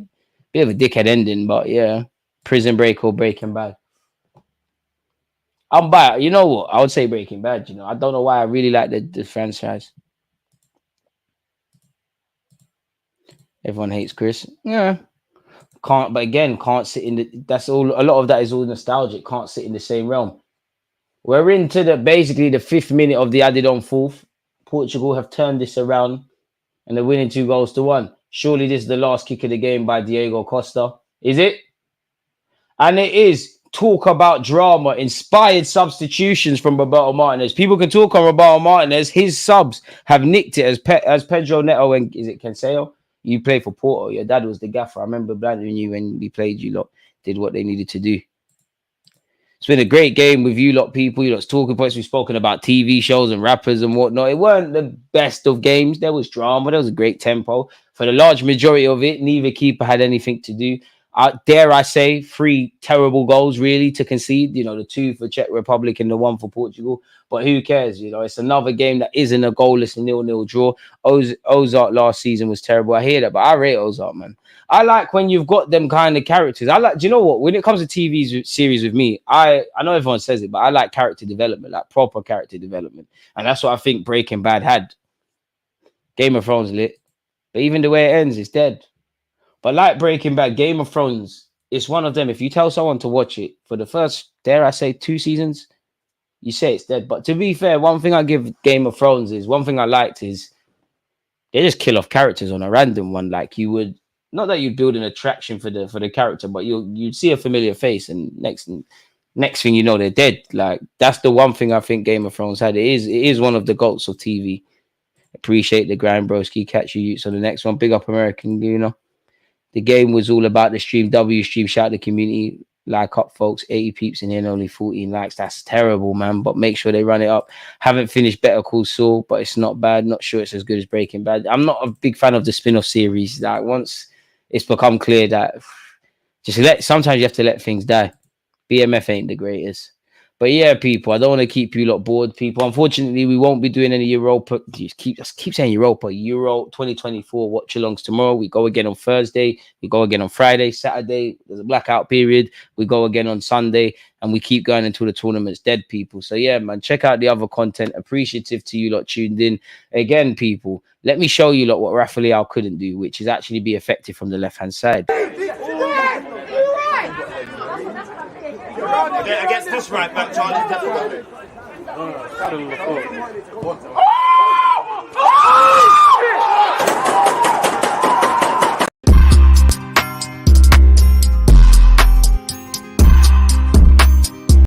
Speaker 5: Bit of a dickhead ending, but yeah. Prison Break or Breaking Bad. I'm by. You know what? I would say Breaking Bad, you know. I don't know why I really like the franchise. Everyone hates Chris. Yeah. Can't, but again, can't sit in the. That's all. A lot of that is all nostalgic. Can't sit in the same realm. We're into basically the 5th minute of the added on 4th. Portugal have turned this around, and they're winning 2-1. Surely this is the last kick of the game by Diego Costa. Is it? And it is. Talk about drama. Inspired substitutions from Roberto Martinez. People can talk on Roberto Martinez. His subs have nicked it as Pedro Neto and is it Cancelo? You play for Porto. Your dad was the gaffer. I remember blinding you when we played. You lot did what they needed to do. It's been a great game with you lot, people. You lot's talking points. We've spoken about TV shows and rappers and whatnot. It weren't the best of games. There was drama. There was a great tempo. For the large majority of it, neither keeper had anything to do. Dare I say, 3 terrible goals, really, to concede. You know, the 2 for Czech Republic and the 1 for Portugal. But who cares? You know, it's another game that isn't a goalless 0-0 draw. Ozark last season was terrible. I hear that, but I rate Ozark, man. I like when you've got them kind of characters. I like, do you know what? When it comes to TV series with me, I know everyone says it, but I like character development, like proper character development. And that's what I think Breaking Bad had. Game of Thrones lit. But even the way it ends, it's dead. But like Breaking Bad, Game of Thrones, it's one of them. If you tell someone to watch it for the first, dare I say, 2 seasons, you say it's dead. But to be fair, one thing I give Game of Thrones is, one thing I liked is they just kill off characters on a random one. Like you would, not that you'd build an attraction for the character, but you'd see a familiar face and next thing you know, they're dead. Like that's the one thing I think Game of Thrones had. It is one of the GOATs of TV. Appreciate the grind, broski. Catch you Utes on the next one. Big up American, you know. The game was all about the stream. W stream, shout out the community. Like up, folks. 80 peeps in here and only 14 likes. That's terrible, man. But make sure they run it up. Haven't finished Better Call Saul, but it's not bad. Not sure it's as good as Breaking Bad. I'm not a big fan of the spin-off series. Like once it's become clear that sometimes you have to let things die. BMF ain't the greatest. But yeah, people, I don't want to keep you lot bored, people. Unfortunately, we won't be doing any Europa. Just keep saying Europa. Euro 2024 watch-alongs tomorrow. We go again on Thursday. We go again on Friday. Saturday, there's a blackout period. We go again on Sunday. And we keep going until the tournament's dead, people. So yeah, man, check out the other content. Appreciative to you lot tuned in. Again, people, let me show you lot what Rafael couldn't do, which is actually be effective from the left-hand side.
Speaker 1: Yeah, against this right back, Charlie.
Speaker 2: No,